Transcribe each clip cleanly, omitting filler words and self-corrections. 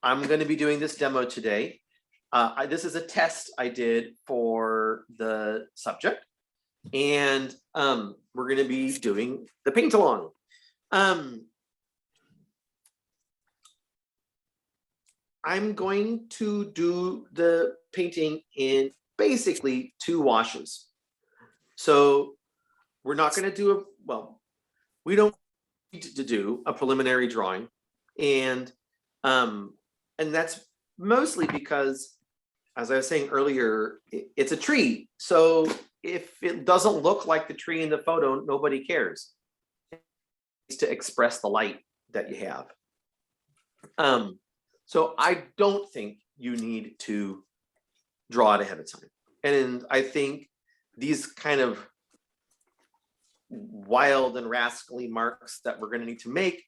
I'm going to be doing this demo today. This is a test I did for the subject, and we're going to be doing the paint along. I'm going to do the painting in basically 2 washes. So we're not going to do we don't need to do a preliminary drawing, and that's mostly because, as I was saying earlier, it's a tree. So if it doesn't look like the tree in the photo, nobody cares. It's to express the light that you have. So I don't think you need to draw it ahead of time. And I think these kind of wild and rascally marks that we're going to need to make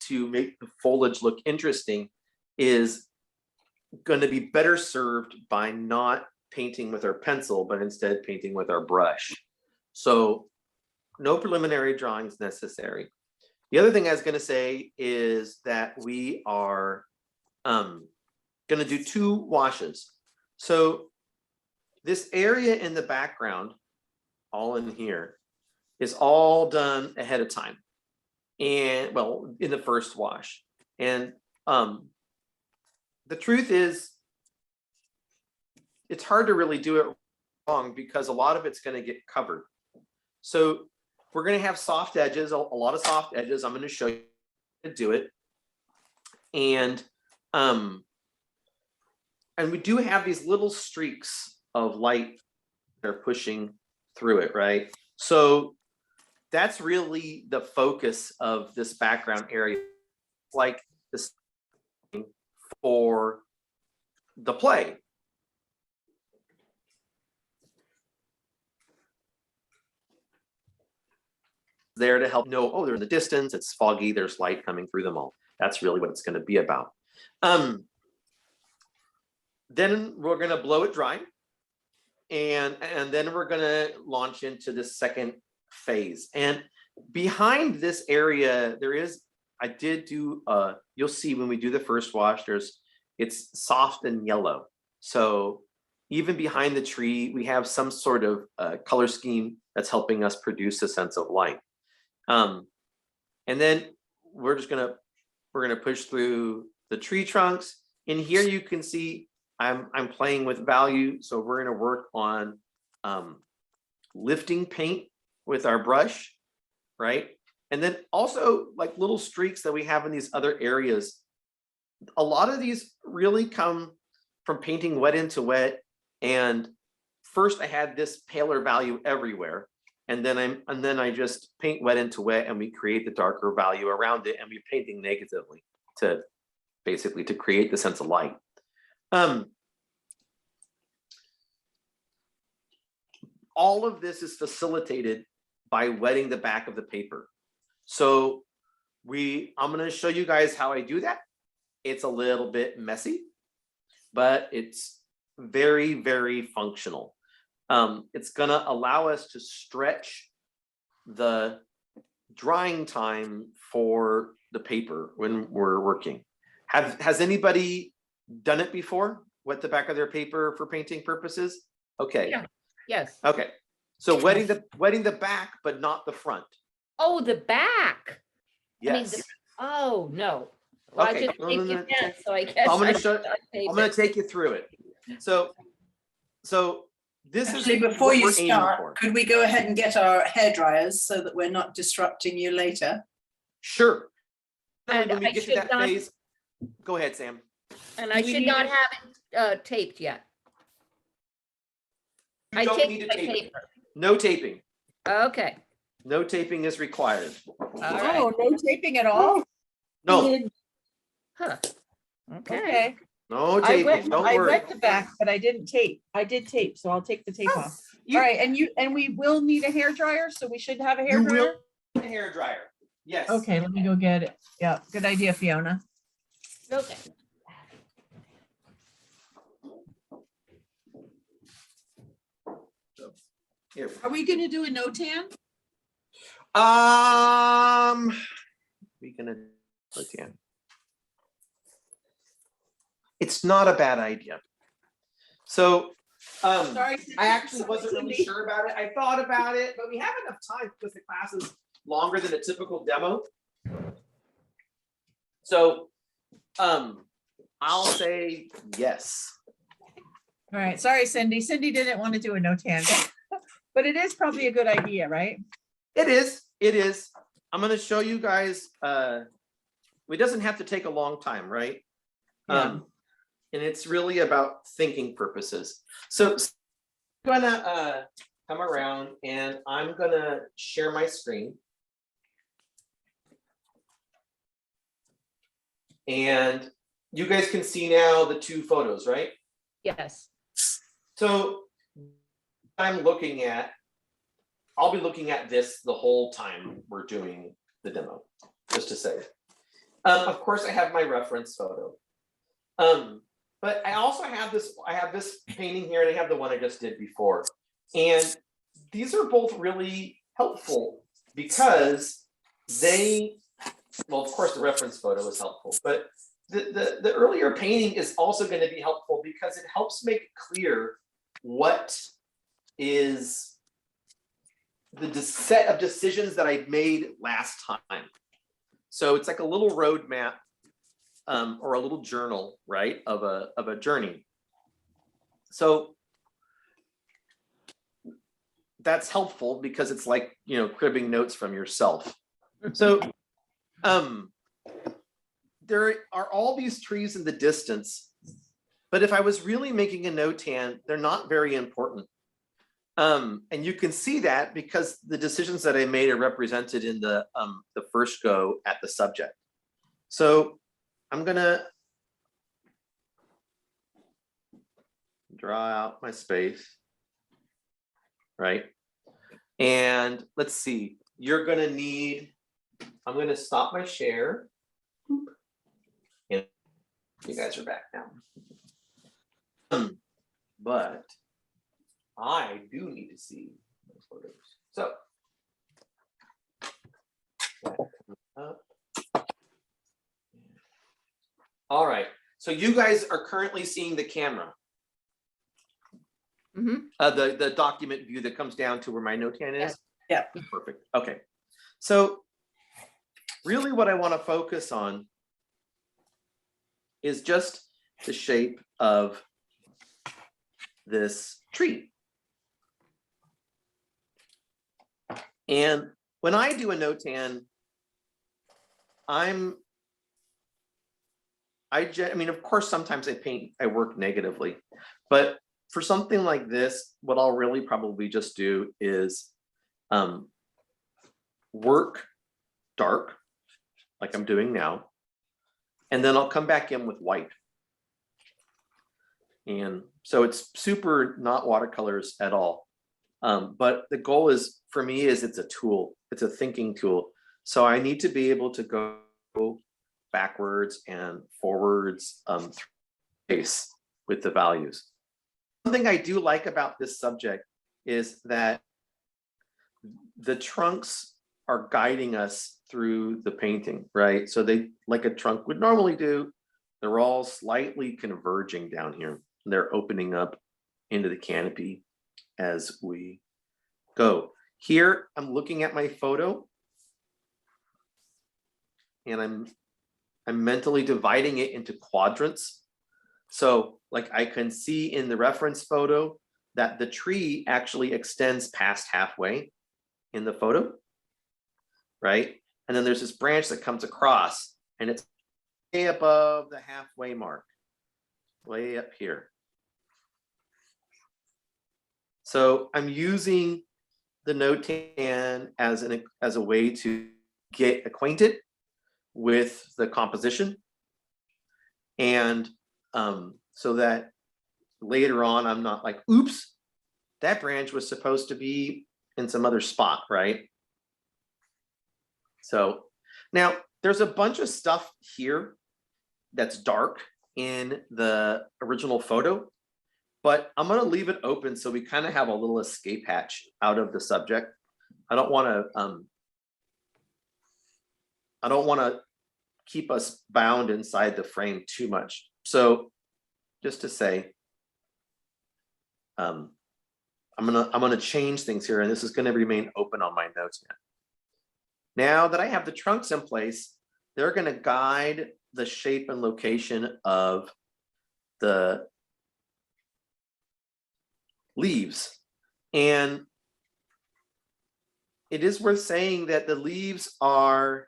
the foliage look interesting is going to be better served by not painting with our pencil, but instead painting with our brush. So no preliminary drawings necessary. The other thing I was going to say is that we are going to do 2 washes. So this area in the background, all in here, is all done ahead of time, and in the first wash. And the truth is, it's hard to really do it wrong because a lot of it's going to get covered. So we're going to have soft edges, a lot of soft edges. I'm going to show you how to do it. And we do have these little streaks of light that are pushing through it, right? So that's really the focus of this background area, like this for the play. There to help know, oh, they're in the distance, it's foggy, there's light coming through them all. That's really what it's going to be about. Then we're going to blow it dry, and then we're going to launch into the second phase. And behind this area, I did do, you'll see when we do the first wash, it's soft and yellow. So even behind the tree, we have some sort of color scheme that's helping us produce a sense of light. And then we're gonna push through the tree trunks. In here, you can see I'm playing with value. So we're gonna work on lifting paint with our brush, right? And then also like little streaks that we have in these other areas. A lot of these really come from painting wet into wet. And first I had this paler value everywhere. And then I just paint wet into wet, and we create the darker value around it, and we're painting negatively to basically to create the sense of light. All of this is facilitated by wetting the back of the paper. So I'm going to show you guys how I do that. It's a little bit messy, but it's very, very functional. It's going to allow us to stretch the drying time for the paper when we're working. Has anybody done it before? Wet the back of their paper for painting purposes? Okay. Yeah. Yes. Okay. So wetting the back, but not the front. Oh, the back. Yes. I mean, oh no. Well, Okay. I just taped it down, so I guess I'm going to take you through it. So this actually, is before you start, could we go ahead and get our hair dryers so that we're not disrupting you later? Sure. And when we I get to should that not- phase, go ahead, Sam. And I should not have it taped yet. You I don't taped need to my tape it. paper. No taping. Okay. No taping is required. All right. Oh, no taping at all? No, Huh. Okay. Okay. no I taping. Don't worry. wet the back, but I didn't tape. I did tape, so I'll take the tape off. All right, and we will need a hair dryer, so we should have a hair You dryer. will need a hair dryer. Yes. Okay, let me go get it. Yeah, good idea, Fiona. Okay. Here. Are we gonna do a no tan? We gonna look in. it's not a bad idea. So Sorry, I actually sorry, wasn't really Cindy. sure about it. I thought about it, but we have enough time because the class is longer than a typical demo. So I'll say yes. All right, sorry, Cindy. Cindy didn't want to do a no tan, but it is probably a good idea, right? It is. It is. I'm going to show you guys. It doesn't have to take a long time, right? Yeah. And it's really about thinking purposes. So I'm gonna come around and I'm gonna share my screen. And you guys can see now the two photos, right? Yes. So I'm looking at, I'll be looking at this the whole time we're doing the demo, just to say. Of course, I have my reference photo. But I also have this painting here, and I have the one I just did before. And these are both really helpful because well, of course, the reference photo is helpful, but the earlier painting is also going to be helpful because it helps make clear what is the set of decisions that I made last time. So it's like a little roadmap or a little journal, right, of a journey. So that's helpful because it's like, cribbing notes from yourself. So there are all these trees in the distance, but if I was really making a notan, they're not very important. And you can see that because the decisions that I made are represented in the first go at the subject. So I'm gonna draw out my space, right? And let's see, you're gonna need, I'm gonna stop my share. And you guys are back now. But I do need to see those photos. So all right, so you guys are currently seeing the camera. The document view that comes down to where my notan is. Yeah. Perfect. Okay. So really what I want to focus on is just the shape of this tree. And when I do a notan, I mean, of course, sometimes I work negatively, but for something like this, what I'll really probably just do is work dark, like I'm doing now, and then I'll come back in with white. And so it's super not watercolors at all. But the goal is, for me, is it's a tool, it's a thinking tool. So I need to be able to go backwards and forwards through space with the values. Something I do like about this subject is that the trunks are guiding us through the painting, right? So they, like a trunk would normally do, they're all slightly converging down here. They're opening up into the canopy as we go. Here, I'm looking at my photo and I'm mentally dividing it into quadrants. So like I can see in the reference photo that the tree actually extends past halfway in the photo, right? And then there's this branch that comes across and it's way above the halfway mark, way up here. So I'm using the notan as a way to get acquainted with the composition, and so that later on I'm not like, oops, that branch was supposed to be in some other spot, right? So now there's a bunch of stuff here that's dark in the original photo, but I'm going to leave it open so we kind of have a little escape hatch out of the subject. I don't want to keep us bound inside the frame too much. So just to say, I'm gonna change things here, and this is gonna remain open on my notes now. Now that I have the trunks in place, they're gonna guide the shape and location of the leaves. And it is worth saying that the leaves are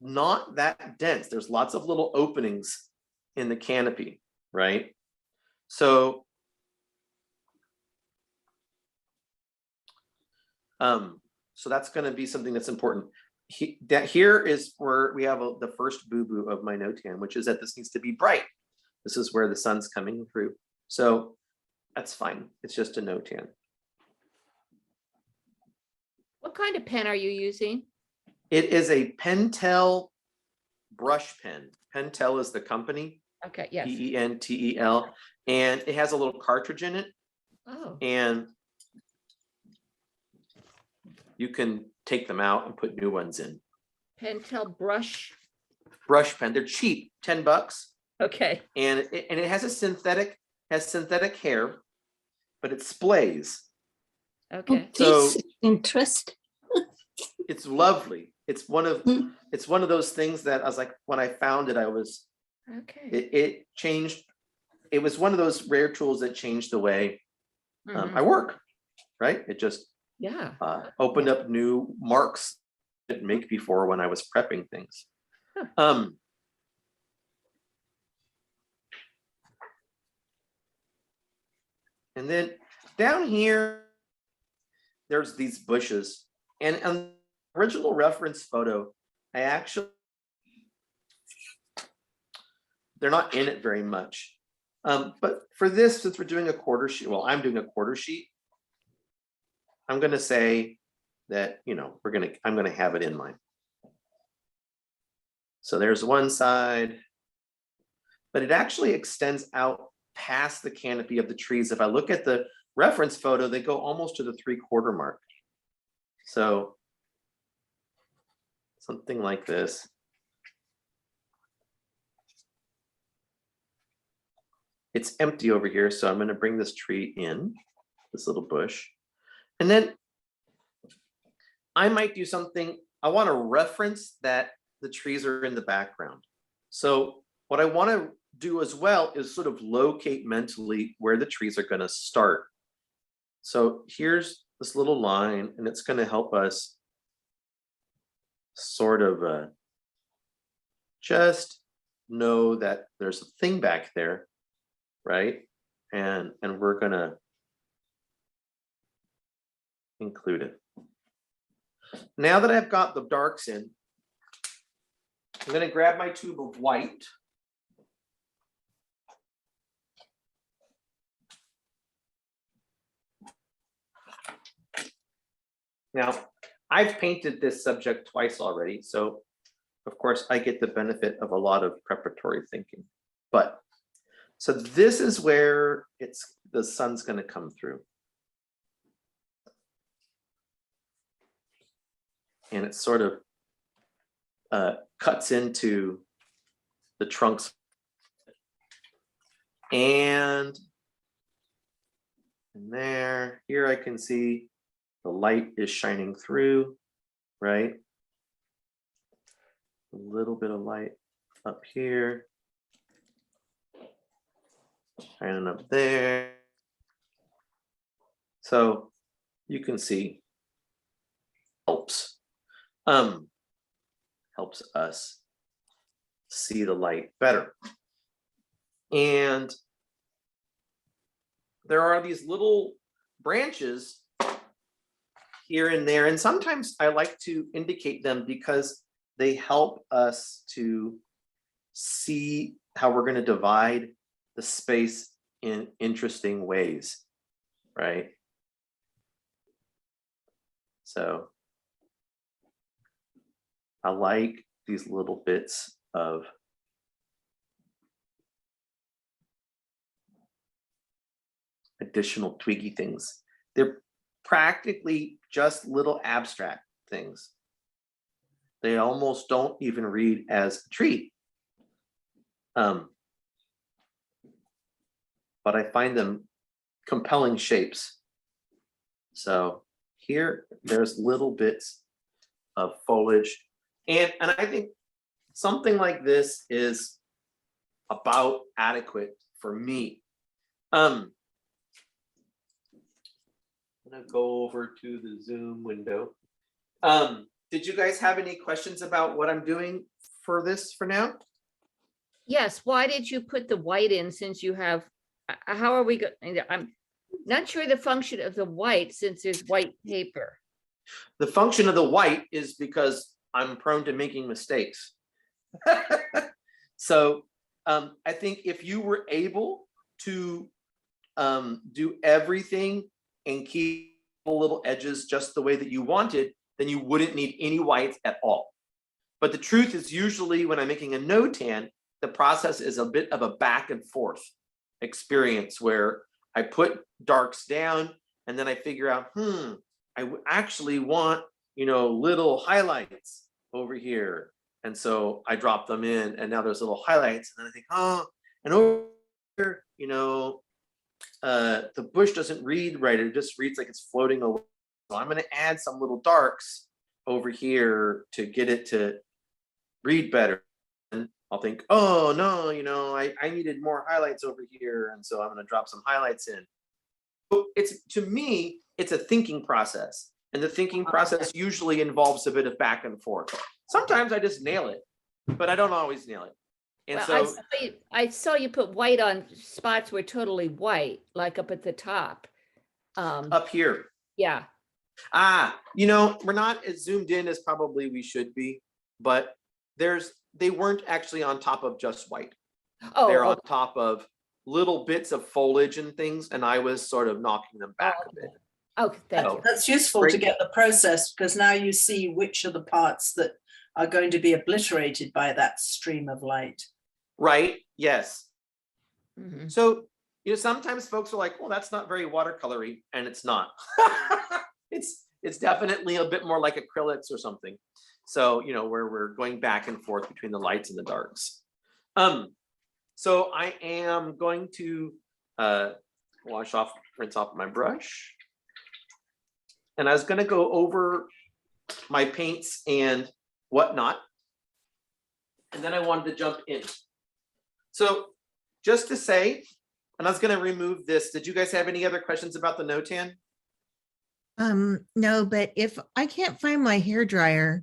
not that dense. There's lots of little openings in the canopy, right? So that's going to be something that's important. Here is where we have the first boo-boo of my notan, which is that this needs to be bright. This is where the sun's coming through. So that's fine. It's just a notan. What kind of pen are you using? It is a Pentel brush pen. Pentel is the company. Okay, yes. Pentel. And it has a little cartridge in it. Oh, And you can take them out and put new ones in. Pentel brush. Brush pen. They're cheap, $10. Okay. And it has synthetic hair, but it splays. Okay. So Interest. it's lovely. It's one of those things that I was like, when I found it, Okay. it changed. It was one of those rare tools that changed the way Mhm. I work, right? It just Yeah. opened up new marks I didn't make before when I was prepping things. Huh. And then down here, there's these bushes. And on the original reference photo, they're not in it very much. But for this, since we're doing a quarter sheet, well, I'm doing a quarter sheet, I'm gonna say that, I'm gonna have it in mine. So there's one side, but it actually extends out past the canopy of the trees. If I look at the reference photo, they go almost to the 3/4 mark. So something like this. It's empty over here, so I'm going to bring this tree in, this little bush. And then I might do something, I want to reference that the trees are in the background. So what I want to do as well is sort of locate mentally where the trees are going to start. So here's this little line, and it's going to help us sort of just know that there's a thing back there, right? And we're going to include it. Now that I've got the darks in, I'm going to grab my tube of white. Now, I've painted this subject twice already, so of course I get the benefit of a lot of preparatory thinking. But so this is where the sun's going to come through. And it sort of cuts into the trunks. And here I can see the light is shining through, right? A little bit of light up here. Shining up there. So you can see helps us see the light better. And there are these little branches here and there, and sometimes I like to indicate them because they help us to see how we're going to divide the space in interesting ways, right? So I like these little bits of additional twiggy things. They're practically just little abstract things. They almost don't even read as a tree. but I find them compelling shapes. So here, there's little bits of foliage. And I think something like this is about adequate for me. I'm gonna go over to the Zoom window. Did you guys have any questions about what I'm doing for this for now? Yes, why did you put the white in since you have, how are we going, I'm not sure the function of the white since there's white paper. The function of the white is because I'm prone to making mistakes. So I think if you were able to do everything and keep the little edges just the way that you wanted, then you wouldn't need any whites at all. But the truth is usually when I'm making a no-tan, the process is a bit of a back and forth experience where I put darks down and then I figure out, I actually want, little highlights over here. And so I drop them in and now there's little highlights and then I think, and over here, the bush doesn't read right. It just reads like it's floating away. So I'm going to add some little darks over here to get it to read better. And I'll think, oh no, I needed more highlights over here. And so I'm going to drop some highlights in. So to me, it's a thinking process. And the thinking process usually involves a bit of back and forth. Sometimes I just nail it, but I don't always nail it. And Well, so I saw you put white on spots were totally white, like up at the top. up here, Yeah. we're not as zoomed in as probably we should be, but they weren't actually on top of just white. They're on top of little bits of foliage and things, and I was sort of knocking them back a bit. Okay, thank you. That's useful to get the process because now you see which are the parts that are going to be obliterated by that stream of light. Right? Yes. Mhm. So, sometimes folks are like, well, that's not very watercolory, and it's not. It's definitely a bit more like acrylics or something. So, where we're going back and forth between the lights and the darks. So I am going to rinse off my brush. And I was going to go over my paints and whatnot. And then I wanted to jump in. So just to say, and I was going to remove this. Did you guys have any other questions about the no-tan? No, but if I can't find my hair dryer,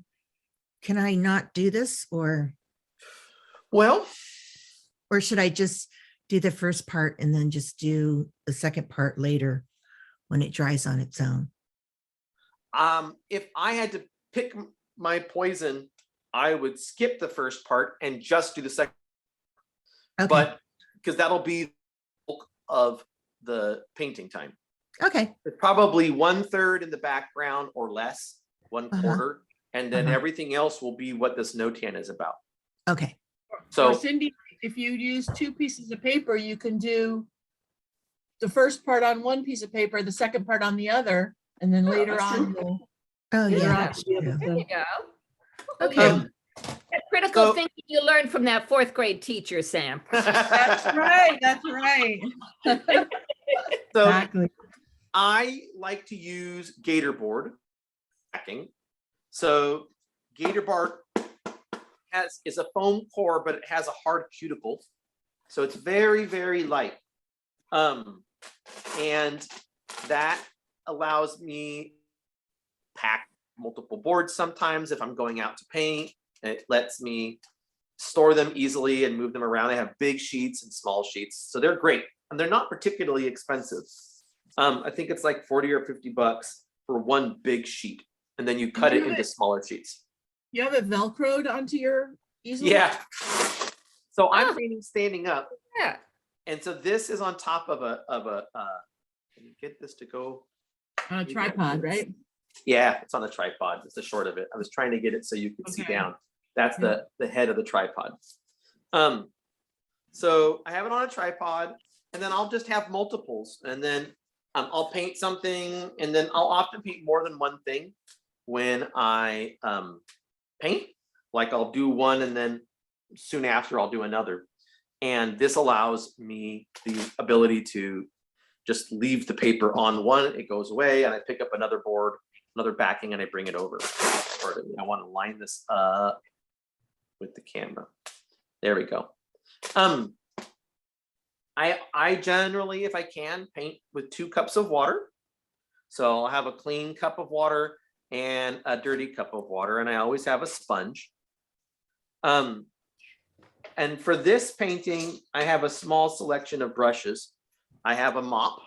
can I not do this or Well, should I just do the first part and then just do the second part later when it dries on its own? if I had to pick my poison, I would skip the first part and just do the second. Okay. But because that'll be the bulk of the painting time. Okay. It's probably 1/3 in the background or less, 1/4, and then everything else will be what this no-tan is about. Okay. So Or Cindy, if you use 2 pieces of paper, you can do the first part on one piece of paper, the second part on the other, and then later that's on, true. you'll Oh, later yeah. on That's be able true. There to. you go. Okay. That critical So- thinking you learned from that 4th grade teacher, Sam. That's right, that's right. So Exactly. I like to use gator board backing. So gator board is a foam core, but it has a hard cuticle. So it's very, very light. And that allows me pack multiple boards sometimes if I'm going out to paint. It lets me store them easily and move them around. I have big sheets and small sheets, so they're great. And they're not particularly expensive. I think it's like 40 or 50 bucks for one big sheet. And then you cut it into smaller sheets. You have it Velcroed onto your easel? Yeah. So I'm painting standing up. Yeah. And so this is on top of a can you get this to go? On a tripod, right? Yeah, it's on a tripod. It's the short of it. I was trying to get it so you could see Okay. down. That's the head of the tripod. So I have it on a tripod, and then I'll just have multiples, and then I'll paint something, and then I'll often paint more than one thing when I paint. Like I'll do one, and then soon after I'll do another. And this allows me the ability to just leave the paper on one, it goes away, and I pick up another board, another backing, and I bring it over. I want to line this up with the camera. There we go. I generally, if I can, paint with 2 cups of water. So I'll have a clean cup of water and a dirty cup of water, and I always have a sponge. And for this painting, I have a small selection of brushes. I have a mop,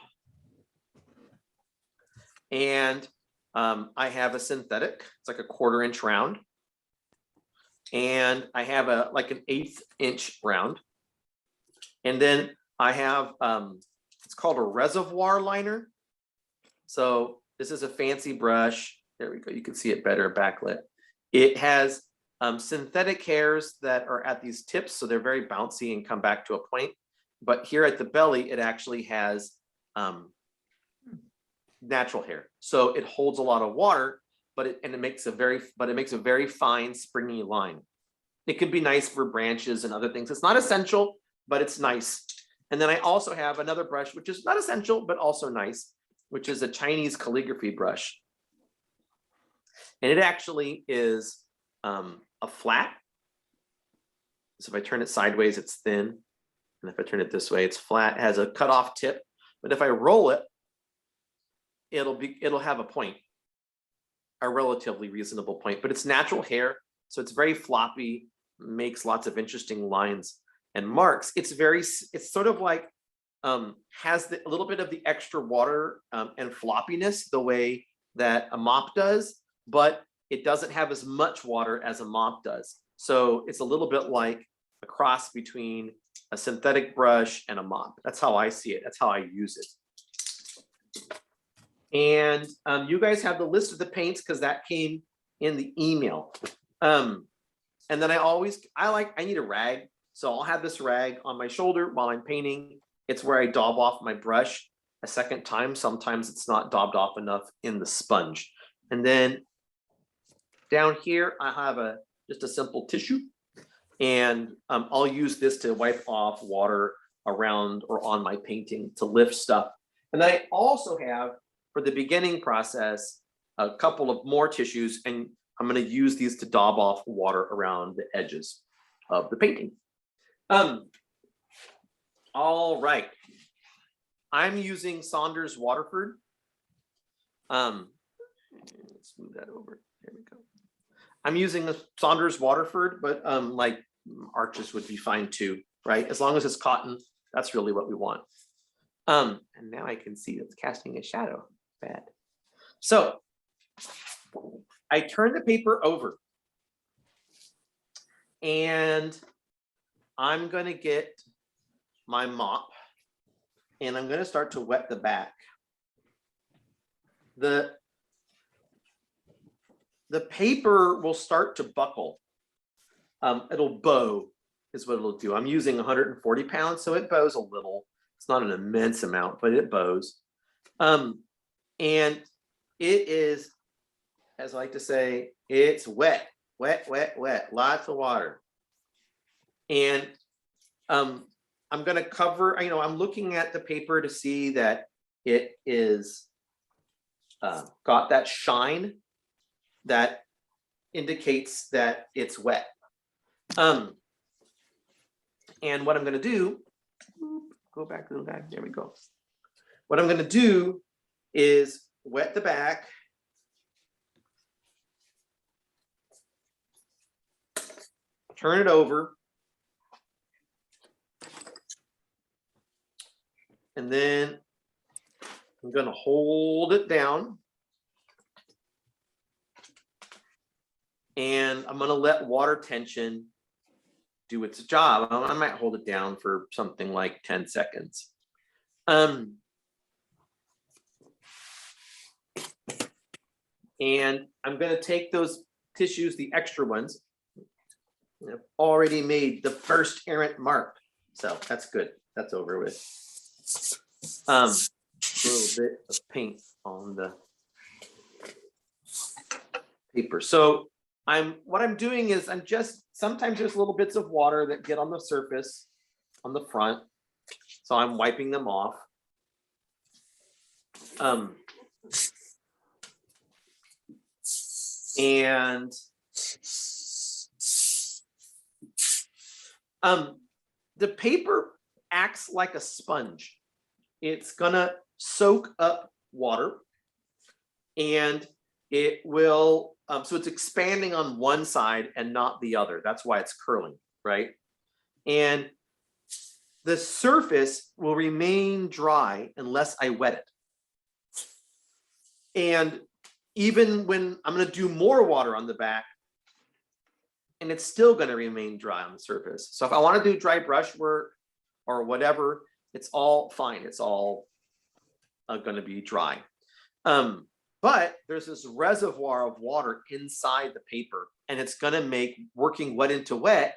and I have a synthetic. It's like a 1/4 inch round, and I have like an 1/8 inch round, and then I have it's called a reservoir liner. So this is a fancy brush. There we go. You can see it better backlit. It has synthetic hairs that are at these tips, so they're very bouncy and come back to a point. But here at the belly, it actually has natural hair, so it holds a lot of water, but it makes a very fine springy line. It could be nice for branches and other things. It's not essential, but it's nice. And then I also have another brush, which is not essential, but also nice, which is a Chinese calligraphy brush. And it actually is a flat. So if I turn it sideways, it's thin. And if I turn it this way, it's flat. It has a cutoff tip. But if I roll it, it'll have a point, a relatively reasonable point. But it's natural hair, so it's very floppy, makes lots of interesting lines and marks. It's sort of like has a little bit of the extra water and floppiness the way that a mop does, but it doesn't have as much water as a mop does. So it's a little bit like a cross between a synthetic brush and a mop. That's how I see it. That's how I use it. And you guys have the list of the paints because that came in the email. And then I need a rag. So I'll have this rag on my shoulder while I'm painting. It's where I daub off my brush a second time. Sometimes it's not daubed off enough in the sponge. And then down here, I have just a simple tissue. And I'll use this to wipe off water around or on my painting to lift stuff. And then I also have, for the beginning process, a couple of more tissues, and I'm going to use these to daub off water around the edges of the painting. All right. I'm using Saunders Waterford. Let's move that over. There we go. I'm using the Saunders Waterford, but like arches would be fine too, right? As long as it's cotton, that's really what we want. And now I can see it's casting a shadow. Bad. So I turn the paper over, and I'm going to get my mop, and I'm going to start to wet the back. The paper will start to buckle. It'll bow is what it'll do. I'm using 140 pounds, so it bows a little. It's not an immense amount, but it bows. And it is, as I like to say, it's wet, wet, wet, wet, lots of water. And I'm going to cover, I'm looking at the paper to see that it is got that shine that indicates that it's wet. And what I'm going to do, go back to the back, there we go. What I'm going to do is wet the back. Turn it over. And then I'm going to hold it down. And I'm going to let water tension do its job. I might hold it down for something like 10 seconds. And I'm going to take those tissues, the extra ones. I've already made the first errant mark. So that's good. That's over with. A little bit of paint on the paper. So what I'm doing is sometimes there's little bits of water that get on the surface on the front. So I'm wiping them off. And the paper acts like a sponge. It's gonna soak up water, and it will, so it's expanding on one side and not the other. That's why it's curling, right? And the surface will remain dry unless I wet it. And even when I'm going to do more water on the back, and it's still going to remain dry on the surface. So if I want to do dry brush work or whatever, it's all fine. It's all going to be dry. But there's this reservoir of water inside the paper, and it's going to make working wet into wet.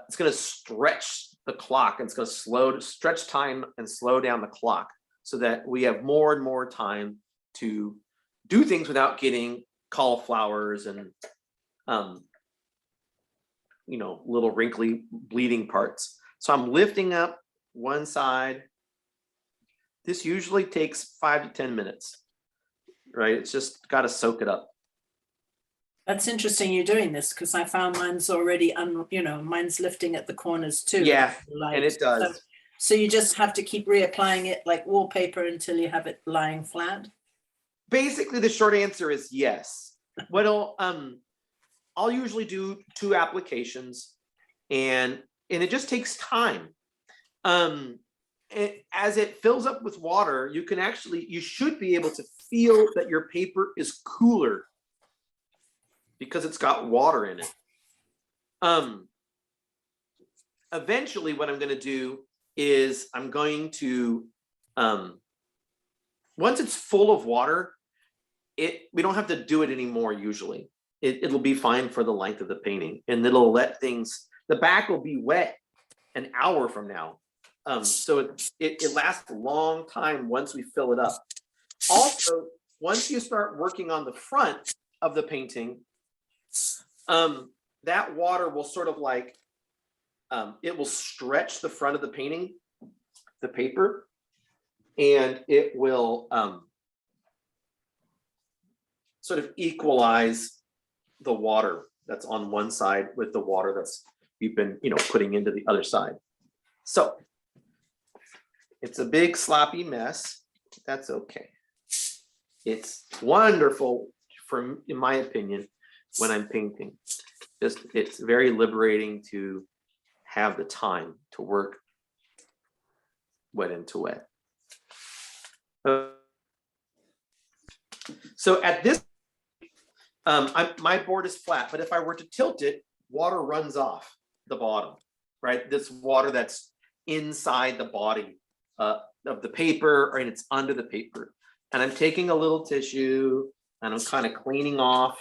It's going to stretch the clock, and it's going to stretch time and slow down the clock so that we have more and more time to do things without getting cauliflowers and little wrinkly bleeding parts. So I'm lifting up one side. This usually takes 5 to 10 minutes, right? It's just got to soak it up. That's interesting you're doing this, because I found mine's already, mine's lifting at the corners too. Yeah, Light. and it does. So you just have to keep reapplying it like wallpaper until you have it lying flat? Basically, the short answer is yes. What I'll usually do 2 applications, and it just takes time. As it fills up with water, you should be able to feel that your paper is cooler because it's got water in it. Eventually, what I'm going to do is I'm going to, once it's full of water, we don't have to do it anymore usually. It'll be fine for the length of the painting, and it'll let things, the back will be wet an hour from now. So it lasts a long time once we fill it up. Also, once you start working on the front of the painting, that water will sort of like, it will stretch the front of the painting, the paper, and it will sort of equalize the water that's on one side with the water that's we've been, putting into the other side. So it's a big sloppy mess. That's okay. It's wonderful in my opinion, when I'm painting. It's very liberating to have the time to work wet into wet. So at this, my board is flat, but if I were to tilt it, water runs off the bottom, right? This water that's inside the body of the paper, and it's under the paper. And I'm taking a little tissue and I'm kind of cleaning off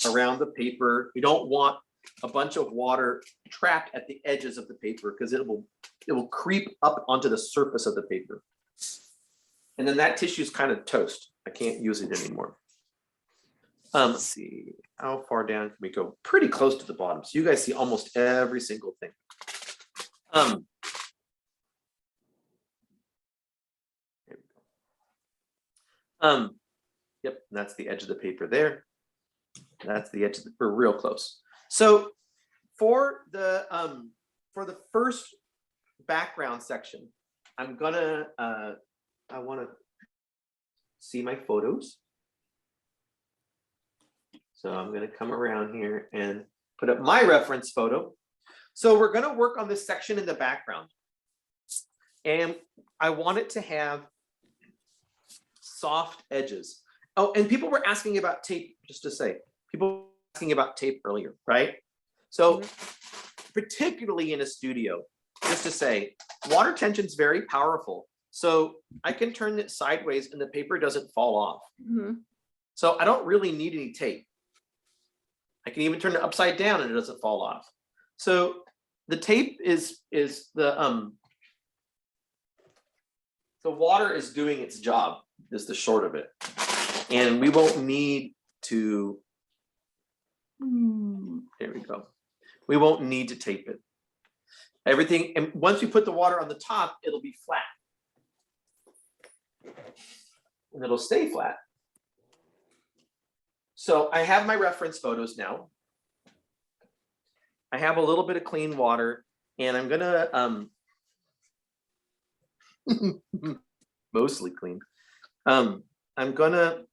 around the paper. You don't want a bunch of water trapped at the edges of the paper because it will creep up onto the surface of the paper. And then that tissue is kind of toast. I can't use it anymore. Let's see, how far down can we go? Pretty close to the bottom. So you guys see almost every single thing. There we go. Yep, and that's the edge of the paper there. That's the edge of we're real close. So for the first background section, I'm gonna I want to see my photos. So I'm going to come around here and put up my reference photo. So we're going to work on this section in the background. And I want it to have soft edges. Oh, and people were asking about tape, just to say, people were asking about tape earlier, right? So particularly in a studio, just to say, water tension is very powerful. So I can turn it sideways and the paper doesn't fall off. Mhm. So I don't really need any tape. I can even turn it upside down and it doesn't fall off. So the tape is the water is doing its job, is the short of it. And we won't need to, there we go. We won't need to tape it. Everything, and once we put the water on the top, it'll be flat. And it'll stay flat. So I have my reference photos now. I have a little bit of clean water, and I'm gonna mostly clean. I'm gonna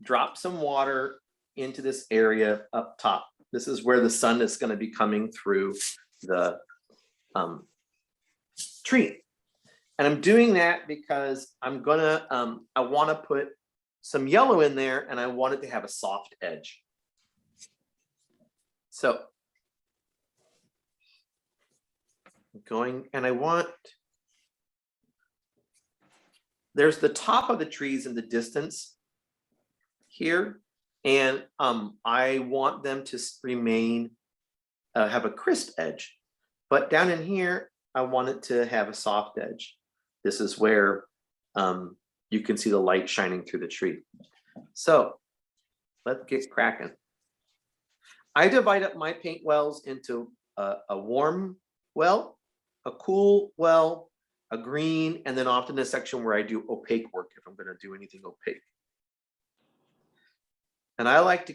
drop some water into this area up top. This is where the sun is gonna be coming through the tree. And I'm doing that because I'm gonna, I wanna put some yellow in there, and I want it to have a soft edge. So I'm going, and I want, there's the top of the trees in the distance here, and I want them to remain, have a crisp edge. But down in here, I want it to have a soft edge. This is where you can see the light shining through the tree. So let's get cracking. I divide up my paint wells into a warm well, a cool well, a green, and then often a section where I do opaque work if I'm going to do anything opaque. And I like to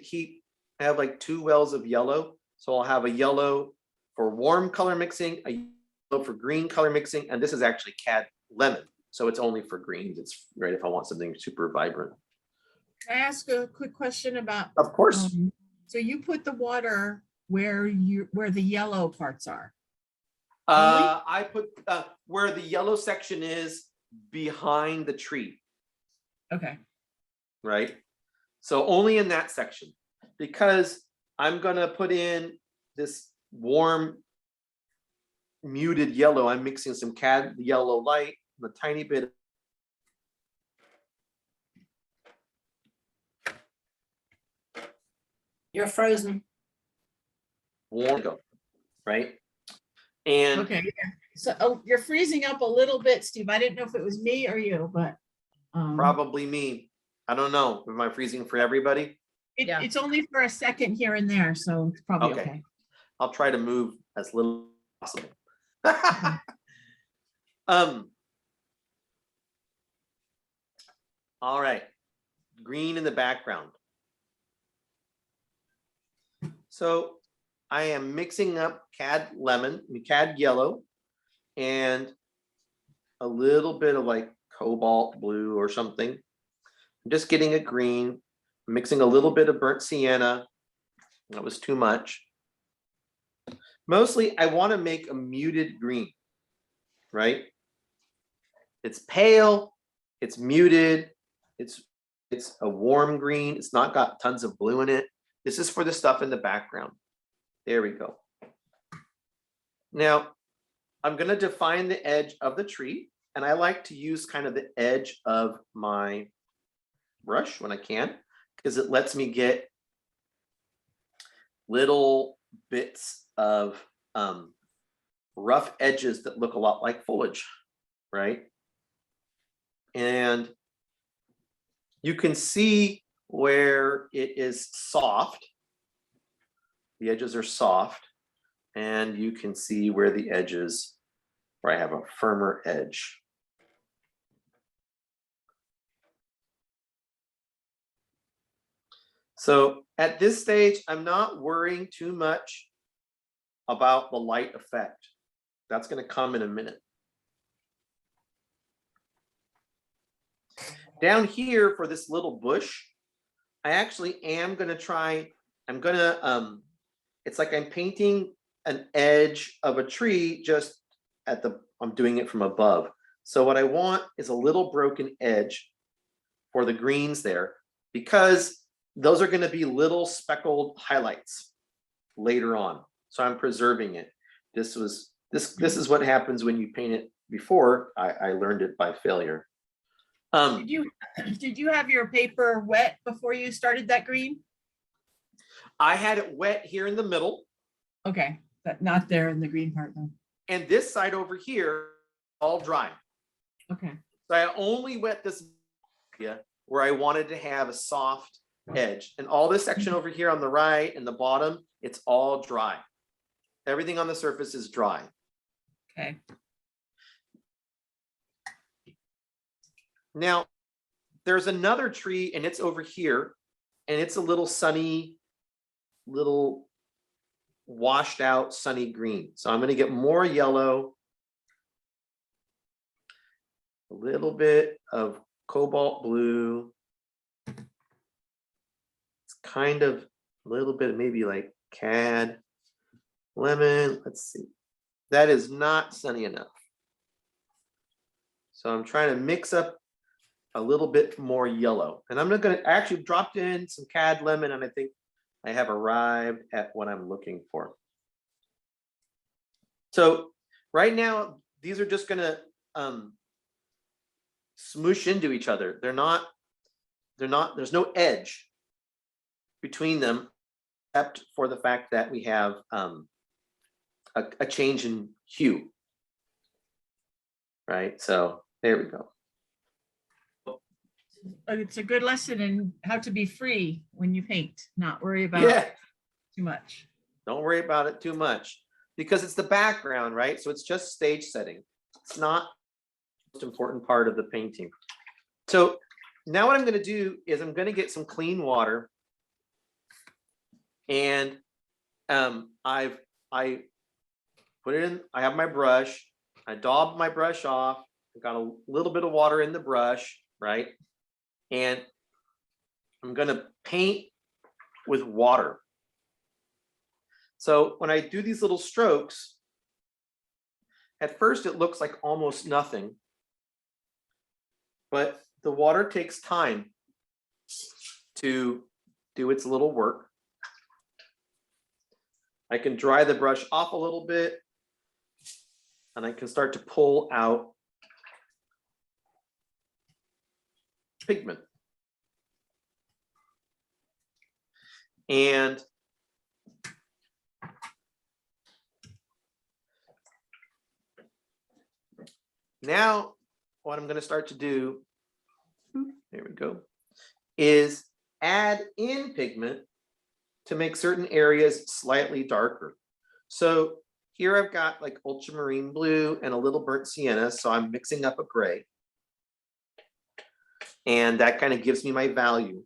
I have like 2 wells of yellow. So I'll have a yellow for warm color mixing, a yellow for green color mixing, and this is actually cad lemon. So it's only for greens. It's right if I want something super vibrant. Can I ask a quick question about? Of course. So you put the water where the yellow parts are. I put where the yellow section is behind the tree, Okay. right? So only in that section, because I'm gonna put in this warm muted yellow. I'm mixing some cad yellow light, a tiny bit. You're frozen. Warm, right? And Okay. Yeah. So you're freezing up a little bit, Steve. I didn't know if it was me or you, but probably me. I don't know. Am I freezing for everybody? Yeah. it's only for a second here and there, so it's probably Okay. okay. I'll try to move as little as possible. All right. Green in the background. So I am mixing up cad yellow, and a little bit of like cobalt blue or something. I'm just getting a green, mixing a little bit of burnt sienna. That was too much. Mostly I want to make a muted green, right? It's pale, it's muted, it's a warm green. It's not got tons of blue in it. This is for the stuff in the background. There we go. Now, I'm going to define the edge of the tree, and I like to use kind of the edge of my brush when I can, because it lets me get little bits of rough edges that look a lot like foliage, right? And you can see where it is soft. The edges are soft, and you can see where the edges, where I have a firmer edge. So at this stage, I'm not worrying too much about the light effect. That's going to come in a minute. Down here for this little bush, I actually am going to try, it's like I'm painting an edge of a tree just at I'm doing it from above. So what I want is a little broken edge for the greens there, because those are going to be little speckled highlights later on. So I'm preserving it. This is what happens when you paint it before. I learned it by failure. Did you have your paper wet before you started that green? I had it wet here in the middle. Okay, but not there in the green part though. And this side over here, all dry. Okay. So I only wet this area where I wanted to have a soft edge. And all this section over here on the right and the bottom, it's all dry. Everything on the surface is dry. Okay. Now, there's another tree and it's over here and it's a little sunny, little washed out sunny green. So I'm going to get more yellow, a little bit of cobalt blue. It's kind of a little bit of maybe like cad, lemon. Let's see. That is not sunny enough. So I'm trying to mix up a little bit more yellow. And I'm not going to actually drop in some cad lemon, and I think I have arrived at what I'm looking for. So right now, these are just going to smoosh into each other. There's no edge between them, except for the fact that we have a change in hue. Right, so there we go. It's a good lesson in how to be free when you paint, not worry about Yeah, too much. don't worry about it too much because it's the background, right? So it's just stage setting. It's not the most important part of the painting. So now what I'm going to do is I'm going to get some clean water, and I put it in. I have my brush. I daub my brush off. I got a little bit of water in the brush, right? And I'm going to paint with water. So when I do these little strokes, at first it looks like almost nothing, but the water takes time to do its little work. I can dry the brush off a little bit, and I can start to pull out pigment. And now what I'm going to start to do, there we go, is add in pigment to make certain areas slightly darker. So here I've got like ultramarine blue and a little burnt sienna, so I'm mixing up a gray. And that kind of gives me my value.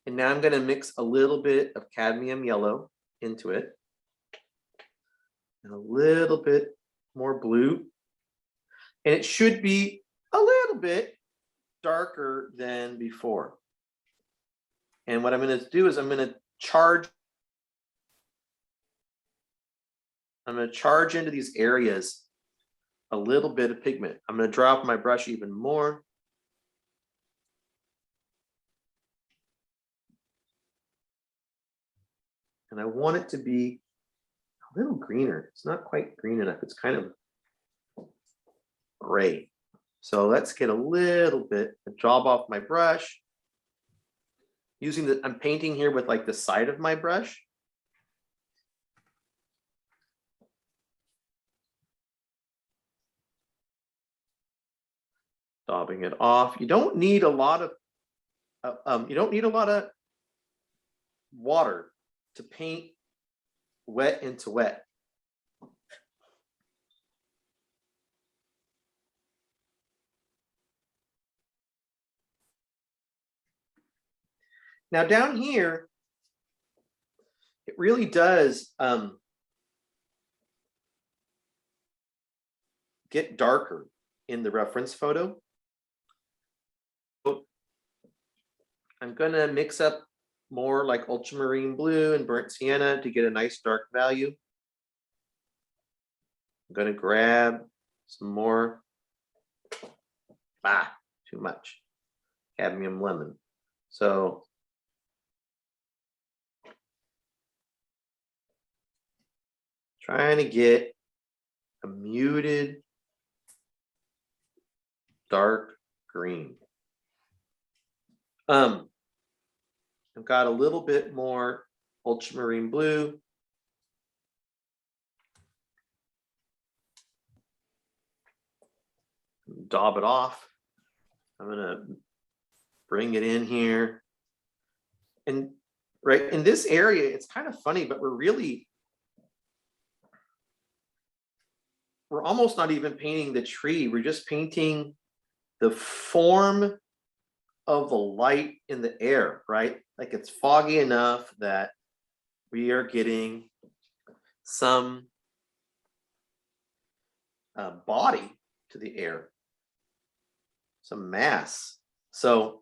And now I'm going to mix a little bit of cadmium yellow into it. And a little bit more blue. And it should be a little bit darker than before. And what I'm going to do is I'm going to charge into these areas a little bit of pigment. I'm going to drop my brush even more. And I want it to be a little greener. It's not quite green enough. It's kind of gray. So let's get a little bit, drop off my brush. I'm painting here with like the side of my brush. Daubing it off. You don't need a lot of water to paint wet into wet. Now down here, it really does get darker in the reference photo. So I'm gonna mix up more like ultramarine blue and burnt sienna to get a nice dark value. I'm gonna grab some more, too much, cadmium lemon. So trying to get a muted dark green. I've got a little bit more ultramarine blue. Daub it off. I'm gonna bring it in here. And right in this area, it's kind of funny, but we're really we're almost not even painting the tree. We're just painting the form of the light in the air, right? Like it's foggy enough that we are getting some body to the air, some mass. So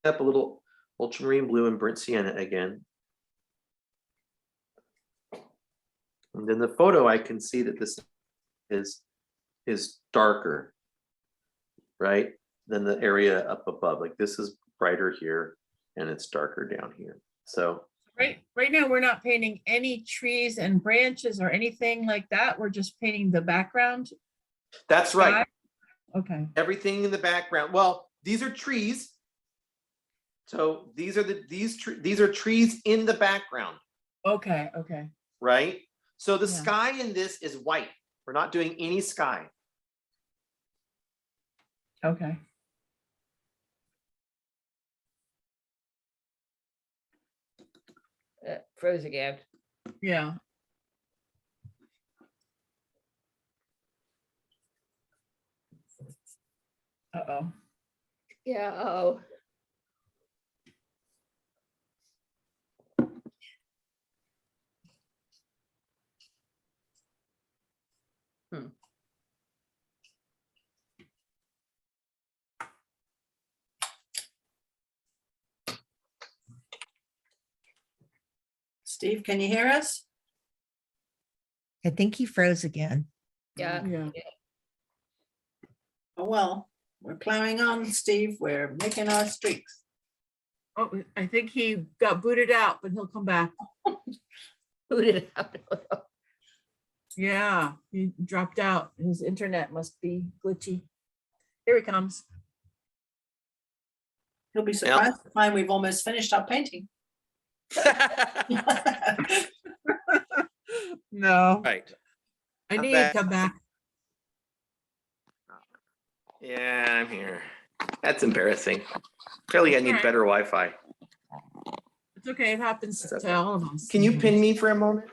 up a little ultramarine blue and burnt sienna again. And then the photo, I can see that this is darker, right, than the area up above. Like this is brighter here and it's darker down here. So Right now, we're not painting any trees and branches or anything like that. We're just painting the background. that's right. Okay, Everything in the background. Well, these are trees. So these are trees in the background, okay. right? So the Yeah. sky in this is white. We're not doing any sky. Okay. Froze again. Yeah. Uh-oh. Yeah, oh. Steve, can you hear us? I think he froze again. Yeah. Yeah. Oh, well, we're plowing on, Steve. We're making our streaks. Oh, I think he got booted out, but he'll come back. Booted it out. Yeah, he dropped out. His internet must be glitchy. Here he comes. He'll be surprised to find we've almost finished our painting. No, Right. I I'm need back. to come back. Yeah, I'm here. That's embarrassing. Clearly, I need Alright. better Wi-Fi. It's okay. It happens That's to all of us. Can you sometimes. pin me for a moment?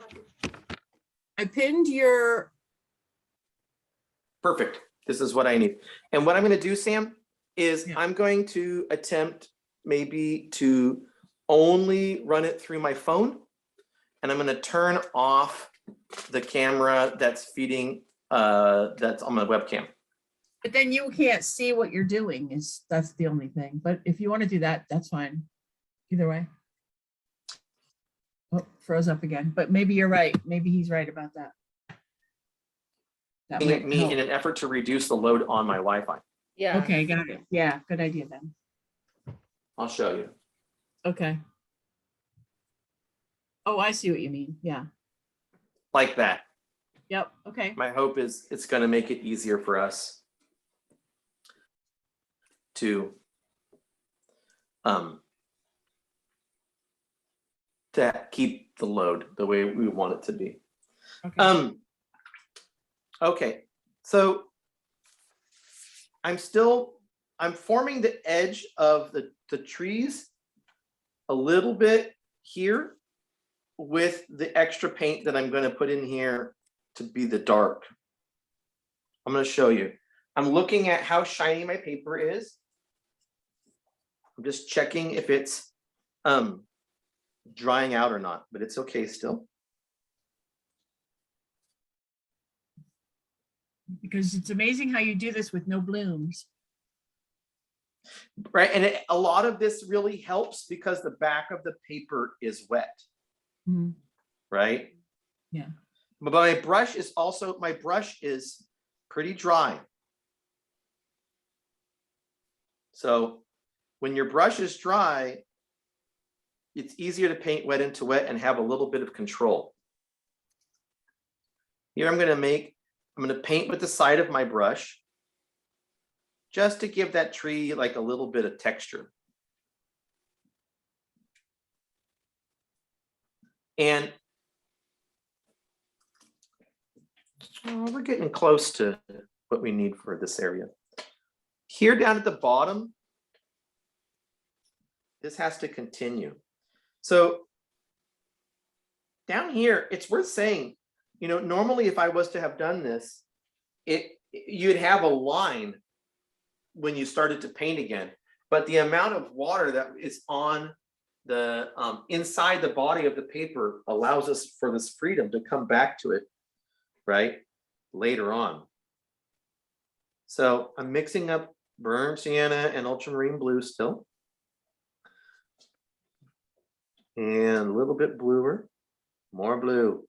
I pinned your, Perfect. This is what I need. And what I'm going to do, Sam, is Yeah. I'm going to attempt maybe to only run it through my phone. And I'm going to turn off the camera that's feeding, that's on my webcam. but then you can't see what you're doing that's the only thing. But if you want to do that, that's fine. Either way. Oh, froze up again, but maybe you're right. Maybe he's right about that. That might Me help. in an effort to reduce the load on my Wi-Fi. Yeah. Okay, got it. Yeah, good idea then. I'll show you. Okay. Oh, I see what you mean. Yeah. Like that. Yep. Okay. My hope is it's going to make it easier for us to keep the load the way we want it to be. Okay. Okay, so I'm forming the edge of the trees a little bit here with the extra paint that I'm going to put in here to be the dark. I'm going to show you. I'm looking at how shiny my paper is. I'm just checking if it's drying out or not, but it's okay still. Because it's amazing how you do this with no blooms. Right, and a lot of this really helps because the back of the paper is wet, Mhm. right? Yeah. But my brush is pretty dry. So when your brush is dry, it's easier to paint wet into wet and have a little bit of control. Here I'm going to paint with the side of my brush just to give that tree like a little bit of texture. And we're getting close to what we need for this area. Here down at the bottom, this has to continue. So down here, it's worth saying, you know, normally if I was to have done this, you'd have a line when you started to paint again, but the amount of water that is on the inside the body of the paper allows us for this freedom to come back to it, right, later on. So I'm mixing up burnt sienna and ultramarine blue still. And a little bit bluer, more blue,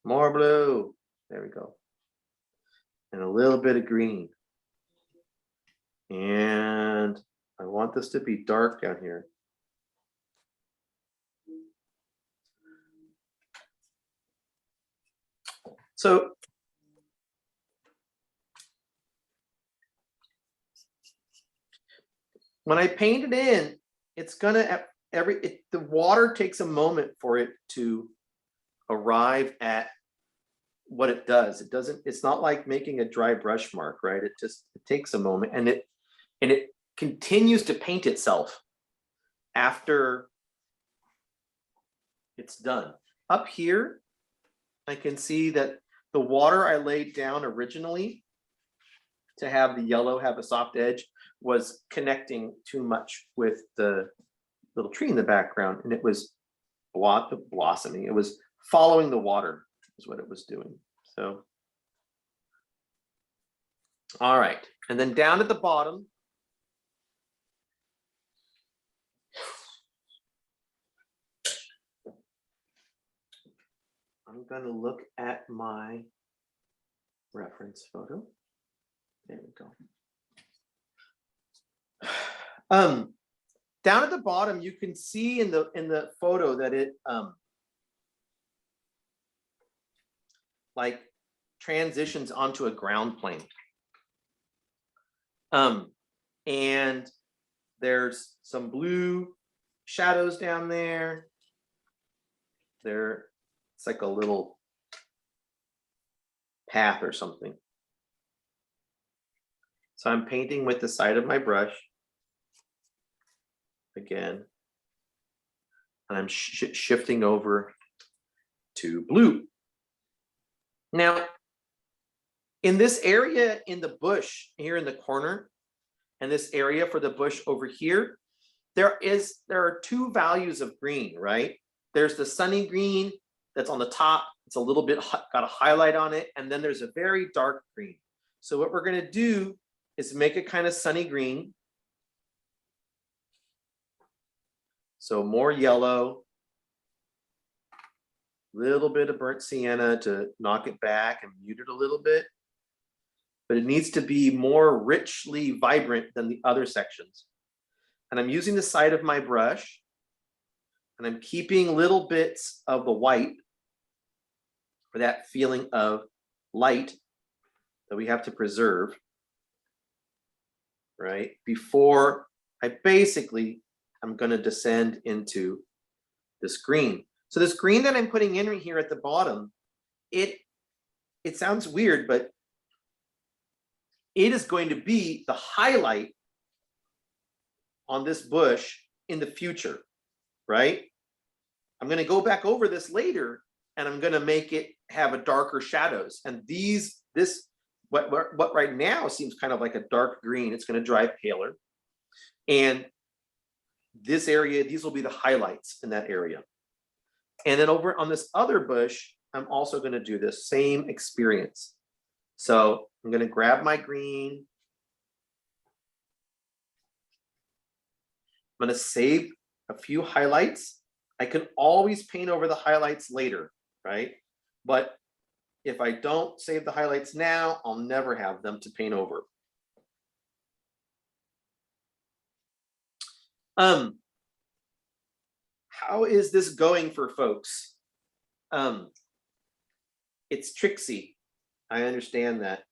more blue. There we go. And a little bit of green. And I want this to be dark down here. So when I paint it in, it's gonna the water takes a moment for it to arrive at what it does. It's not like making a dry brush mark, right? It takes a moment, and it continues to paint itself after it's done. Up here, I can see that the water I laid down originally to have the yellow have a soft edge was connecting too much with the little tree in the background, and it was blossoming. It was following the water is what it was doing. So, all right, and then down at the bottom, I'm going to look at my reference photo. There we go. Down at the bottom, you can see in the photo that it like transitions onto a ground plane. And there's some blue shadows down there. It's like a little path or something. So I'm painting with the side of my brush again, and I'm shifting over to blue. Now, in this area in the bush here in the corner, and this area for the bush over here, there are two values of green, right? There's the sunny green that's on the top. It's a little bit got a highlight on it, and then there's a very dark green. So what we're going to do is make a kind of sunny green. So more yellow, little bit of burnt sienna to knock it back and mute it a little bit. But it needs to be more richly vibrant than the other sections. And I'm using the side of my brush, and I'm keeping little bits of the white for that feeling of light that we have to preserve, right? Before I'm going to descend into this green. So this green that I'm putting in right here at the bottom, it sounds weird, but it is going to be the highlight on this bush in the future, right? I'm going to go back over this later, and I'm going to make it have a darker shadows. And what right now seems kind of like a dark green, it's going to dry paler. And this area, these will be the highlights in that area. And then over on this other bush, I'm also going to do this same experience. So I'm going to grab my green. I'm going to save a few highlights. I can always paint over the highlights later, right? But if I don't save the highlights now, I'll never have them to paint over. How is this going for folks? It's tricksy. I understand that.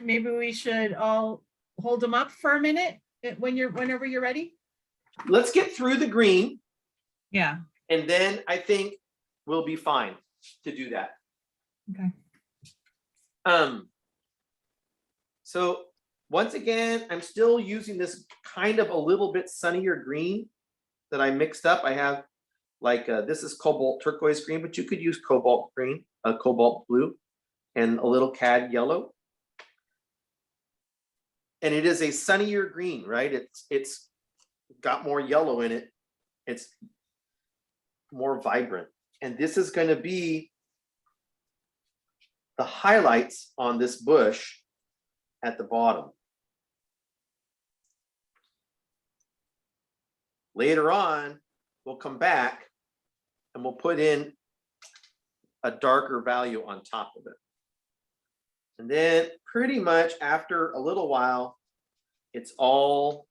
Maybe we should all hold them up for a minute whenever you're ready. Let's get through the green. Yeah. And then I think we'll be fine to do that. Okay. So once again, I'm still using this kind of a little bit sunnier green that I mixed up. I have like, this is cobalt turquoise green, but you could use cobalt green, cobalt blue, and a little cad yellow. And it is a sunnier green, right? It's got more yellow in it. It's more vibrant. And this is going to be the highlights on this bush at the bottom. Later on, we'll come back and we'll put in a darker value on top of it. And then pretty much after a little while, it's all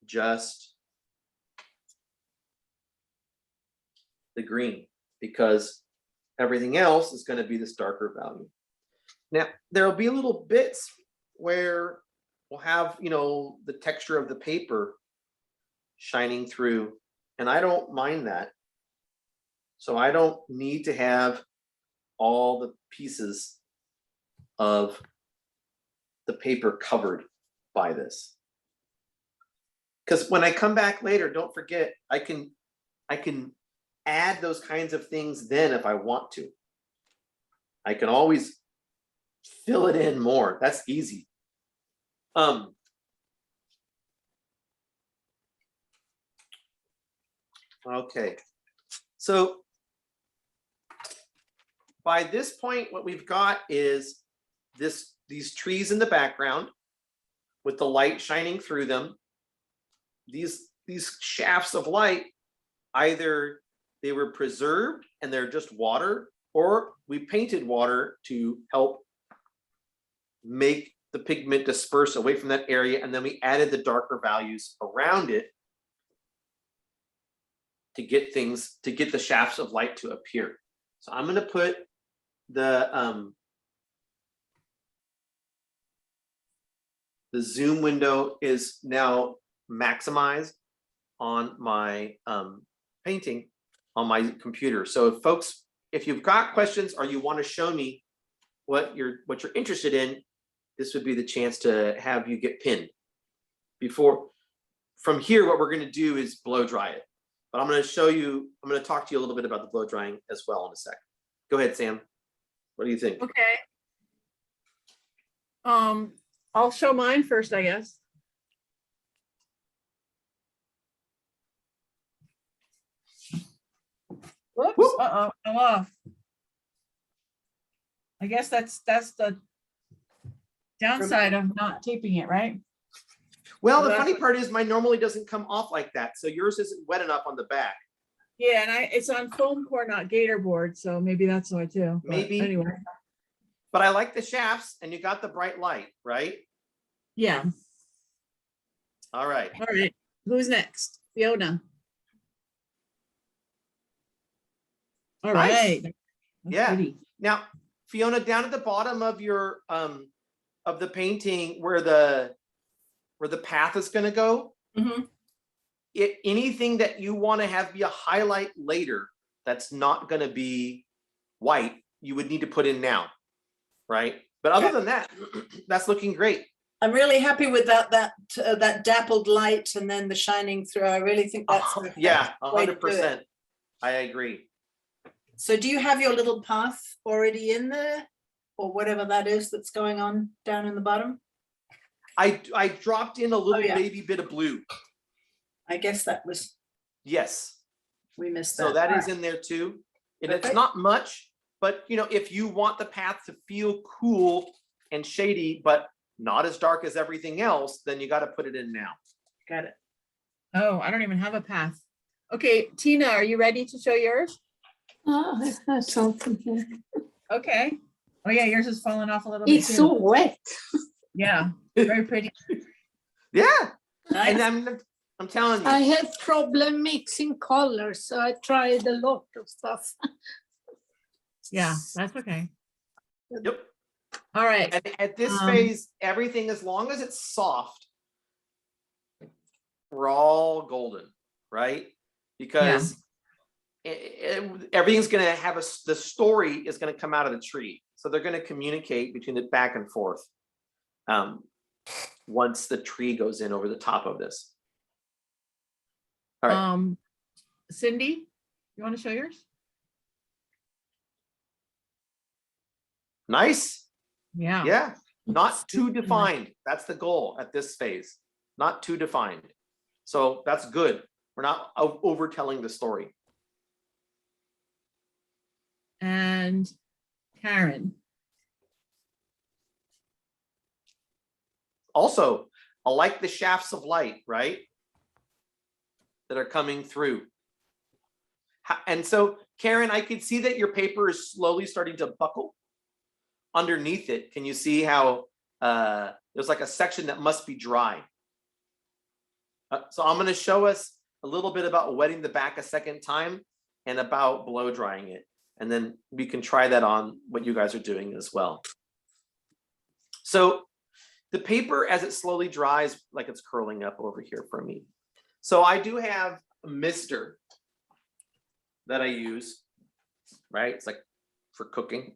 just the green, because everything else is going to be this darker value. Now, there'll be little bits where we'll have, you know, the texture of the paper shining through, and I don't mind that. So I don't need to have all the pieces of the paper covered by this. Because when I come back later, don't forget, I can add those kinds of things then if I want to. I can always fill it in more. That's easy. Okay, so by this point, what we've got is these trees in the background with the light shining through them. These shafts of light, either they were preserved and they're just water, or we painted water to help make the pigment disperse away from that area, and then we added the darker values around it to get the shafts of light to appear. So I'm going to put the zoom window is now maximized on my painting on my computer. So folks, if you've got questions or you want to show me what you're interested in, this would be the chance to have you get pinned. From here, what we're going to do is blow dry it. But I'm going to talk to you a little bit about the blow drying as well in a sec. Go ahead, Sam. What do you think? Okay. I'll show mine first, I guess. Whoops, Whoop. uh-oh, I'm off. I guess that's the downside of not taping it, right? Well, the Well, funny part is mine normally doesn't come off like that. So yours isn't wet enough on the back. Yeah, and it's on foam core, not gator board, so maybe that's why too. But Maybe. anyway, But I like the shafts and you got the bright light, right? yeah. All right. All right, who's next? Fiona. All Nice. right. That's Yeah. pretty. Now, Fiona, down at the bottom of your of the painting where the path is going to go, Mhm. anything that you want to have be a highlight later that's not going to be white, you would need to put in now, right? But other than that, that's looking great. I'm really happy with that dappled light and then the shining through. I really think that's an Yeah, effective way to do it. 100%. I agree. So do you have your little path already in there, or whatever that is that's going on down in the bottom? I dropped in a little yeah. baby bit of blue. I guess that was, Yes. we missed that. So that All is right. in there too. And it's Okay. not much, but you know, if you want the path to feel cool and shady, but not as dark as everything else, then you got to put it in now. Got it. Oh, I don't even have a path. Okay, Tina, are you ready to show yours? Oh, I have something here. Okay. Oh yeah, yours is falling off a little bit It's too. so wet. Yeah, very pretty. Yeah. And Nice. I'm telling you. I have problem mixing colors, so I tried a lot of stuff. Yeah, that's okay. Yep. All right. And at this Um, phase, everything, as long as it's soft, we're all golden, right? Because everything's going to have the story is going to come out of the tree. So they're going to communicate between the back and forth once the tree goes in over the top of this. All right. Cindy, you want to show yours? Nice. Yeah. Yeah, not It's too too defined. That's the goal at this phase. Not too defined. So that's good. We're not overtelling the story. And Karen. Also, I like the shafts of light, right? That are coming through. And so, Karen, I could see that your paper is slowly starting to buckle underneath it. Can you see how there's like a section that must be dry? So I'm going to show us a little bit about wetting the back a second time and about blow drying it. And then we can try that on what you guys are doing as well. So the paper, as it slowly dries, like it's curling up over here for me. So I do have a mister that I use, right? It's like for cooking.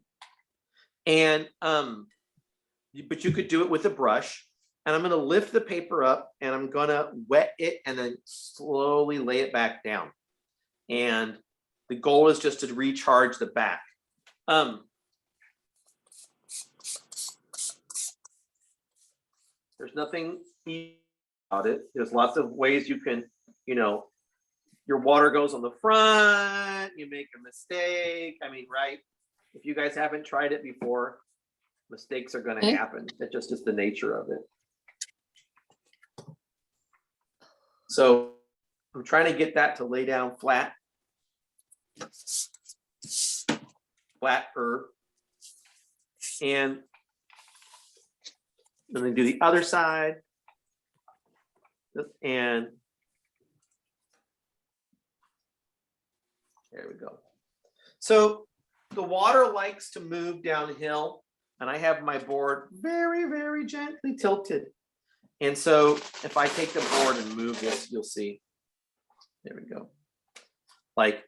And, but you could do it with a brush. And I'm gonna lift the paper up and I'm gonna wet it and then slowly lay it back down. And the goal is just to recharge the back. There's nothing easy about it. There's lots of ways you can, you know, your water goes on the front, you make a mistake. I mean, right? If you guys haven't tried it before, mistakes are gonna happen. It just is the nature of it. So I'm trying to get that to lay down flat. Flatter. And then do the other side. And there we go. So the water likes to move downhill, and I have my board very, very gently tilted. And so if I take the board and move this, you'll see. There we go. Like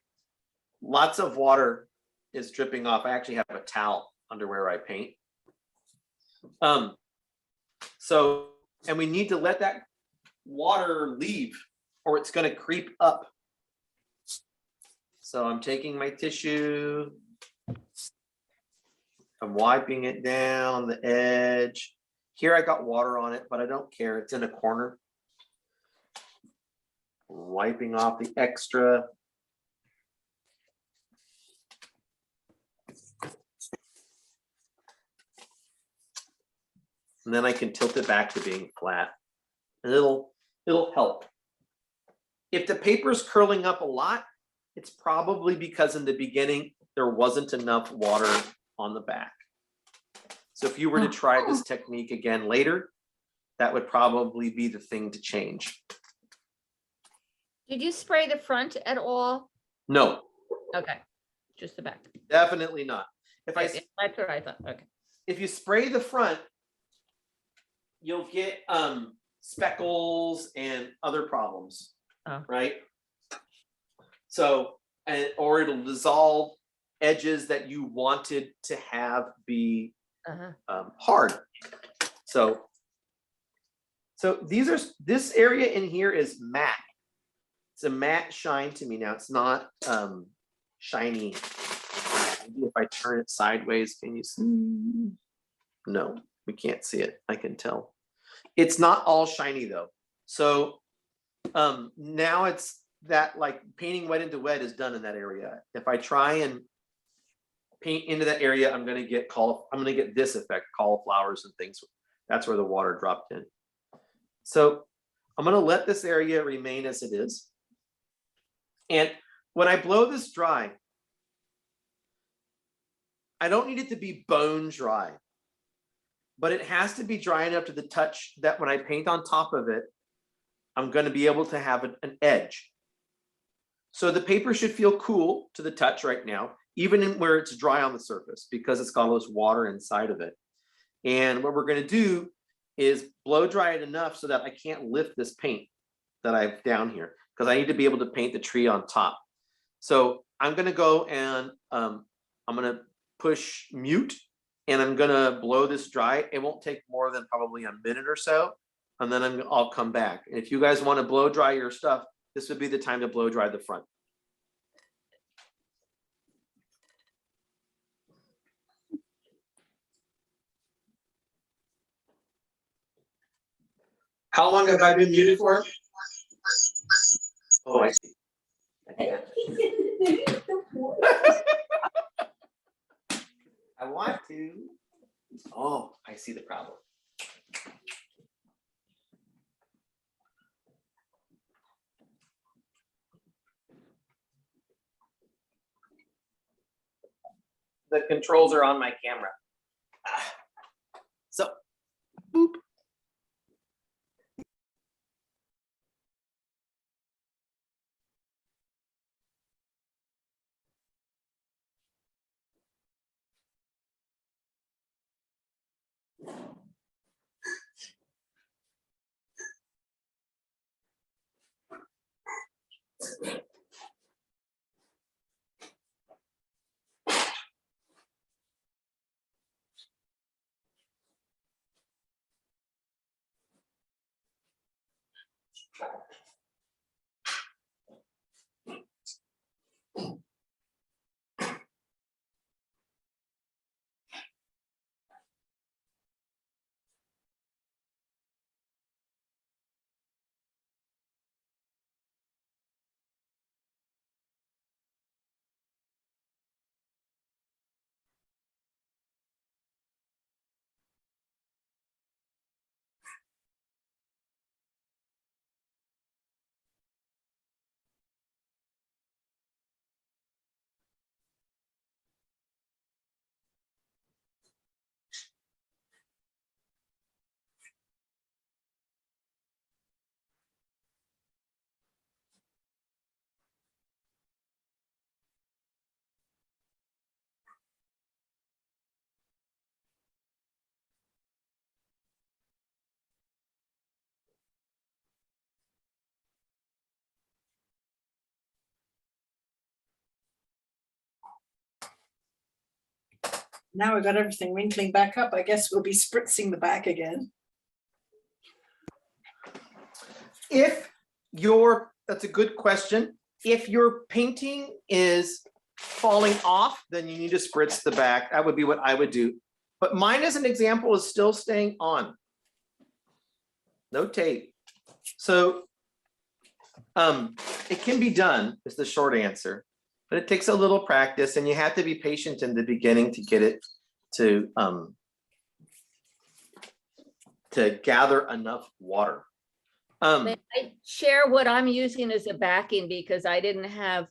lots of water is dripping off. I actually have a towel under where I paint. So, and we need to let that water leave or it's going to creep up. So I'm taking my tissue. I'm wiping it down the edge. Here I got water on it, but I don't care. It's in a corner. Wiping off the extra. And then I can tilt it back to being flat. And it'll help. If the paper's curling up a lot, it's probably because in the beginning there wasn't enough water on the back. So if you were to try this technique again later, that would probably be the thing to change. Did you spray the front at all? No, Okay, just the back. definitely not. That's what I thought, okay. If you spray the front, you'll get speckles and other problems, right? So, or it'll dissolve edges that you wanted to have be hard. So this area in here is matte. It's a matte shine to me now. It's not shiny. Maybe if I turn it sideways, can you see? No, we can't see it. I can tell. It's not all shiny though. So now it's that like painting wet into wet is done in that area. If I try and paint into that area, I'm gonna get this effect, cauliflowers and things. That's where the water dropped in. So I'm gonna let this area remain as it is. And when I blow this dry, I don't need it to be bone dry, but it has to be dry enough to the touch that when I paint on top of it, I'm gonna be able to have an edge. So the paper should feel cool to the touch right now, even where it's dry on the surface, because it's got all this water inside of it. And what we're gonna do is blow dry it enough so that I can't lift this paint that I have down here, because I need to be able to paint the tree on top. So I'm gonna go and I'm gonna push mute and I'm gonna blow this dry. It won't take more than probably a minute or so. And then I'll come back. And if you guys wanna blow dry your stuff, this would be the time to blow dry the front. How long have I been muted for? Oh, I see. I want to. Oh, I see the problem. The controls are on my camera. So, boop. Now we've got everything wrinkling back up. I guess we'll be spritzing the back again. That's a good question. If your painting is falling off, then you need to spritz the back. That would be what I would do. But mine as an example is still staying on. No tape. So it can be done is the short answer, but it takes a little practice and you have to be patient in the beginning to get it to gather enough water. May I share what I'm using as a backing because I didn't have,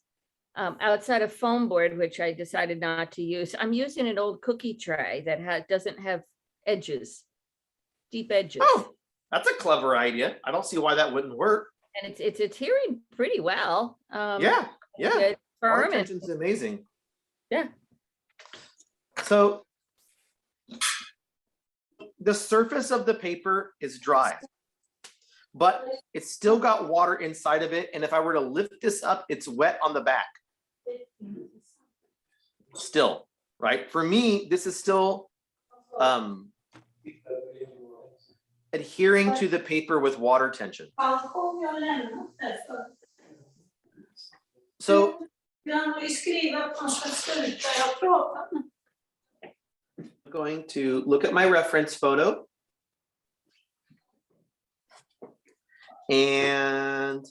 outside of foam board, which I decided not to use, I'm using an old cookie tray that doesn't have edges, deep edges. Oh, that's a clever idea. I don't see why that wouldn't work. And it's adhering pretty well. Yeah. It's Water firm and tension's amazing. yeah. So the surface of the paper is dry, but it's still got water inside of it. And if I were to lift this up, it's wet on the back. Still, right? For me, this is still adhering to the paper with water tension. So I'm going to look at my reference photo. And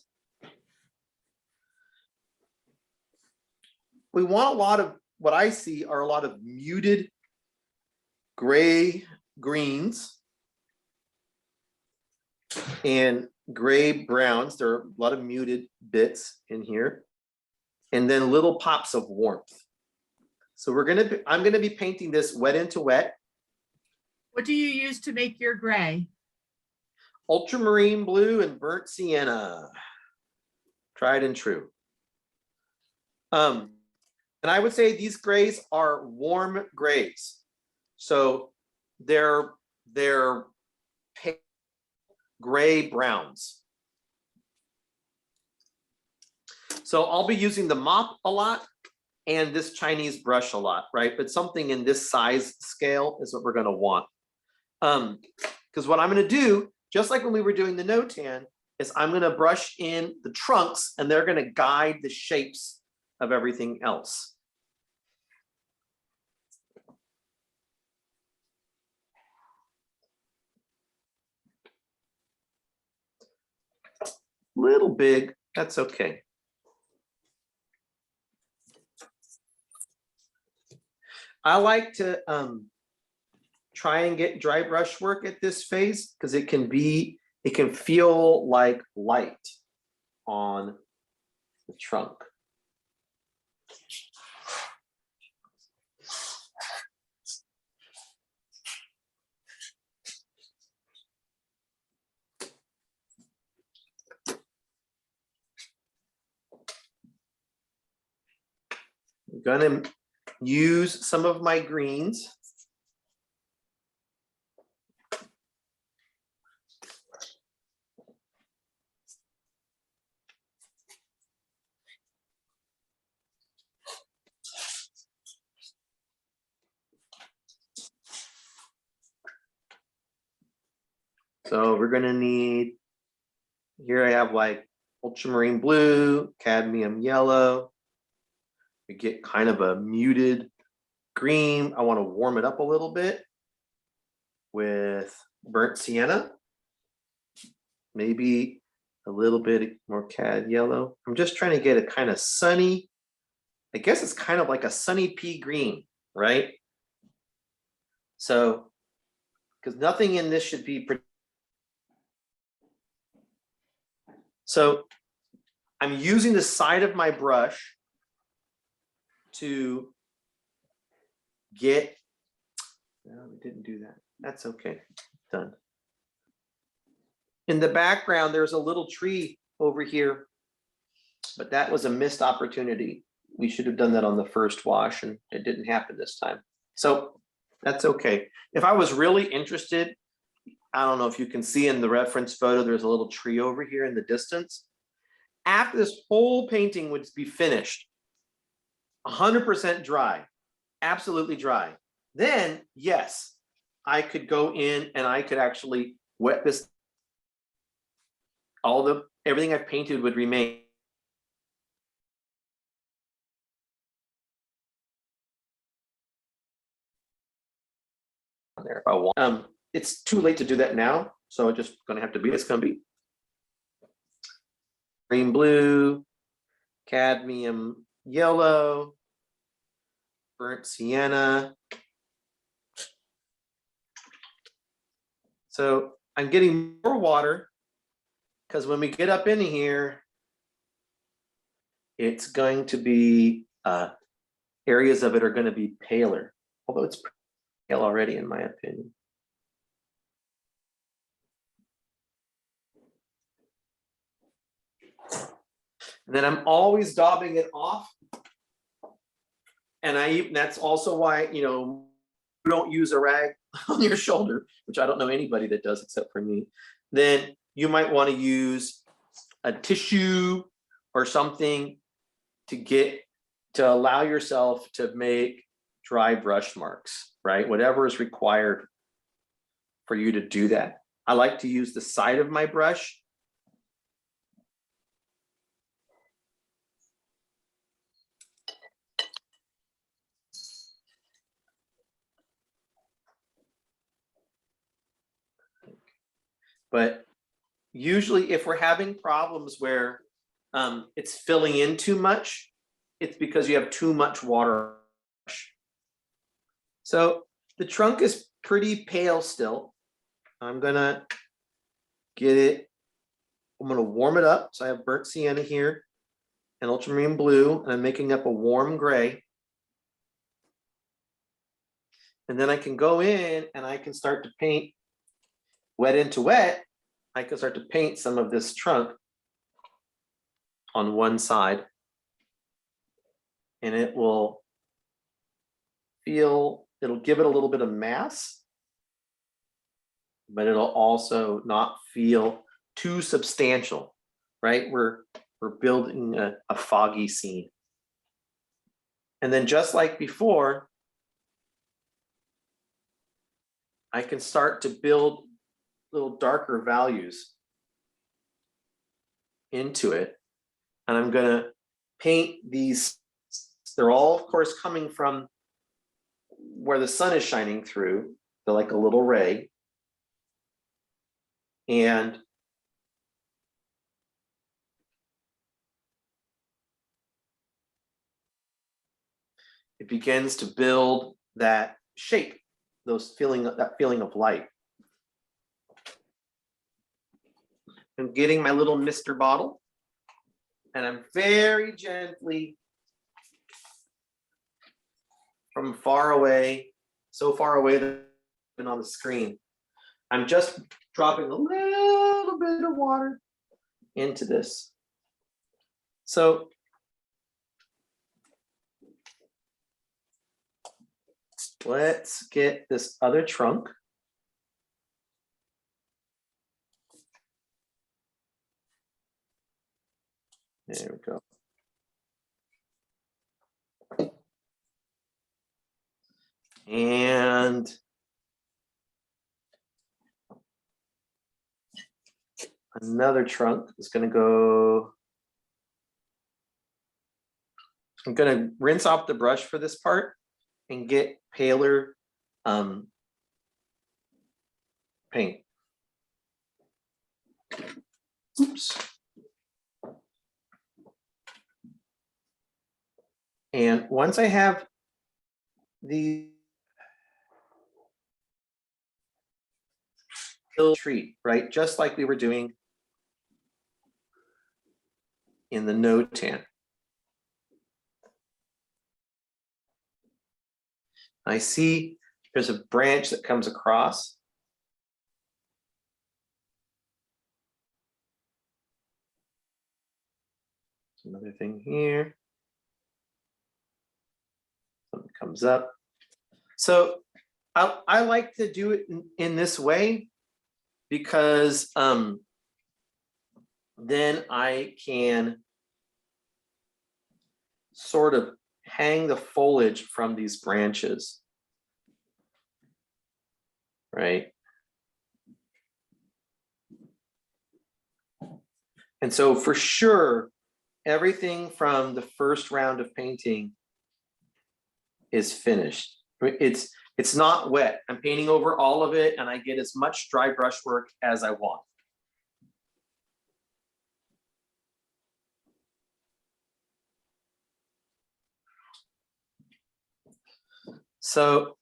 we want a lot of, what I see are a lot of muted gray greens and gray browns. There are a lot of muted bits in here. And then little pops of warmth. So I'm gonna be painting this wet into wet. What do you use to make your gray? Ultramarine blue and burnt sienna. Tried and true. And I would say these grays are warm grays. So they're pale gray browns. So I'll be using the mop a lot and this Chinese brush a lot, right? But something in this size scale is what we're gonna want. Because what I'm gonna do, just like when we were doing the no tan, is I'm gonna brush in the trunks and they're gonna guide the shapes of everything else. little big. That's okay. I like to try and get dry brush work at this phase because it can feel like light on the trunk. I'm gonna use some of my greens. So we're gonna need, here I have like ultramarine blue, cadmium yellow. We get kind of a muted green. I want to warm it up a little bit with burnt sienna. Maybe a little bit more cad yellow. I'm just trying to get a kind of sunny, I guess it's kind of like a sunny pea green, right? So, because nothing in this should be. So I'm using the side of my brush to get, no, we didn't do that. That's okay, done. In the background, there's a little tree over here, but that was a missed opportunity. We should have done that on the first wash and it didn't happen this time. So that's okay. If I was really interested, I don't know if you can see in the reference photo, there's a little tree over here in the distance. After this whole painting would be finished, 100% dry, absolutely dry, then yes, I could go in and I could actually wet this. Everything I've painted would remain. There if I want. It's too late to do that now, so it's just gonna have to be, it's gonna be green blue, cadmium yellow, burnt sienna. So I'm getting more water because when we get up in here, it's going to be, areas of it are going to be paler, although it's pale already in my opinion. And then I'm always daubing it off. And that's also why, you don't use a rag on your shoulder, which I don't know anybody that does except for me. Then you might want to use a tissue or something to allow yourself to make dry brush marks, right? Whatever is required for you to do that. I like to use the side of my brush. But usually if we're having problems where it's filling in too much, it's because you have too much water. So the trunk is pretty pale still. I'm gonna warm it up. So I have burnt sienna here and ultramarine blue, and I'm making up a warm gray. And then I can go in and I can start to paint wet into wet. I can start to paint some of this trunk on one side. And it'll give it a little bit of mass, but it'll also not feel too substantial, right? We're building a foggy scene. And then just like before, I can start to build little darker values into it. And I'm gonna paint these. They're all, of course, coming from where the sun is shining through. They're like a little ray. And it begins to build that shape, that feeling of light. I'm getting my little mister bottle, and I'm very gently from far away, so far away that I'm on the screen, I'm just dropping a little bit of water into this. So let's get this other trunk. There we go. And another trunk is going to go. I'm going to rinse off the brush for this part and get paler paint. Oops. And once I have the treat, right, just like we were doing in the no tan. I see there's a branch that comes across. Another thing here. Something comes up. So I like to do it in this way because then I can sort of hang the foliage from these branches, right? And so for sure, everything from the first round of painting is finished. It's not wet. I'm painting over all of it and I get as much dry brush work as I want. So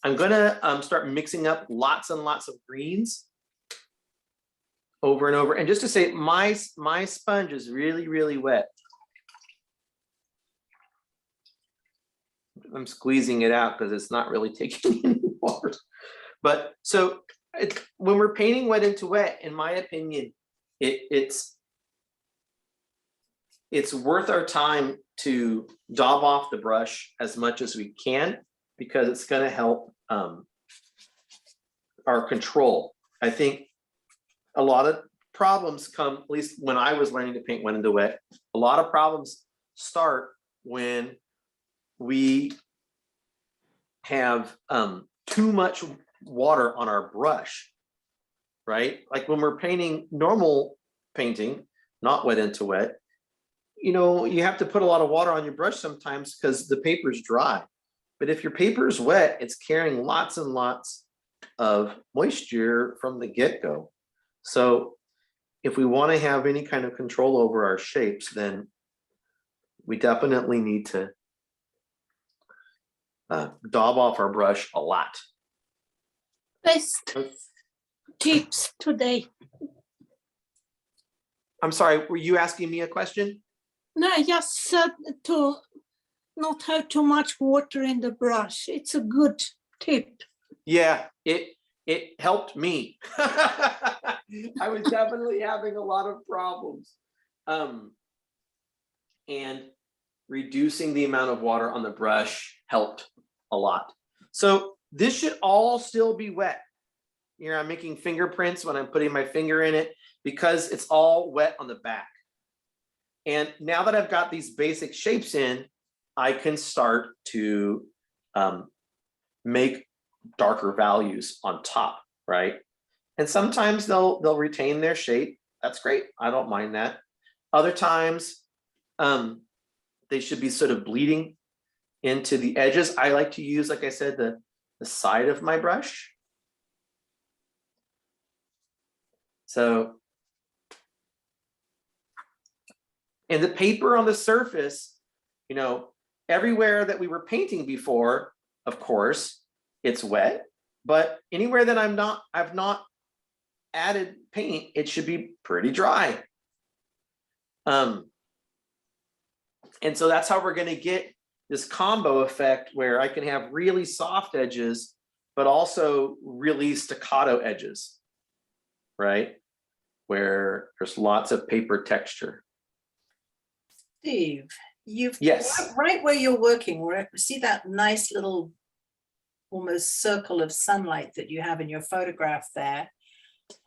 I'm gonna start mixing up lots and lots of greens over and over. And just to say, my sponge is really, really wet. I'm squeezing it out because it's not really taking any water. But so when we're painting wet into wet, in my opinion, it's worth our time to daub off the brush as much as we can because it's going to help our control. I think a lot of problems come, at least when I was learning to paint wet into wet, a lot of problems start when we have too much water on our brush, right? Like when we're painting normal painting, not wet into wet, you know, you have to put a lot of water on your brush sometimes because the paper's dry. But if your paper is wet, it's carrying lots and lots of moisture from the get-go. So if we want to have any kind of control over our shapes, then we definitely need to daub off our brush a lot. Best tips today. I'm sorry, were you asking me a question? No, I just said to not have too much water in the brush. It's a good tip. Yeah, it helped me. I was definitely having a lot of problems. And reducing the amount of water on the brush helped a lot. So this should all still be wet. Here I'm making fingerprints when I'm putting my finger in it because it's all wet on the back. And now that I've got these basic shapes in, I can start to make darker values on top, right? And sometimes they'll retain their shape. That's great. I don't mind that. Other times, they should be sort of bleeding into the edges. I like to use, like I said, the side of my brush. So And the paper on the surface, you know, everywhere that we were painting before, of course, it's wet, but anywhere that I've not added paint, it should be pretty dry. And so that's how we're going to get this combo effect where I can have really soft edges, but also really staccato edges, right? Where there's lots of paper texture. Steve, you've Yes. right where you're working, where see that nice little almost circle of sunlight that you have in your photograph there.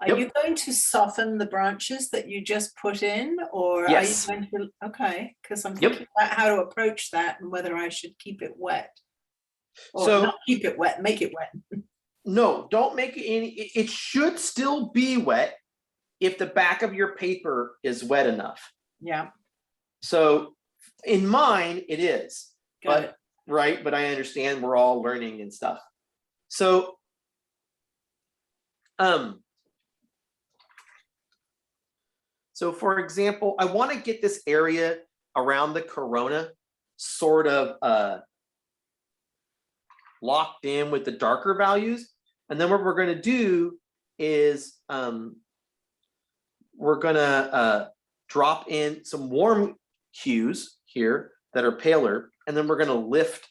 Are Yep. you going to soften the branches that you just put in, or Yes. are you going to, okay, because I'm Yep. thinking about how to approach that and whether I should keep it wet. Or So- not keep it wet, make it wet. No, don't make it any, it should still be wet if the back of your paper is wet enough. Yeah, So in mine, it is, got it. but, right, but I understand we're all learning and stuff. So, so for example, I want to get this area around the corona sort of locked in with the darker values. And then what we're going to do is we're going to drop in some warm hues here that are paler, and then we're going to lift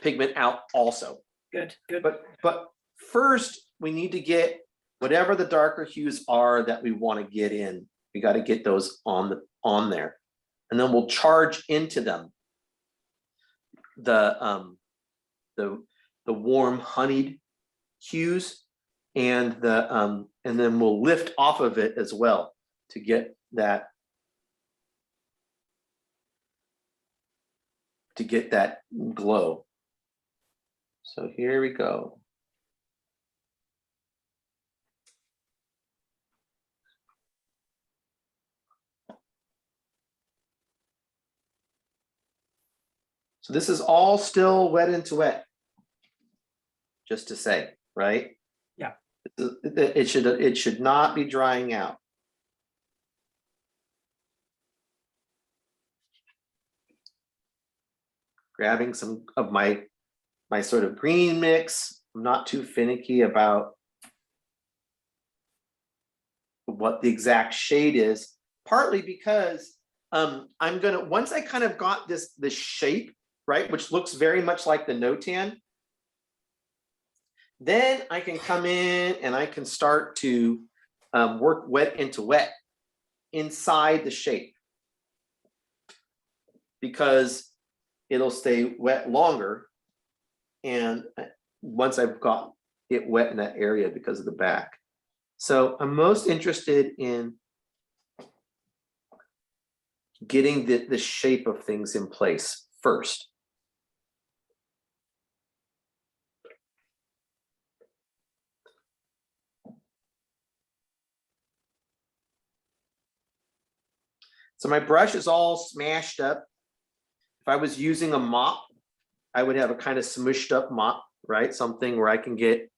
pigment out also. Good, good. But first we need to get whatever the darker hues are that we want to get in. We got to get those on there, and then we'll charge into them the warm honeyed hues, and then we'll lift off of it as well to get that glow. So here we go. So this is all still wet into wet, just to say, right? Yeah. It should not be drying out. Grabbing some of my sort of green mix. I'm not too finicky about what the exact shade is, partly because I'm gonna, once I kind of got this shape, right, which looks very much like the Notan, then I can come in and I can start to work wet into wet inside the shape, because it'll stay wet longer. And once I've got it wet in that area because of the back. So I'm most interested in getting the shape of things in place first. So my brush is all smashed up. If I was using a mop, I would have a kind of smushed up mop, right? Something where I can get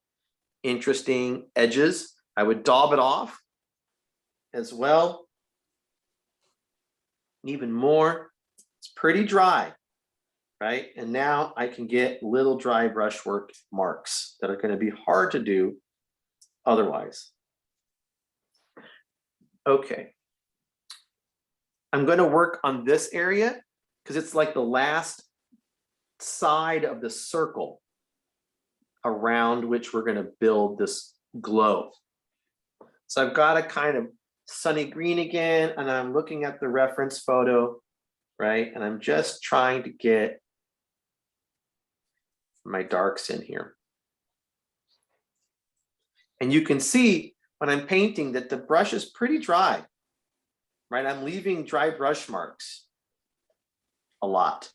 interesting edges. I would daub it off as well. Even more, it's pretty dry, right? And now I can get little dry brushwork marks that are going to be hard to do otherwise. Okay. I'm going to work on this area because it's like the last side of the circle around which we're going to build this glow. So I've got a kind of sunny green again, and I'm looking at the reference photo, right? And I'm just trying to get my darks in here. And you can see when I'm painting that the brush is pretty dry, right? I'm leaving dry brush marks a lot.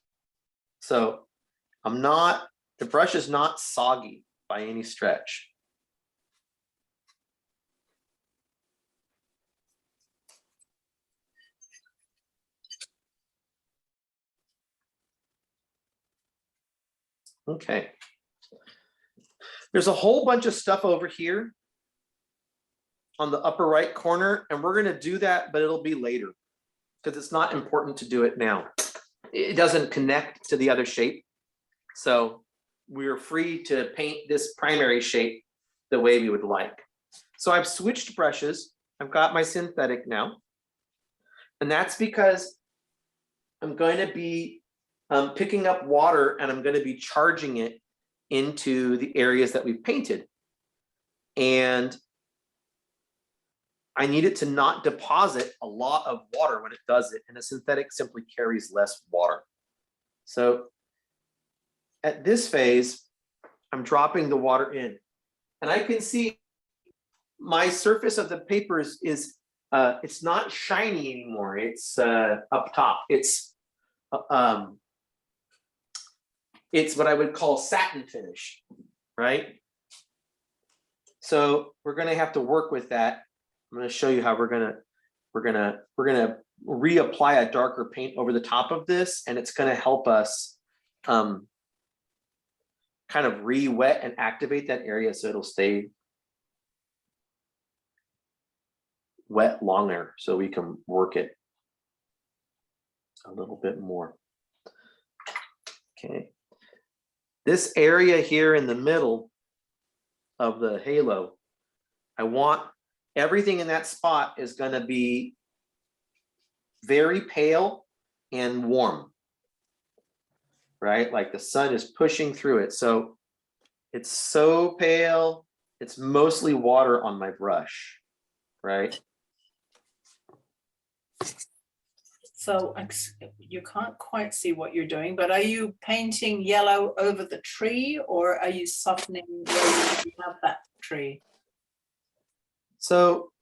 So the brush is not soggy by any stretch. Okay. There's a whole bunch of stuff over here on the upper right corner, and we're gonna do that, but it'll be later. Because it's not important to do it now. It doesn't connect to the other shape. So we're free to paint this primary shape the way we would like. So I've switched brushes. I've got my synthetic now. And that's because I'm going to be picking up water and I'm going to be charging it into the areas that we've painted. And I need it to not deposit a lot of water when it does it, and a synthetic simply carries less water. So at this phase, I'm dropping the water in, and I can see my surface of the paper is it's not shiny anymore. It's up top. It's what I would call satin finish, right? So we're going to have to work with that. I'm going to show you how we're gonna reapply a darker paint over the top of this, and it's going to help us kind of re-wet and activate that area so it'll stay wet longer, so we can work it a little bit more. Okay, this area here in the middle of the halo, I want everything in that spot is going to be very pale and warm, right? Like the sun is pushing through it. So it's so pale, it's mostly water on my brush, right? So you can't quite see what you're doing, but are you painting yellow over the tree, or are you softening where you have that tree? So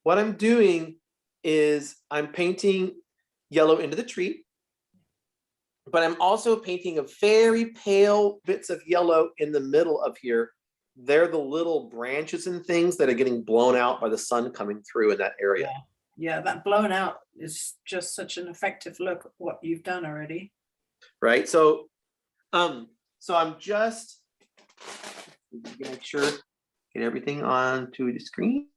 what I'm doing is I'm painting yellow into the tree, but I'm also painting a very pale bits of yellow in the middle of here. They're the little branches and things that are getting blown out by the sun coming through in that area. Yeah, that blown out is just such an effective look at what you've done already. Right. So I'm just make sure get everything onto the screen.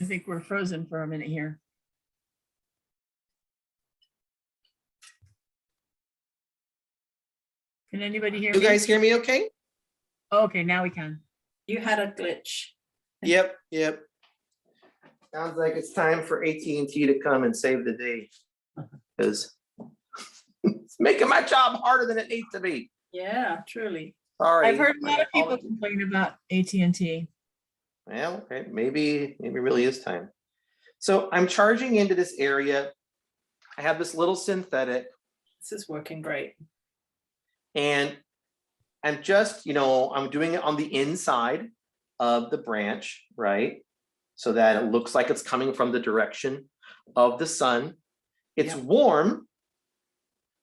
I think we're frozen for a minute here. Can anybody hear You me? guys hear me okay? Okay, now we can. You had a glitch. Yep. Sounds like it's time for AT&T to come and save the day, because it's making my job harder than it needs to be. Yeah, truly. Sorry. I've heard a lot of people Apologies. complain about AT&T. Well, okay, maybe it really is time. So I'm charging into this area. I have this little synthetic, This is working great. and I'm just, I'm doing it on the inside of the branch, right? So that it looks like it's coming from the direction of the sun. It's warm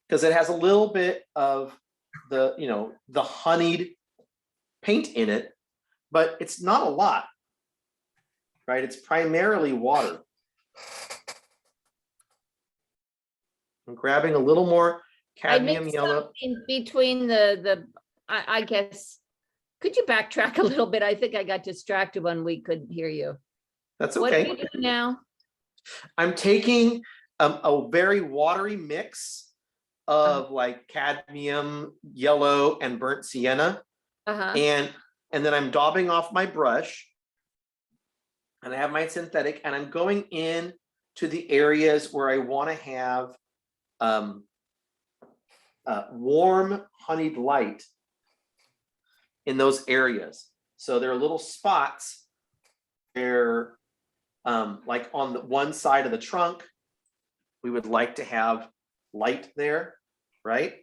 because it has a little bit of the, the honeyed paint in it, but it's not a lot, right? It's primarily water. I'm grabbing a little more cadmium yellow. In between I guess, could you backtrack a little bit? I think I got distracted when we couldn't hear you. That's What are okay. you doing now? I'm taking a very watery mix of like cadmium, yellow, and burnt sienna, Uh-huh. and then I'm daubing off my brush, and I have my synthetic, and I'm going in to the areas where I want to have warm honeyed light in those areas. So there are little spots where, like on the one side of the trunk, we would like to have light there, right?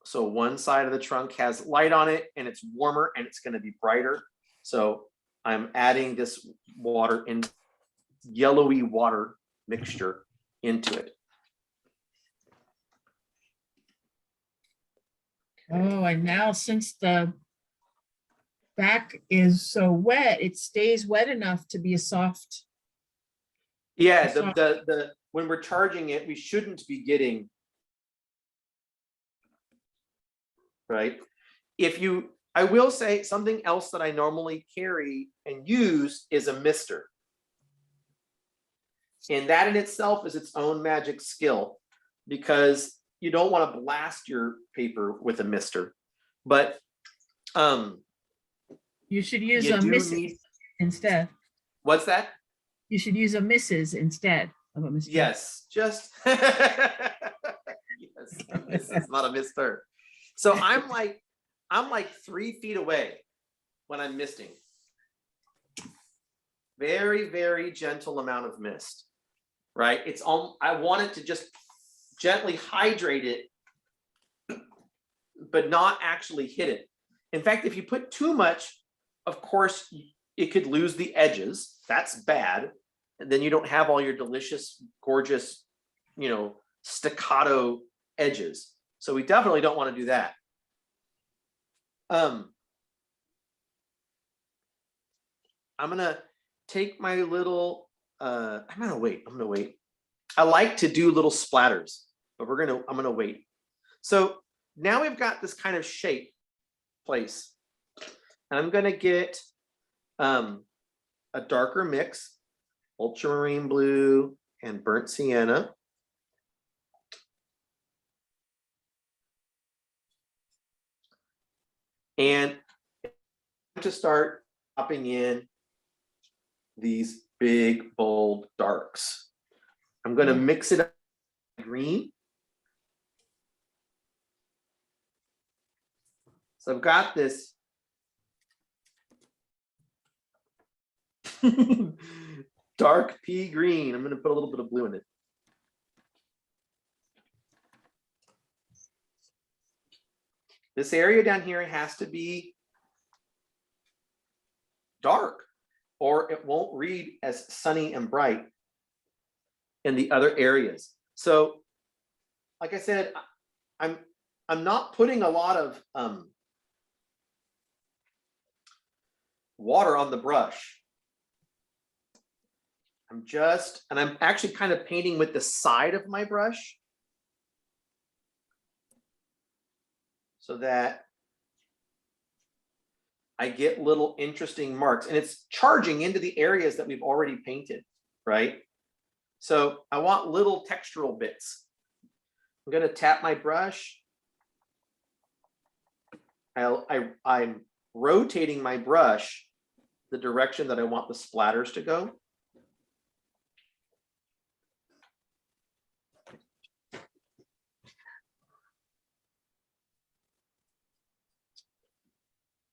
So one side of the trunk has light on it and it's warmer and it's going to be brighter. So I'm adding this water in, yellowy water mixture into it. Oh, and now since the back is so wet, it stays wet enough to be a soft. Yeah, So- the when we're charging it, we shouldn't be getting, right? I will say something else that I normally carry and use is a mister. And that in itself is its own magic skill, because you don't want to blast your paper with a mister. But You should use you a do Mrs. need, instead. what's that? You should use a Mrs. instead of a Mr. Yes, just yes, this is not a mister. So I'm like 3 feet away when I'm misting. Very, very gentle amount of mist, right? It's on, I want it to just gently hydrate it, but not actually hit it. In fact, if you put too much, of course, it could lose the edges. That's bad. And then you don't have all your delicious, gorgeous, staccato edges. So we definitely don't want to do that. I'm gonna take my little, I'm gonna wait. I like to do little splatters, but I'm gonna wait. So now we've got this kind of shape place. And I'm gonna get a darker mix, ultramarine blue and burnt sienna. And to start popping in these big, bold darks. I'm going to mix it up with green. So I've got this dark pea green. I'm going to put a little bit of blue in it. This area down here has to be dark, or it won't read as sunny and bright in the other areas. So, like I said, I'm not putting a lot of water on the brush. I'm actually kind of painting with the side of my brush, so that I get little interesting marks, and it's charging into the areas that we've already painted, right? So I want little textural bits. I'm going to tap my brush. I'm rotating my brush the direction that I want the splatters to go.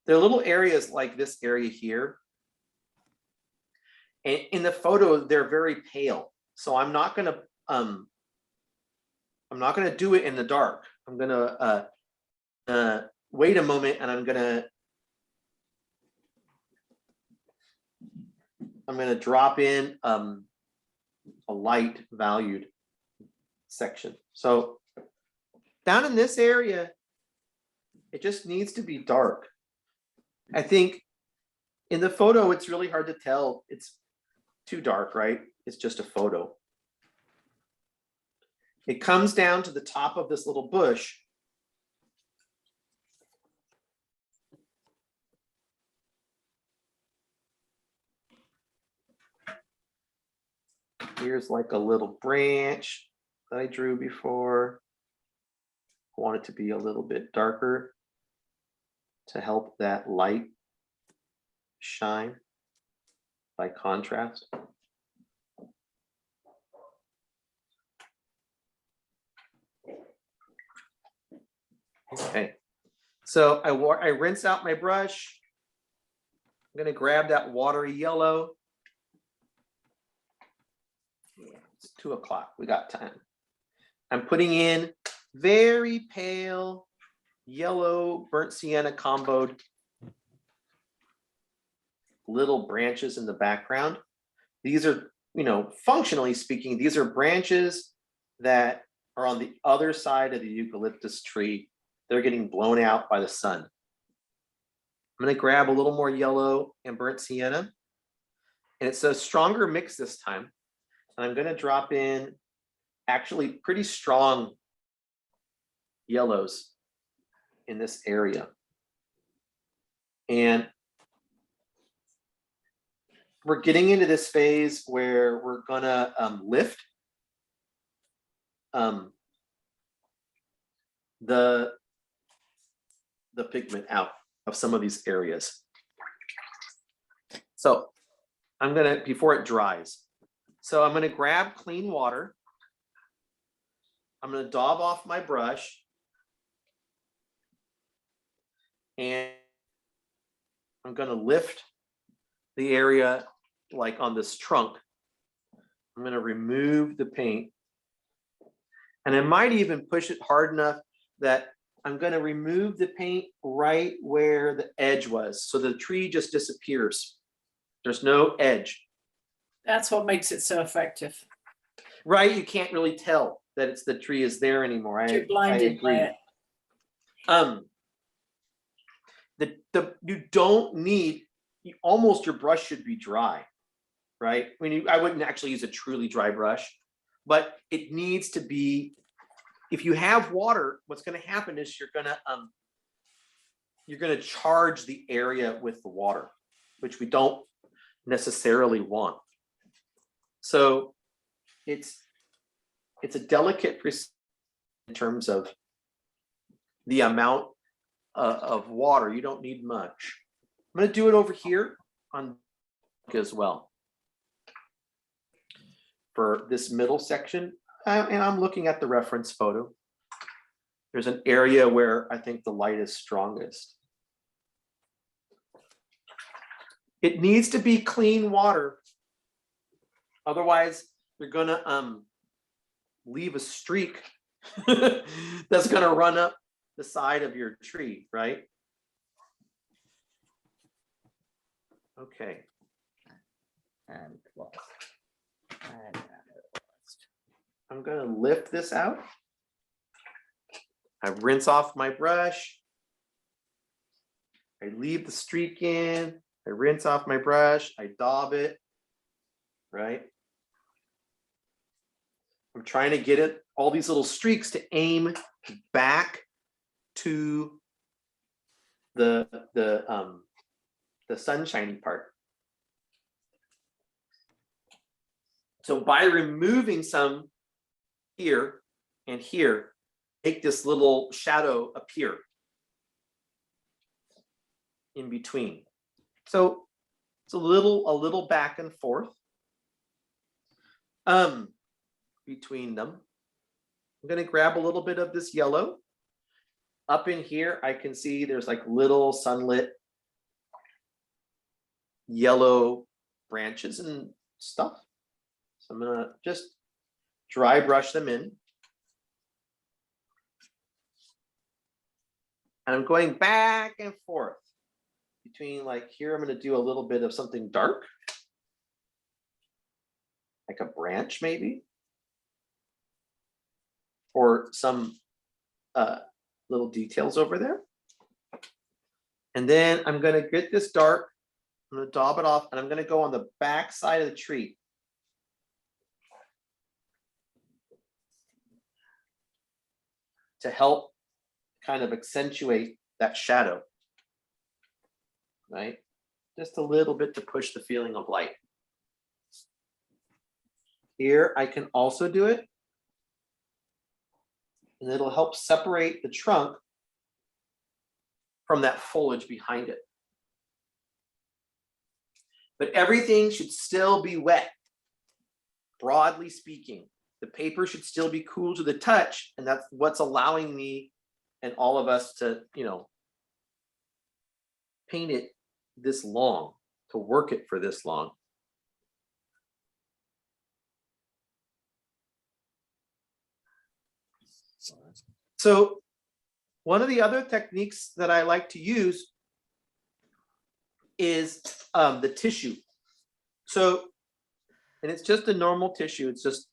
There are little areas like this area here. And in the photo, they're very pale. So I'm not gonna do it in the dark. I'm gonna wait a moment, and I'm gonna drop in a light valued section. So down in this area, it just needs to be dark. I think in the photo, it's really hard to tell. It's too dark, right? It's just a photo. It comes down to the top of this little bush. Here's like a little branch that I drew before. I want it to be a little bit darker to help that light shine by contrast. Okay, so I rinse out my brush. I'm gonna grab that watery yellow. Yeah, it's 2 o'clock, we got time. I'm putting in very pale yellow burnt sienna comboed little branches in the background. These are, functionally speaking, these are branches that are on the other side of the eucalyptus tree. They're getting blown out by the sun. I'm gonna grab a little more yellow and burnt sienna. And it's a stronger mix this time. And I'm gonna drop in actually pretty strong yellows in this area. And we're getting into this phase where we're gonna lift the pigment out of some of these areas. So I'm gonna, before it dries. So I'm gonna grab clean water. I'm gonna daub off my brush. And I'm gonna lift the area like on this trunk. I'm gonna remove the paint. And I might even push it hard enough that I'm gonna remove the paint right where the edge was. So the tree just disappears. There's no edge. That's what makes it so effective. Right, you can't really tell that it's the tree is there anymore. You're blinded by it. You don't need, almost your brush should be dry, right? I mean, I wouldn't actually use a truly dry brush, but it needs to be, if you have water, what's gonna happen is you're gonna charge the area with the water, which we don't necessarily want. So it's a delicate in terms of the amount of water. You don't need much. I'm gonna do it over here on as well. For this middle section, and I'm looking at the reference photo. There's an area where I think the light is strongest. It needs to be clean water. Otherwise, you're gonna leave a streak that's gonna run up the side of your tree, right? Okay. And close. And I'm gonna lift this out. I rinse off my brush. I leave the streak in. I rinse off my brush. I daub it, right? I'm trying to get it, all these little streaks to aim back to the sunshiny part. So by removing some here and here, make this little shadow appear in between. So it's a little back and forth between them. I'm gonna grab a little bit of this yellow. Up in here, I can see there's like little sunlit yellow branches and stuff. So I'm gonna just dry brush them in. And I'm going back and forth between, like, here I'm gonna do a little bit of something dark, like a branch maybe, or some little details over there. And then I'm gonna get this dark, I'm gonna daub it off, and I'm gonna go on the back side of the tree. To help kind of accentuate that shadow, right? Just a little bit to push the feeling of light. Here, I can also do it. And it'll help separate the trunk from that foliage behind it. But everything should still be wet, broadly speaking. The paper should still be cool to the touch, and that's what's allowing me and all of us to, you know, paint it this long, to work it for this long. So one of the other techniques that I like to use is the tissue. So, and it's just a normal tissue. It's just,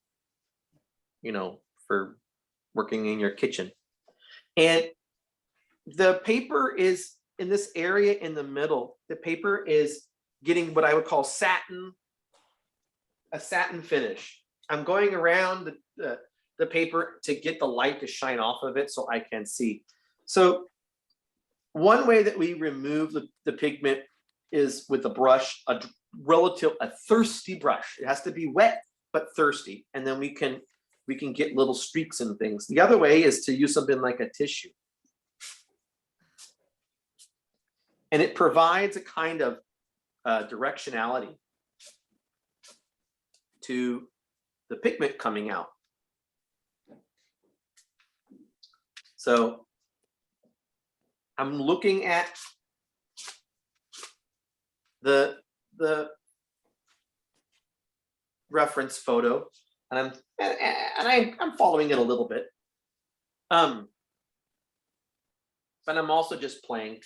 you know, for working in your kitchen. And the paper is in this area in the middle, the paper is getting what I would call a satin finish. I'm going around the paper to get the light to shine off of it so I can see. So one way that we remove the pigment is with a brush, a thirsty brush. It has to be wet but thirsty, and then we can get little streaks and things. The other way is to use something like a tissue. And it provides a kind of directionality to the pigment coming out. So I'm looking at the reference photo, and I'm following it a little bit. But I'm also just playing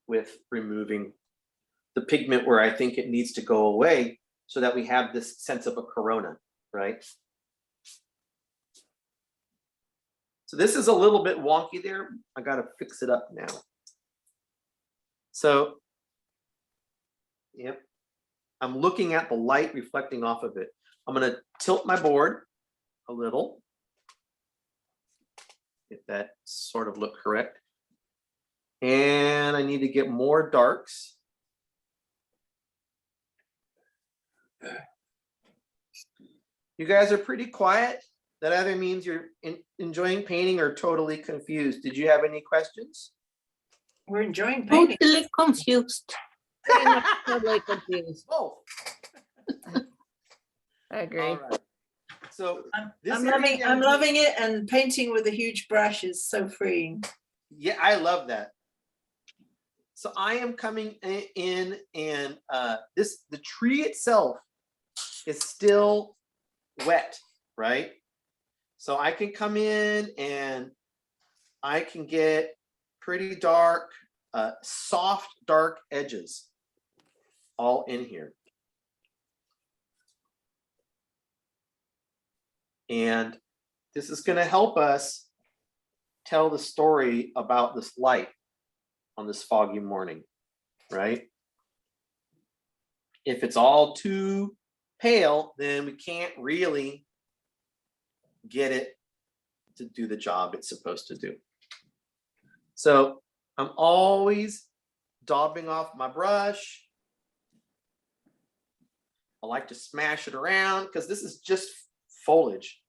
with removing the pigment where I think it needs to go away so that we have this sense of a corona, right? So this is a little bit wonky there. I got to fix it up now. So, yep, I'm looking at the light reflecting off of it. I'm going to tilt my board a little, if that sort of look correct. And I need to get more darks. You guys are pretty quiet. That either means you're enjoying painting or totally confused. Did you have any questions? We're enjoying painting. Totally confused. Pretty much totally confused. Oh, I agree. all right. So this I'm area down I'm here- loving it, and painting with a huge brush is so freeing. Yeah, I love that. So I am coming in and the tree itself is still wet, right? So I can come in and I can get pretty dark, soft, dark edges all in here. And this is going to help us tell the story about this light on this foggy morning, right? If it's all too pale, then we can't really get it to do the job it's supposed to do. So I'm always daubing off my brush. I like to smash it around because this is just foliage,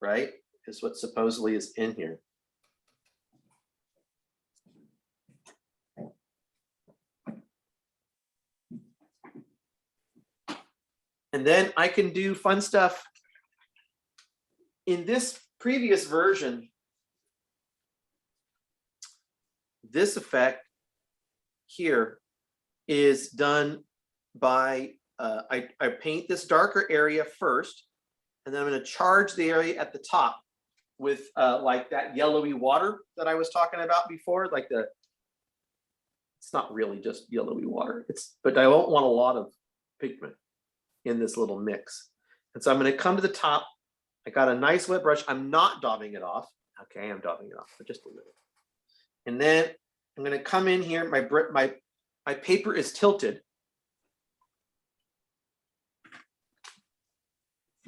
right? Is what supposedly is in here. And then I can do fun stuff. In this previous version, this effect here is done by, I paint this darker area first, and then I'm going to charge the area at the top with like that yellowy water that I was talking about before, like it's not really just yellowy water, but I don't want a lot of pigment in this little mix. And so I'm going to come to the top. I got a nice wet brush. I'm not daubing it off. Okay, I'm daubing it off, but just a little. And then I'm going to come in here. My paper is tilted.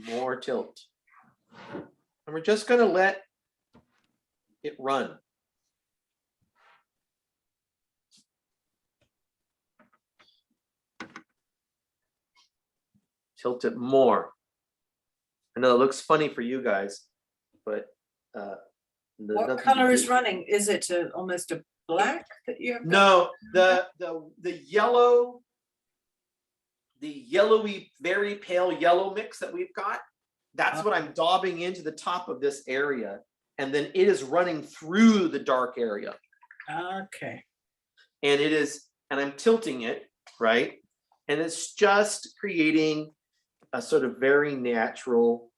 More tilt. And we're just going to let it run. Tilt it more. I know it looks funny for you guys, but What color is running? Is it almost a black that you have? No, the yellow, the yellowy, very pale yellow mix that we've got, that's what I'm daubing into the top of this area. And then it is running through the dark area. Okay. And I'm tilting it, right? And it's just creating a sort of very natural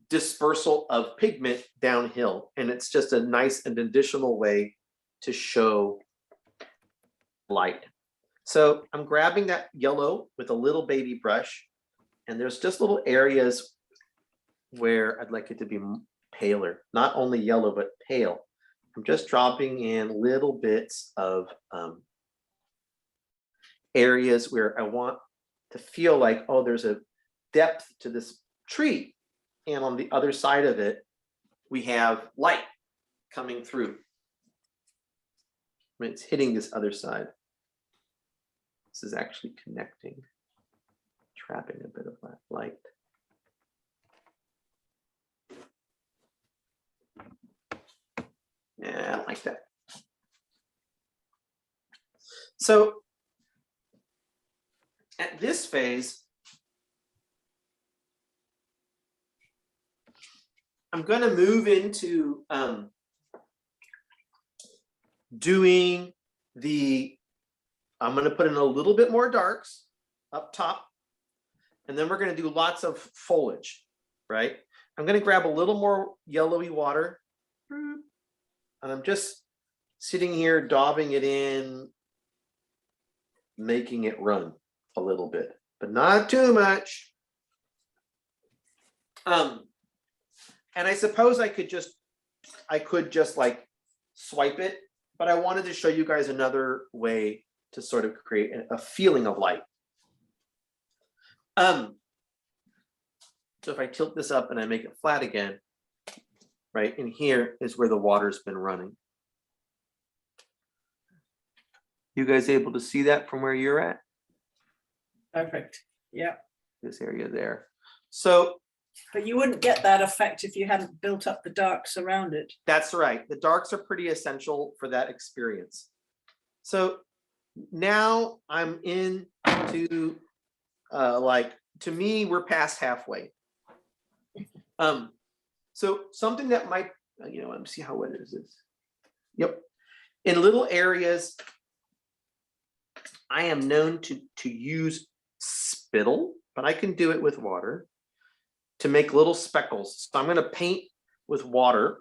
dispersal of pigment downhill. And it's just a nice and additional way to show light. So I'm grabbing that yellow with a little baby brush, and there's just little areas where I'd like it to be paler, not only yellow, but pale. I'm just dropping in little bits of areas where I want to feel like, oh, there's a depth to this tree. And on the other side of it, we have light coming through. I mean, it's hitting this other side. This is actually connecting, trapping a bit of that light. Yeah, I don't like that. So at this phase, I'm going to move into doing I'm going to put in a little bit more darks up top, and then we're going to do lots of foliage, right? I'm going to grab a little more yellowy water, and I'm just sitting here daubing it in, making it run a little bit, but not too much. And I suppose I could just like swipe it, but I wanted to show you guys another way to sort of create a feeling of light. So if I tilt this up and I make it flat again, right, in here is where the water's been running. You guys able to see that from where you're at? Perfect. Yeah. This area there. So But you wouldn't get that effect if you hadn't built up the darks around it. that's right. The darks are pretty essential for that experience. So now I'm into to me, we're past halfway. So something that might, let me see how wet it is. Yep. In little areas, I am known to use spittle, but I can do it with water to make little speckles. So I'm going to paint with water,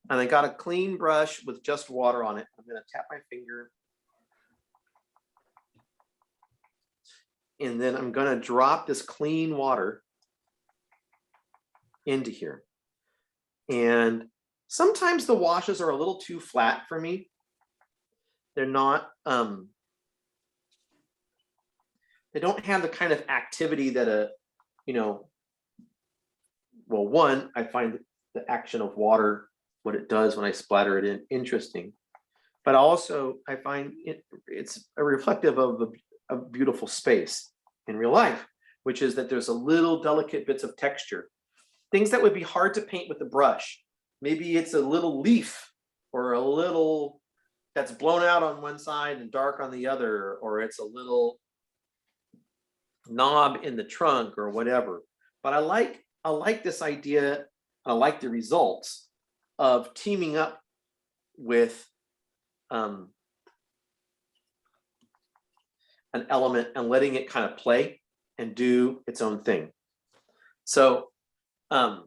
and I got a clean brush with just water on it. I'm going to tap my finger, and then I'm going to drop this clean water into here. And sometimes the washes are a little too flat for me. They're not, they don't have the kind of activity that well, one, I find the action of water, what it does when I splatter it in, interesting. But also I find it's a reflective of a beautiful space in real life, which is that there's a little delicate bits of texture. Things that would be hard to paint with a brush. Maybe it's a little leaf or a little that's blown out on one side and dark on the other, or it's a little knob in the trunk or whatever. But I like this idea. I like the results of teaming up with an element and letting it kind of play and do its own thing. So I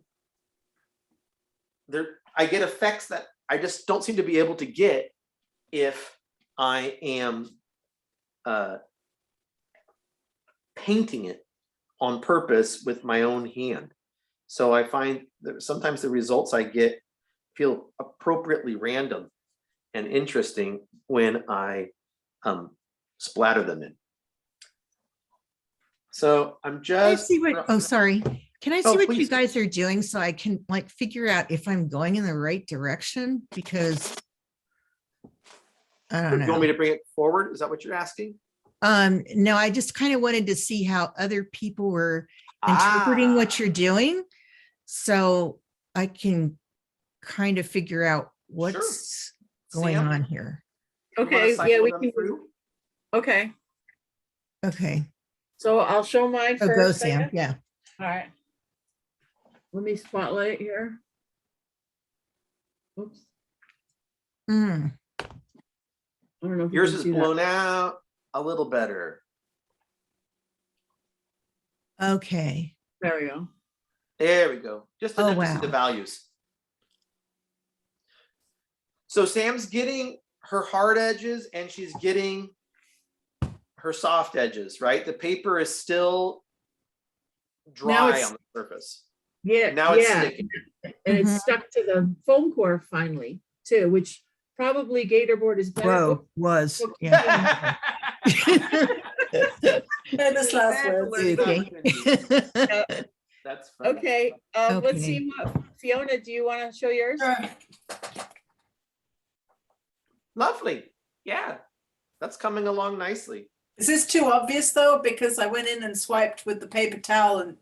get effects that I just don't seem to be able to get if I am painting it on purpose with my own hand. So I find that sometimes the results I get feel appropriately random and interesting when I splatter them in. So I'm Can I just. see what, oh, sorry. Can I see what you please. guys are doing so I can like figure out if I'm going in the right direction? Because I don't You want know. me to bring it forward? Is that what you're asking? No, I just kind of wanted to see how other people were interpreting what you're doing. So I can kind of figure out what's going Sam? on here. You wanna Okay, cycle yeah, we them can, through? okay, Okay. so I'll show mine Oh, go first. I Sam. guess. Yeah. All right. Let me spotlight here. Oops, Mm, I don't know. If you Yours can is see that. blown out a little better. okay. There we go. There we go. Just Oh, enough to see the wow. values. So Sam's getting her hard edges and she's getting her soft edges, right? The paper is still dry it's- on the surface. Yeah, Now it's yeah. sticking. And it's Mhm. stuck to the foam core finally too, which probably Gator board is better. Whoa, was, yeah. Famous last words. Okay. That's funny. Okay, let's Okay. see what, Fiona, do you want to show yours? Sure. Lovely. Yeah, that's coming along nicely. Is this too obvious though? Because I went in and swiped with the paper towel and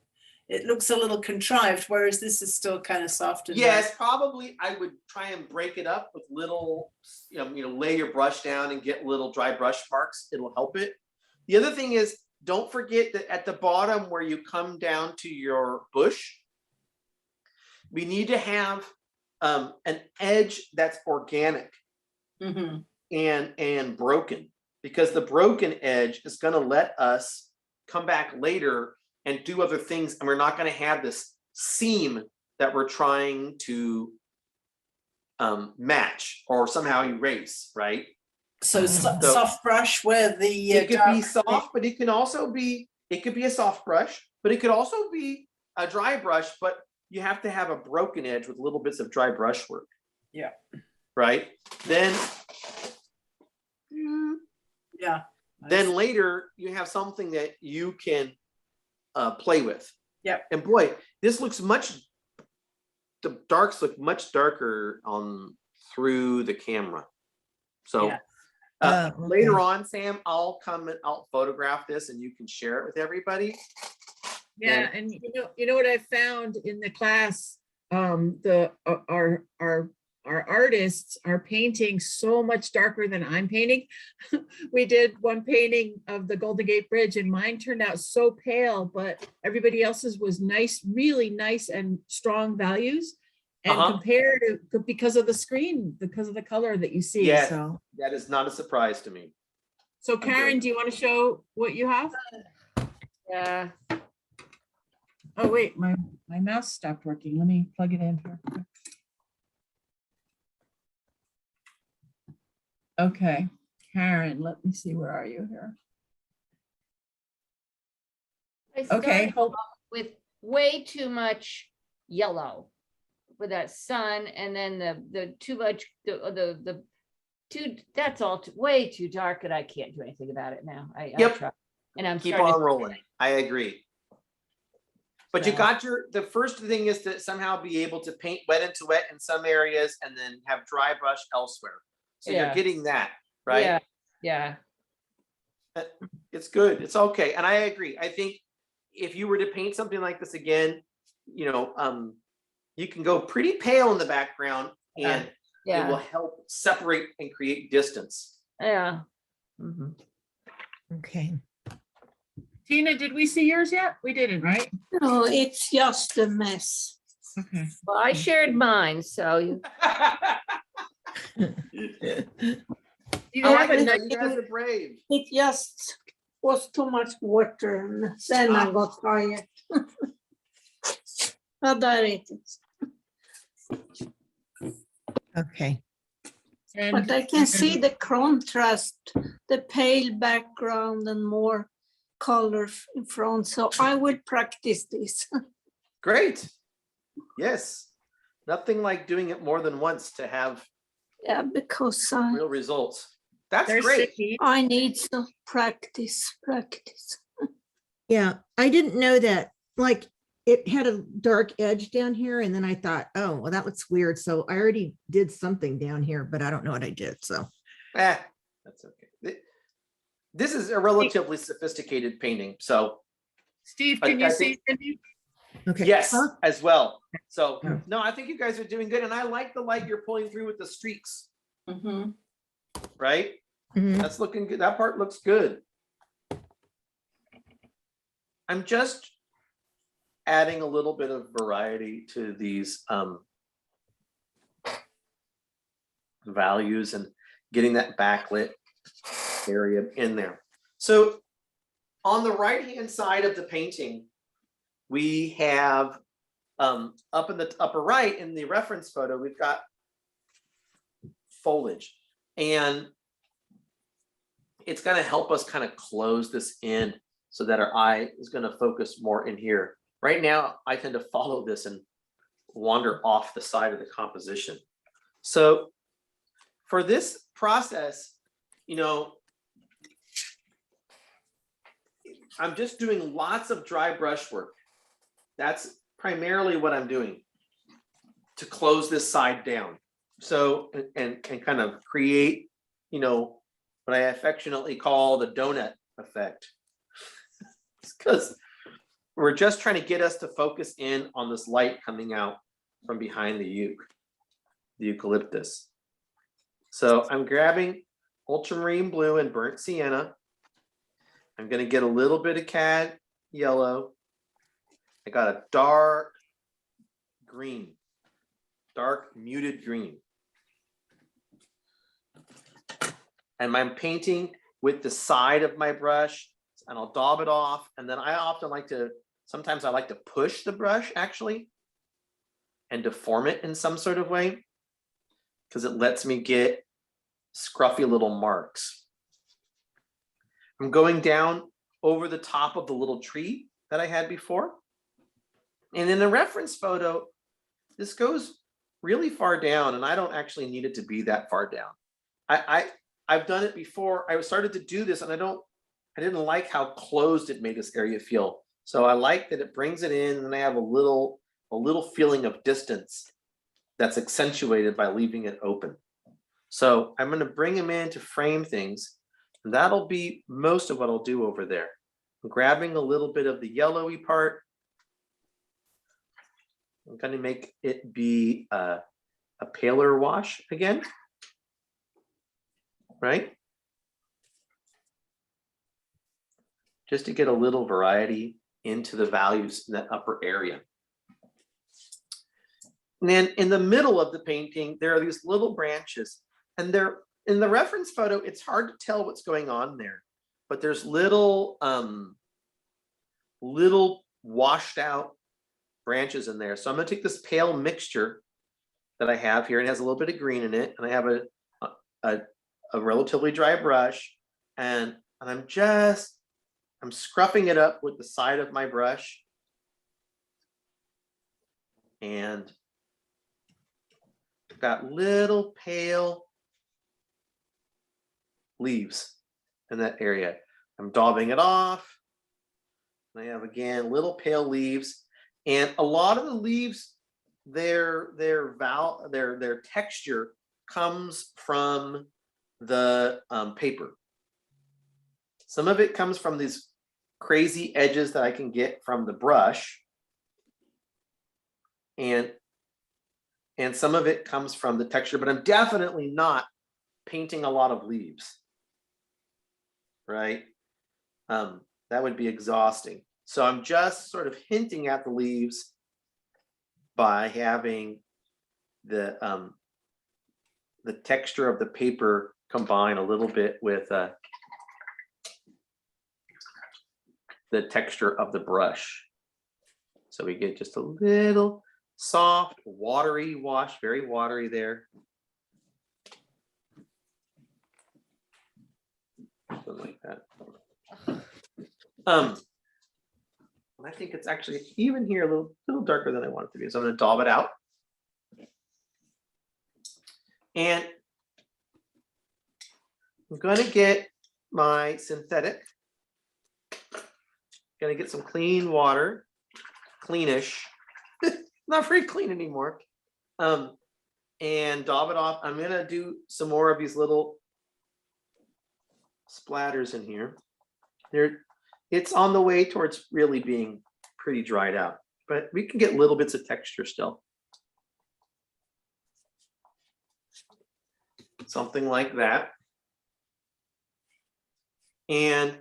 it looks a little contrived, whereas this is still kind of soft and Yes, probably I would try and break it up with little, lay your brush down and get little dry brush marks. It'll help it. The other thing is, don't forget that at the bottom where you come down to your bush, we need to have an edge that's organic Mhm. and broken, because the broken edge is going to let us come back later and do other things, and we're not going to have this seam that we're trying to match or somehow erase, right? So soft brush where the It could be dark- soft, but it can also be, it could be a soft brush, but it could also be a dry brush, but you have to have a broken edge with little bits of dry brush work. Yeah. Right? Then Yeah. then later you have something that you can play with. Yep. And boy, this looks the darks look much darker on through the camera. So Yeah. later on, Sam, I'll come and I'll photograph this and you can share it with everybody. Yeah, and you know what I found in the class, our artists are painting so much darker than I'm painting. We did one painting of the Golden Gate Bridge and mine turned out so pale, but everybody else's was nice, really nice and strong values. And compared to, because of the screen, because of the color that you see. Yes. So, That is not a surprise to me. so Karen, do you want to show what you have? Yeah. Oh, wait, my mouse stopped working. Let me plug it in here. Okay, Karen, let me see, where are you here? I Okay, started hold, with way too much yellow with that sun, and then the too much, the too, that's all way too dark, and I can't do anything about it now. I Yep. try. And I'm Keep starting on to- rolling. I agree. But you So- got the first thing is to somehow be able to paint wet into wet in some areas and then have dry brush elsewhere. So you're Yeah. getting that, right? Yeah. It's good. It's okay. And I agree. I think if you were to paint something like this again, you can go pretty pale in the background and it will Yeah. help separate and create distance. Yeah. Mhm. Okay. Tina, did we see yours yet? We didn't, right? No, it's just a mess. Okay. Well, I shared mine, so you. You I have like a it. nice, You guys are brave. It just was too much water and then I got tired. Oh, there it is. Okay. and But I can see the contrast, the pale background and more color in front. So I will practice this. Great. Yes. Nothing like doing it more than once to have Yeah, because real results. That's there's great. Sydney. I need to practice. Yeah, I didn't know that, like, it had a dark edge down here, and then I thought, oh, well, that looks weird. So I already did something down here, but I don't know what I did, so. That's okay. This is a relatively sophisticated painting, so Steve, I- can you I see think- Cindy? Okay. yes, Huh? as well. So Oh. no, I think you guys are doing good, and I like the light you're pulling through with the streaks, Mhm. right? Mhm. That's looking good. That part looks good. I'm just adding a little bit of variety to these values and getting that backlit area in there. So on the right-hand side of the painting, we have up in the upper right in the reference photo, we've got foliage. And it's going to help us kind of close this in so that our eye is going to focus more in here. Right now, I tend to follow this and wander off the side of the composition. So for this process, you know, I'm just doing lots of dry brush work. That's primarily what I'm doing to close this side down. So, and kind of create, you know, what I affectionately call the donut effect. Because we're just trying to get us to focus in on this light coming out from behind the eucalyptus. So I'm grabbing ultramarine blue and burnt sienna. I'm going to get a little bit of cad yellow. I got a dark green, dark muted green. And I'm painting with the side of my brush, and I'll daub it off. And then I often like to, sometimes I like to push the brush actually and deform it in some sort of way, because it lets me get scruffy little marks. I'm going down over the top of the little tree that I had before. And in the reference photo, this goes really far down, and I don't actually need it to be that far down. I've done it before. I started to do this, and I didn't like how closed it made this area feel. So I like that it brings it in, and I have a little feeling of distance that's accentuated by leaving it open. So I'm going to bring him in to frame things, and that'll be most of what I'll do over there. I'm grabbing a little bit of the yellowy part. I'm going to make it be a paler wash again, right? Just to get a little variety into the values in that upper area. And then in the middle of the painting, there are these little branches, and they're in the reference photo, it's hard to tell what's going on there, but there's little washed out branches in there. So I'm going to take this pale mixture that I have here, and it has a little bit of green in it, and I have a relatively dry brush, and I'm scruffing it up with the side of my brush, and I've got little pale leaves in that area. I'm daubing it off. I have again little pale leaves, and a lot of the leaves, their texture comes from the paper. Some of it comes from these crazy edges that I can get from the brush, and some of it comes from the texture, but I'm definitely not painting a lot of leaves, right? That would be exhausting. So I'm just sort of hinting at the leaves by having the texture of the paper combine a little bit with the texture of the brush. So we get just a little soft, watery wash, very watery there. Something like that. I think it's actually even here a little darker than I want it to be. So I'm going to daub it out. And I'm going to get my synthetic. Going to get some clean water, cleanish, not very clean anymore. And daub it off. I'm going to do some more of these little splatters in here. It's on the way towards really being pretty dried out, but we can get little bits of texture still. Something like that. And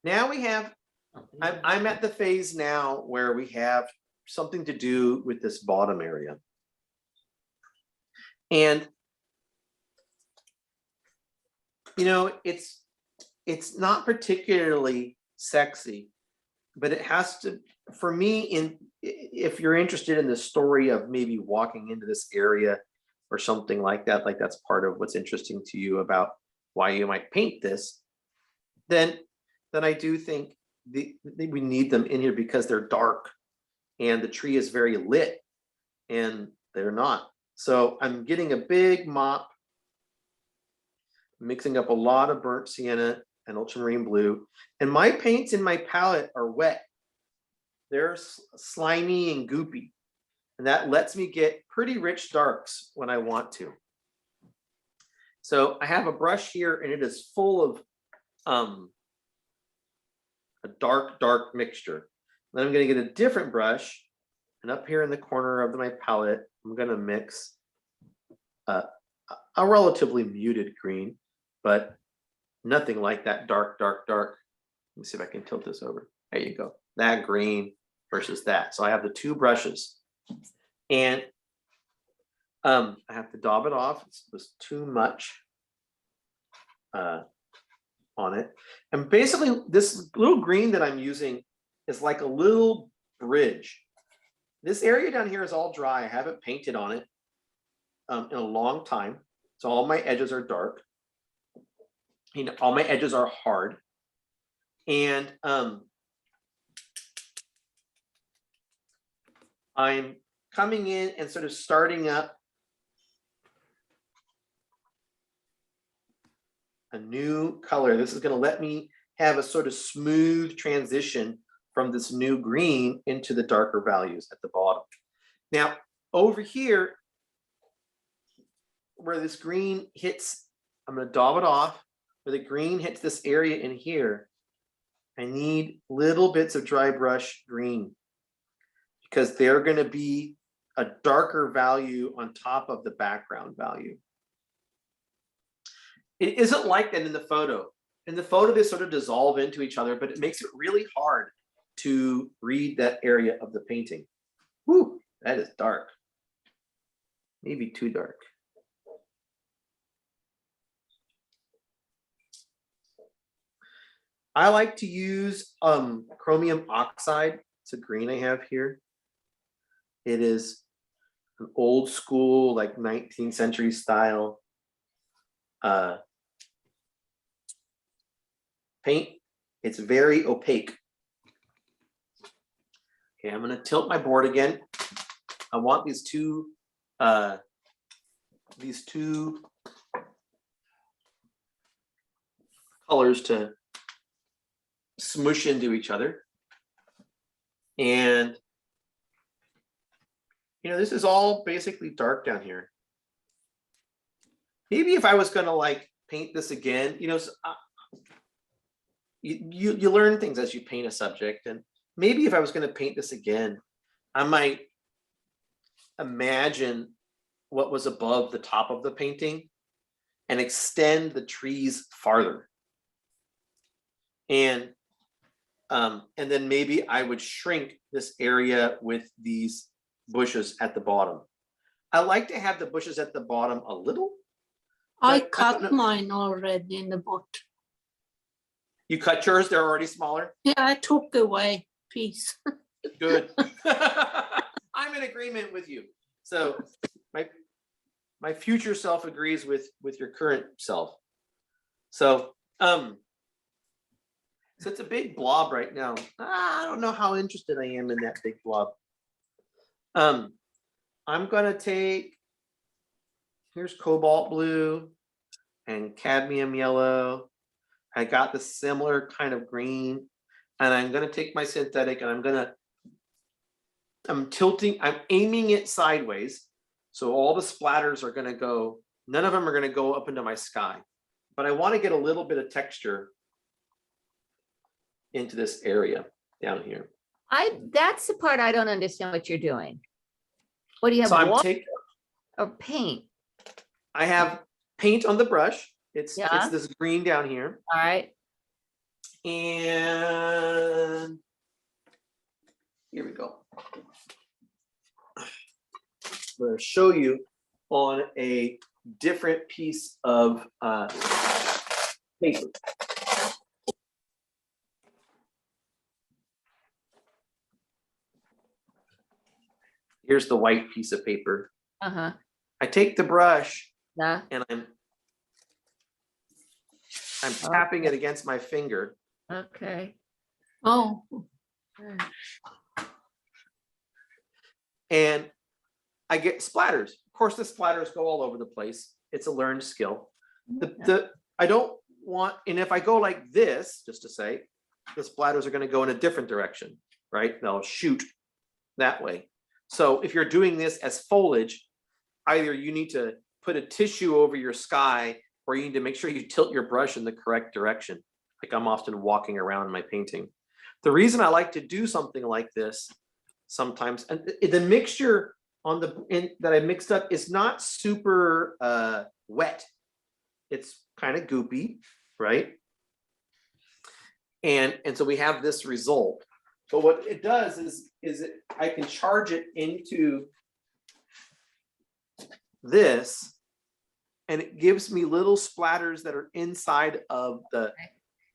now we have, I'm at the phase now where we have something to do with this bottom area. And you know, it's not particularly sexy, but it has to, for me, if you're interested in the story of maybe walking into this area or something like that, like that's part of what's interesting to you about why you might paint this, then I do think we need them in here because they're dark and the tree is very lit and they're not. So I'm getting a big mop, mixing up a lot of burnt sienna and ultramarine blue. And my paints in my palette are wet. They're slimy and goopy. And that lets me get pretty rich darks when I want to. So I have a brush here and it is full of a dark mixture. Then I'm going to get a different brush, and up here in the corner of my palette, I'm going to mix a relatively muted green, but nothing like that dark. Let me see if I can tilt this over. There you go. That green versus that. So I have the two brushes, and I have to daub it off. It was too much on it. And basically this little green that I'm using is like a little bridge. This area down here is all dry. I haven't painted on it in a long time. So all my edges are dark. You know, all my edges are hard. And I'm coming in and sort of starting up a new color. This is going to let me have a sort of smooth transition from this new green into the darker values at the bottom. Now, over here, where this green hits, I'm going to daub it off. Where the green hits this area in here, I need little bits of dry brush green because they're going to be a darker value on top of the background value. It isn't like that in the photo. In the photo, they sort of dissolve into each other, but it makes it really hard to read that area of the painting. Whew, that is dark. Maybe too dark. I like to use chromium oxide. It's a green I have here. It is an old school, like 19th century style paint. It's very opaque. Okay, I'm going to tilt my board again. I want these two colors to smush into each other. And you know, this is all basically dark down here. Maybe if I was going to like paint this again, you know, you learn things as you paint a subject, and maybe if I was going to paint this again, I might imagine what was above the top of the painting and extend the trees farther. And then maybe I would shrink this area with these bushes at the bottom. I like to have the bushes at the bottom a little. I But cut mine already in the bottom. You cut yours, they're already smaller? Yeah, I took away piece. Good. I'm in agreement with you. So my future self agrees with your current self. So so it's a big blob right now. I don't know how interested I am in that big blob. I'm gonna take, here's cobalt blue and cadmium yellow. I got the similar kind of green, and I'm gonna take my synthetic and I'm aiming it sideways. So all the splatters are gonna go, none of them are gonna go up into my sky, but I wanna get a little bit of texture into this area down here. That's the part I don't understand what you're doing. What do you have, So I'm water taking, or paint? I have paint on the brush. It's Yeah. this green down here. All right, And here we go. I'm going to show you on a different piece of paper. Here's the white piece of paper. uh-huh, I take the brush yeah, and I'm I'm tapping it against my finger. Okay. Oh, And I get splatters. Of course, the splatters go all over the place. It's a learned skill. I don't want, and if I go like this, just to say, the splatters are going to go in a different direction, right? They'll shoot that way. So if you're doing this as foliage, either you need to put a tissue over your sky, or you need to make sure you tilt your brush in the correct direction. Like I'm often walking around my painting. The reason I like to do something like this sometimes, and the mixture on that I mixed up is not super wet. It's kind of goopy, right? And so we have this result. But what it does is I can charge it into this, and it gives me little splatters that are inside of the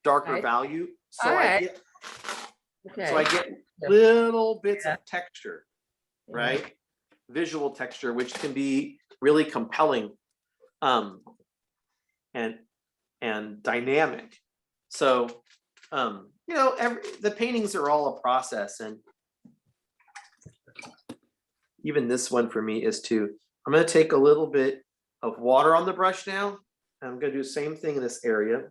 darker value. So I get little bits of texture, right? Visual texture, which can be really compelling and dynamic. So you know, the paintings are all a process, and even this one for me is I'm going to take a little bit of water on the brush now. And I'm going to do the same thing in this area,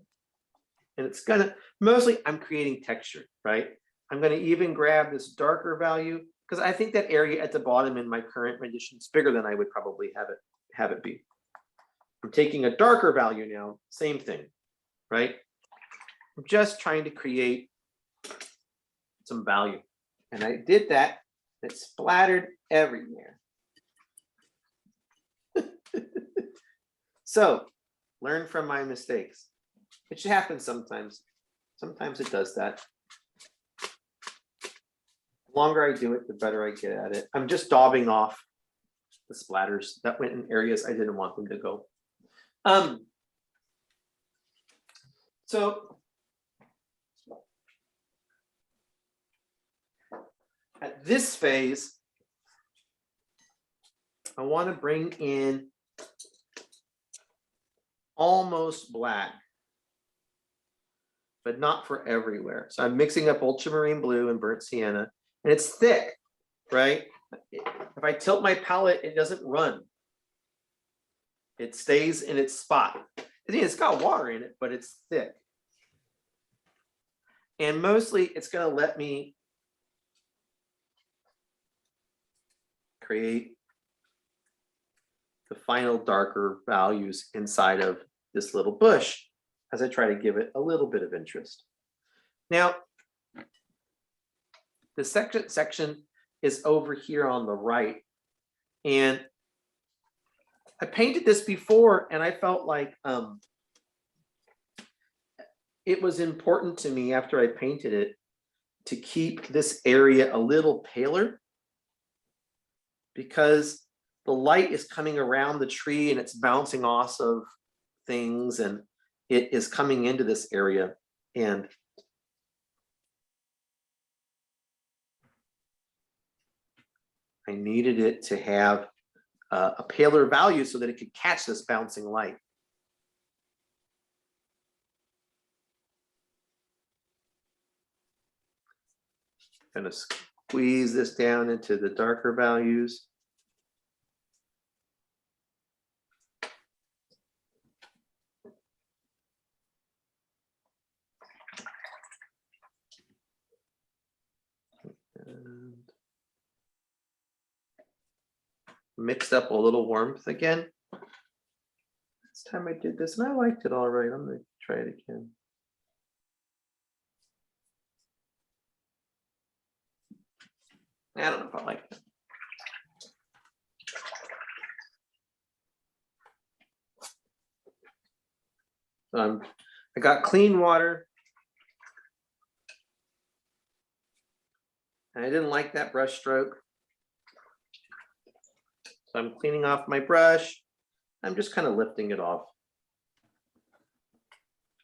and it's gonna mostly I'm creating texture, right? I'm going to even grab this darker value because I think that area at the bottom in my current rendition is bigger than I would probably have it be. I'm taking a darker value now, same thing, right? I'm just trying to create some value. And I did that. It splattered everywhere. So learn from my mistakes. It should happen sometimes. Sometimes it does that. The longer I do it, the better I get at it. I'm just daubing off the splatters that went in areas I didn't want them to go. So at this phase, I want to bring in almost black, but not for everywhere. So I'm mixing up ultramarine blue and burnt sienna, and it's thick, right? If I tilt my palette, it doesn't run. It stays in its spot. I mean, it's got water in it, but it's thick. And mostly it's going to let me create the final darker values inside of this little bush as I try to give it a little bit of interest. Now, the section is over here on the right. And I painted this before, and I felt like it was important to me after I painted it to keep this area a little paler, because the light is coming around the tree and it's bouncing off of things, and it is coming into this area. And I needed it to have a paler value so that it could catch this bouncing light. Going to squeeze this down into the darker values. And mixed up a little warmth again. This time I did this and I liked it all right. I'm going to try it again. I don't know if I like it. I got clean water. And I didn't like that brush stroke. So I'm cleaning off my brush. I'm just kind of lifting it off.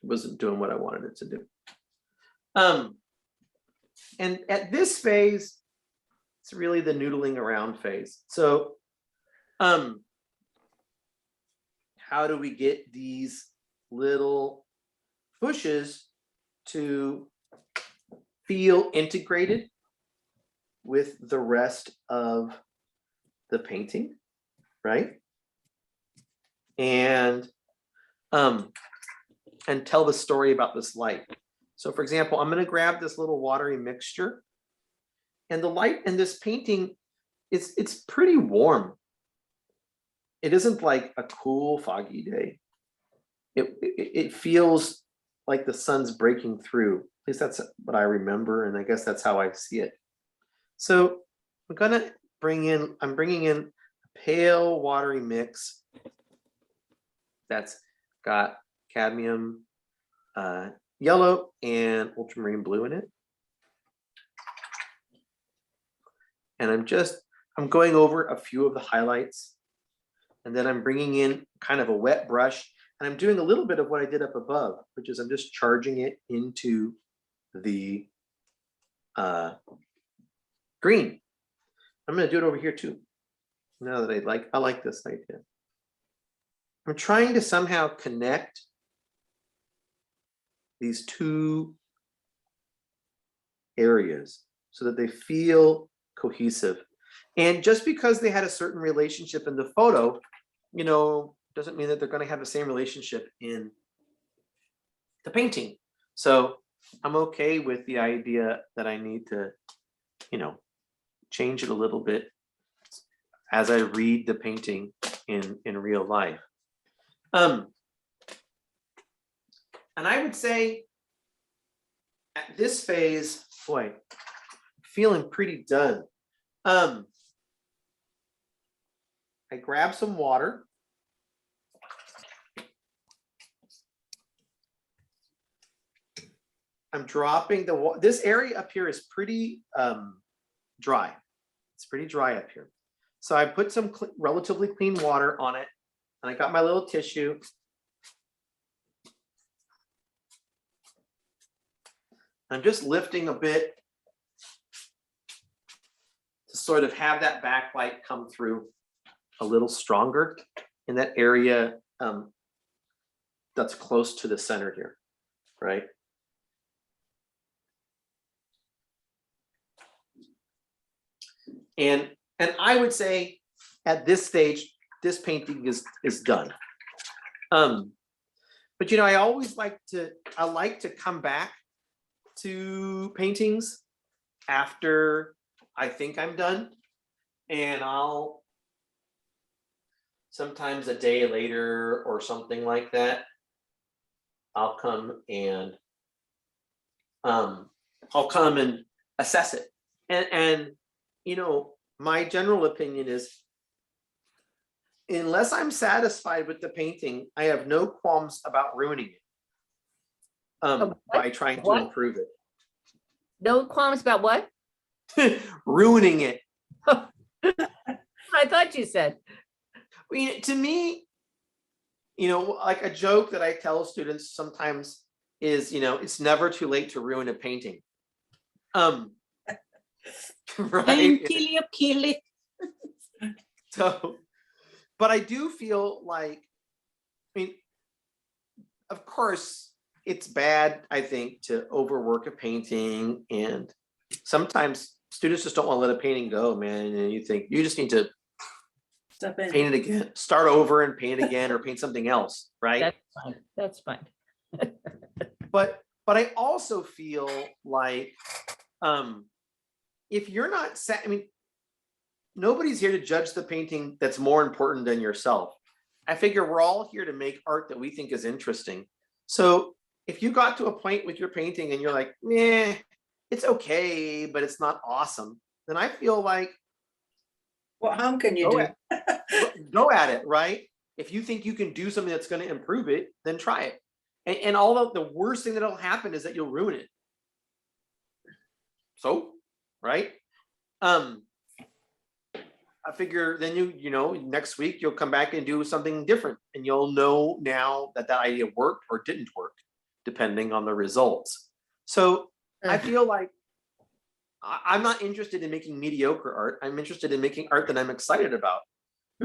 It wasn't doing what I wanted it to do. And at this phase, it's really the noodling around phase. So how do we get these little bushes to feel integrated with the rest of the painting, right? And tell the story about this light. So for example, I'm going to grab this little watery mixture, and the light in this painting it's pretty warm. It isn't like a cool foggy day. It feels like the sun's breaking through. At least that's what I remember, and I guess that's how I see it. So I'm bringing in a pale watery mix that's got cadmium yellow and ultramarine blue in it. And I'm going over a few of the highlights, and then I'm bringing in kind of a wet brush, and I'm doing a little bit of what I did up above, which is I'm just charging it into the green. I'm going to do it over here too. Now that I like this idea. I'm trying to somehow connect these two areas so that they feel cohesive. And just because they had a certain relationship in the photo, you know, doesn't mean that they're going to have the same relationship in the painting. So I'm okay with the idea that I need to, you know, change it a little bit as I read the painting in real life. And I would say at this phase, boy, feeling pretty done. I grab some water. I'm dropping the water. This area up here is pretty dry. It's pretty dry up here. So I put some relatively clean water on it, and I got my little tissue. I'm just lifting a bit to sort of have that backlight come through a little stronger in that area that's close to the center here, right? And I would say at this stage, this painting is done. But you know, I like to come back to paintings after I think I'm done, and I'll sometimes a day later or something like that, I'll come and assess it. And you know, my general opinion is, unless I'm satisfied with the painting, I have no qualms about ruining it by trying to improve it. No qualms about what? Ruining it. I thought you said. I mean, to me, you know, like a joke that I tell students sometimes is, you know, it's never too late to ruin a painting. Right? Until you kill it. So, but I do feel like, I mean, of course, it's bad, I think, to overwork a painting, and sometimes students just don't want to let a painting go, man. And you think you just need to Step in. paint it again, start over and paint it again, or paint something else, right? That's fine. That's fine. But I also feel like if you're not set, I mean, nobody's here to judge the painting that's more important than yourself. I figure we're all here to make art that we think is interesting. So if you got to a point with your painting and you're like, meh, it's okay, but it's not awesome, then I feel like What harm can you do? go at it, right? If you think you can do something that's going to improve it, then try it. And although the worst thing that'll happen is that you'll ruin it. So, right? I figure then you know, next week you'll come back and do something different, and you'll know now that that idea worked or didn't work, depending on the results. So I feel like I'm not interested in making mediocre art. I'm interested in making art that I'm excited about.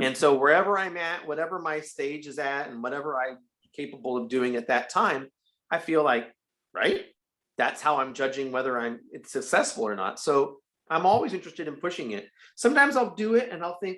And so wherever I'm at, whatever my stage is at, and whatever I'm capable of doing at that time, I feel like, right? That's how I'm judging whether it's successful or not. So I'm always interested in pushing it. Sometimes I'll do it and I'll think,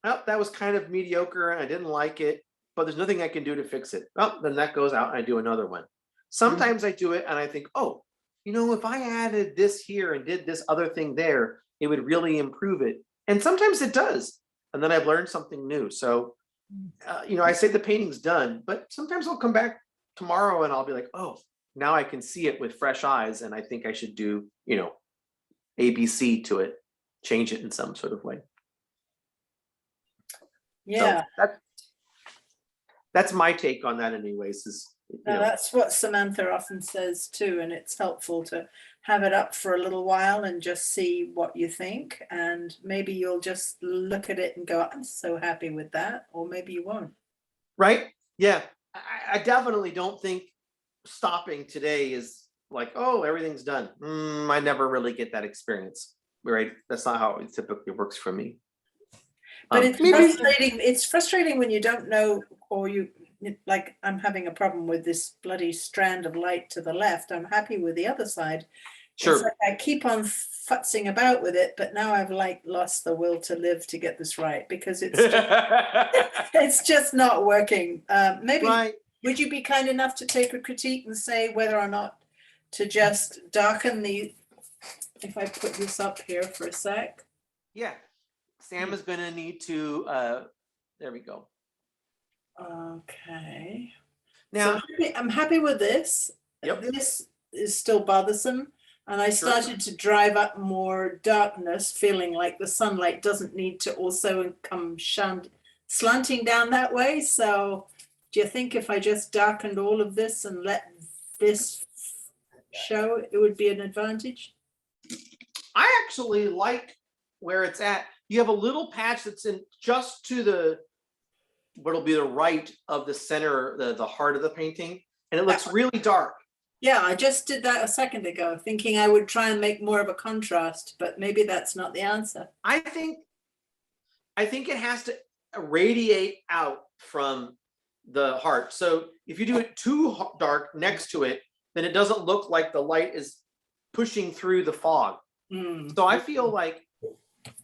oh, that was kind of mediocre and I didn't like it, but there's nothing I can do to fix it. Oh, then that goes out and I do another one. Sometimes I do it and I think, oh, if I added this here and did this other thing there, it would really improve it. And sometimes it does. And then I've learned something new. So, I say the painting's done, but sometimes I'll come back tomorrow and I'll be like, oh, now I can see it with fresh eyes. And I think I should do, ABC to it, change it in some sort of way. Yeah. So that's my take on that anyways, Now, that's what Samantha often says too, and it's helpful to have it up for a little while and just see what you think, and maybe you'll just look at it and go, I'm so happy with that, or maybe you won't. right? Yeah, I definitely don't think stopping today is like, oh, everything's done. I never really get that experience, right? That's not how it typically works for me. But it's maybe- frustrating. It's frustrating when you don't know, or like, I'm having a problem with this bloody strand of light to the left. I'm happy with the other side. Sure. It's like I keep on futzing about with it, but now I've lost the will to live to get this right, because it's just not working. Maybe Right. would you be kind enough to take a critique and say whether or not to just darken if I put this up here for a sec? Yeah. Sam is gonna need to, there we go. Okay. Now, So I'm happy with this. Yep. This is still bothersome. And I started to drive up more darkness, feeling like the sunlight doesn't need to also come slanting down that way. So do you think if I just darkened all of this and let this show, it would be an advantage? I actually like where it's at. You have a little patch that's in just to what'll be the right of the center, the heart of the painting, and it looks really dark. Yeah, I just did that a second ago, thinking I would try and make more of a contrast, but maybe that's not the answer. I think it has to radiate out from the heart. So if you do it too dark next to it, then it doesn't look like the light is pushing through the fog. So I feel like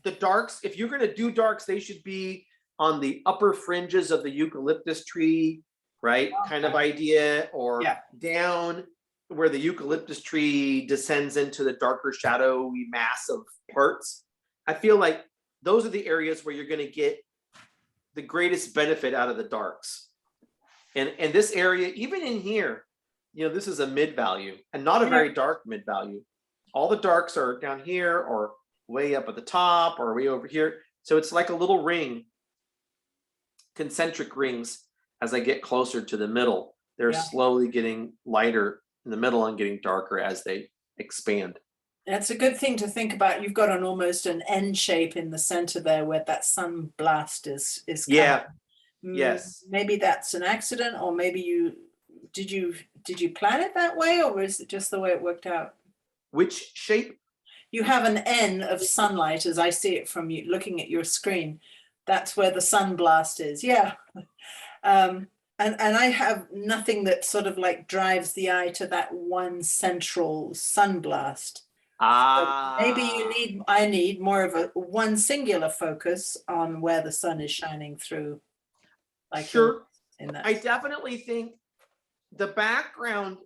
the darks, if you're going to do darks, they should be on the upper fringes of the eucalyptus tree, right? Kind of idea, or down where the eucalyptus tree descends into the darker shadowy mass of parts. I feel like those are the areas where you're going to get the greatest benefit out of the darks. And this area, even in here, this is a mid value and not a very dark mid value. All the darks are down here or way up at the top or way over here. So it's like a little ring, concentric rings. As I get closer to the middle, they're slowly getting lighter in the middle and getting darker as they expand. That's a good thing to think about. You've got almost an N shape in the center there where that sun blast is Yeah. coming. Yes. Maybe that's an accident, or maybe did you plan it that way, or is it just the way it worked out? Which shape? You have an N of sunlight, as I see it from you looking at your screen. That's where the sun blast is. Yeah. And I have nothing that sort of like drives the eye to that one central sun blast. Maybe I need more of a one singular focus on where the sun is shining through. Like sure. In that. I definitely think the background,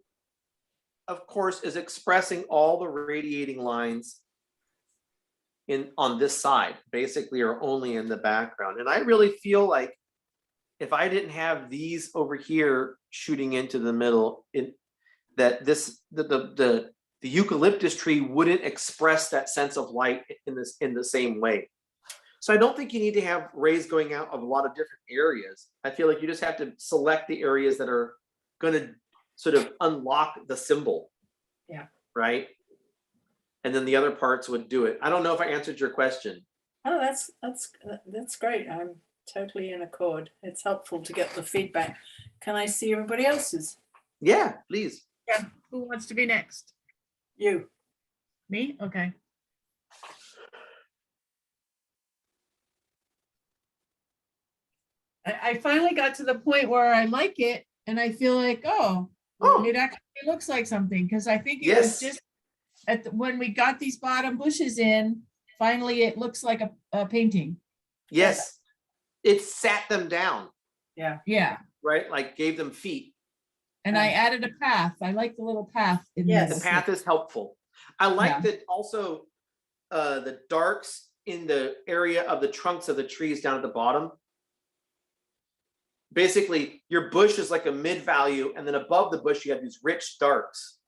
of course, is expressing all the radiating lines on this side, basically, or only in the background. And I really feel like if I didn't have these over here shooting into the middle, that the eucalyptus tree wouldn't express that sense of light in the same way. So I don't think you need to have rays going out of a lot of different areas. I feel like you just have to select the areas that are going to sort of unlock the symbol. Yeah. Right. And then the other parts would do it. I don't know if I answered your question. Oh, that's great. I'm totally in accord. It's helpful to get the feedback. Can I see everybody else's? Yeah, please. Yeah, who wants to be next? You. Me? Okay. I finally got to the point where I like it and I feel like, oh, Oh, It actually looks like something, because I think it yes, was just when we got these bottom bushes in, finally it looks like a painting. yes. It sat them down, Yeah, right? Like gave them feet. and I added a path. I like the little path in the Yes. The middle. path is helpful. I like Yeah. that also the darks in the area of the trunks of the trees down at the bottom. Basically, your bush is like a mid value, and then above the bush, you have these rich darks.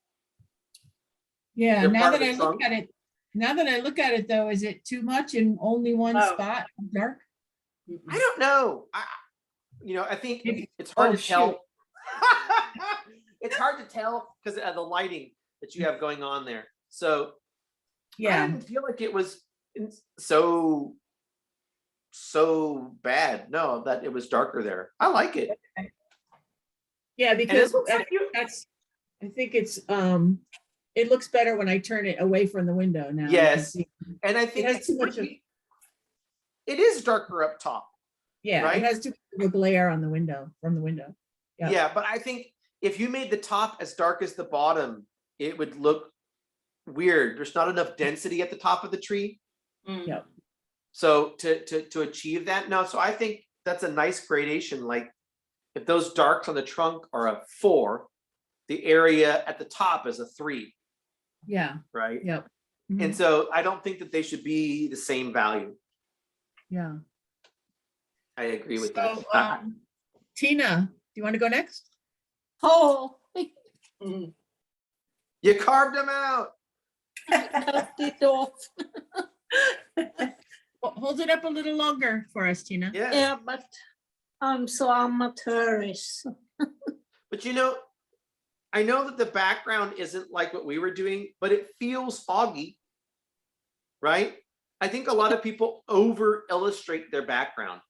Yeah, They're now part of that the I look trunk. at it, though, is it too much in only one Oh. spot, dark? I don't know. I think Maybe- it's hard oh, to tell. It's hard to tell because of the lighting that you have going on there. So I Yeah, didn't feel like it was so bad. No, that it was darker there. I like it. yeah, And it because looks like you. I think it's, it looks better when I turn it away from the window now. You can Yes. see. And I think has it's too much of- pretty. It is darker up top. Yeah, Right? it has too much of a glare on the window, from the window. Yeah. Yeah, but I think if you made the top as dark as the bottom, it would look weird. There's not enough density at the top of the tree. Mm. Yeah. So to achieve that, no. So I think that's a nice gradation. Like if those darks on the trunk are a 4, the area at the top is a 3, Yeah, right? yep. And Mhm. so I don't think that they should be the same value. Yeah. I agree with So, that. Tina, do you want to go next? Oh, Mm. You carved them out. cut it off. Well, hold it up a little longer for us, Tina. Yeah. Yeah, but I'm so amateurish. But I know that the background isn't like what we were doing, but it feels foggy, right? I think a lot of people over illustrate their background.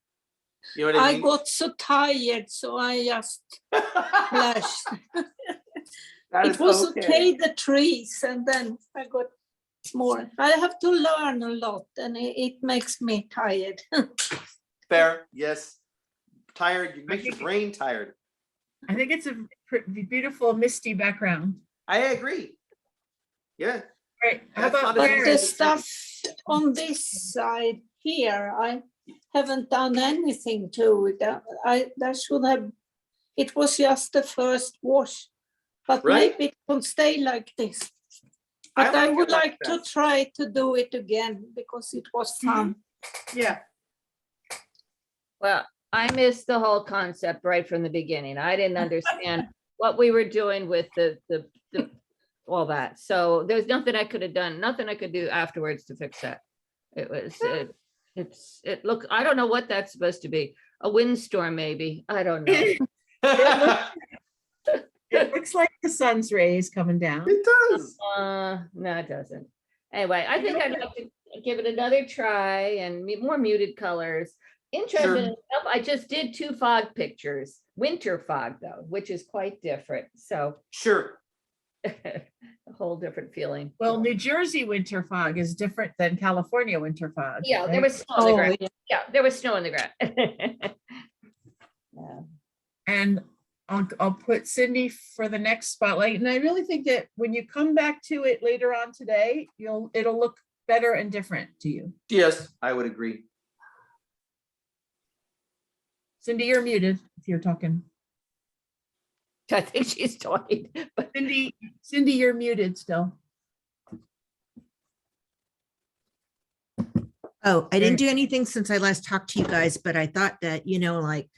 You know what I I mean? got so tired, so I just flashed. That It is was okay, the trees, and then I got more. I have to learn a lot, and it makes me tired. Fair, yes. Tired, it makes your think- brain tired. I think it's a beautiful misty background. I agree. Yeah. Right, how That's about not a But Fair. the Claire? stuff on this side here, I haven't done anything to it. That should have, it was just the first wash. But Right. maybe it will stay like this. I But I like it would like like to that. try to do it again because it was fun. Yeah. Well, I missed the whole concept right from the beginning. I didn't understand what we were doing with the all that. So there's nothing I could have done, nothing I could do afterwards to fix that. It was, it looked, I don't know what that's supposed to be. A windstorm, maybe. I don't know. It looks like the sun's rays coming down. It does. No, it doesn't. Anyway, I think I'd like to give it another try and more muted colors. Interesting Sure. enough, I just did 2 fog pictures, winter fog though, which is quite different. So Sure. a whole different feeling. Well, New Jersey winter fog is different than California winter fog. Yeah, there right? was snow on the Oh, ground. yeah. Yeah, there was snow on the ground. Yeah. And I'll put Cindy for the next spotlight. And I really think that when you come back to it later on today, it'll look better and different to you. Yes, I would agree. Cindy, you're muted if you're talking. I think she's talking, but Cindy, you're muted still. Oh, I didn't do anything since I last talked to you guys, but I thought that, like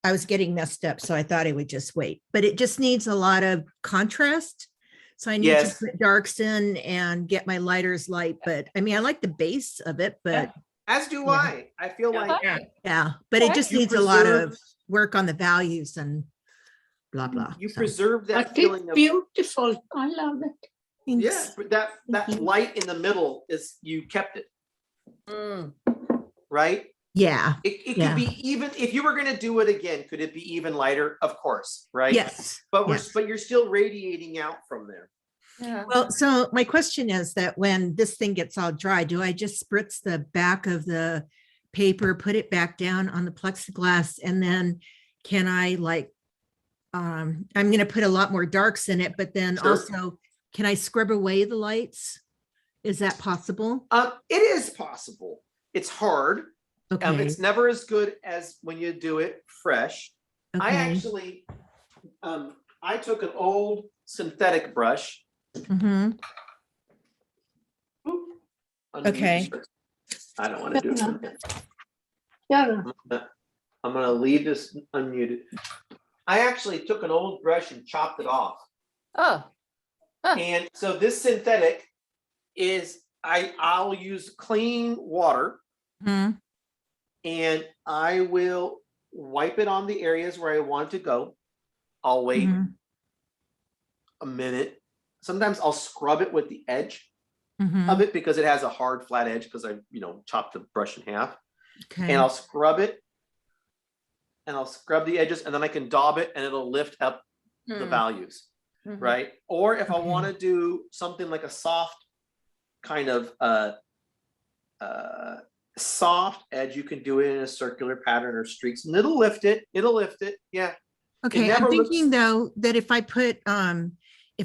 I was getting messed up, so I thought I would just wait. But it just needs a lot of contrast. So I need Yes. to put darks in and get my lighters light. But I mean, I like the base of it, but As do Yeah. I. I feel like Yeah. yeah, but it just you needs a lot of preserve- work on the values and blah, blah. you So, preserve that But feeling it's of beautiful. I love it. thanks. yeah, but that light in the middle is you kept it, mm, right? Yeah, It Yeah. could be even if you were gonna do it again, could it be even lighter? Of course, right? yes. But yes. but you're still radiating out from there. yeah. Well, so my question is that when this thing gets all dry, do I just spritz the back of the paper, put it back down on the plexiglass, and then can I like I'm going to put a lot more darks in it, but then Sure. also, can I scrub away the lights? Is that possible? It is possible. It's hard. Okay, It's never as good as when you do it fresh. I okay. actually, I took an old synthetic brush. Mm-hmm. Oop, unmute Okay. this. I don't want to do it. from here. Yeah, I'm gonna leave this unmuted. I actually took an old brush and chopped it off. Oh, And so this synthetic is, I'll use clean water Hmm. and I will wipe it on the areas where I want it to go. I'll wait Mhm. a minute. Sometimes I'll scrub it with the edge Mhm. of it because it has a hard flat edge because I, chopped the brush in half. Okay. And I'll scrub it. And I'll scrub the edges and then I can daub it and it'll lift up the Hmm. values, Mhm. right? Or if I Okay. want to do something like a soft kind of soft edge, you can do it in a circular pattern or streaks and it'll lift it. Yeah. Okay, I'm never thinking looks- though, that if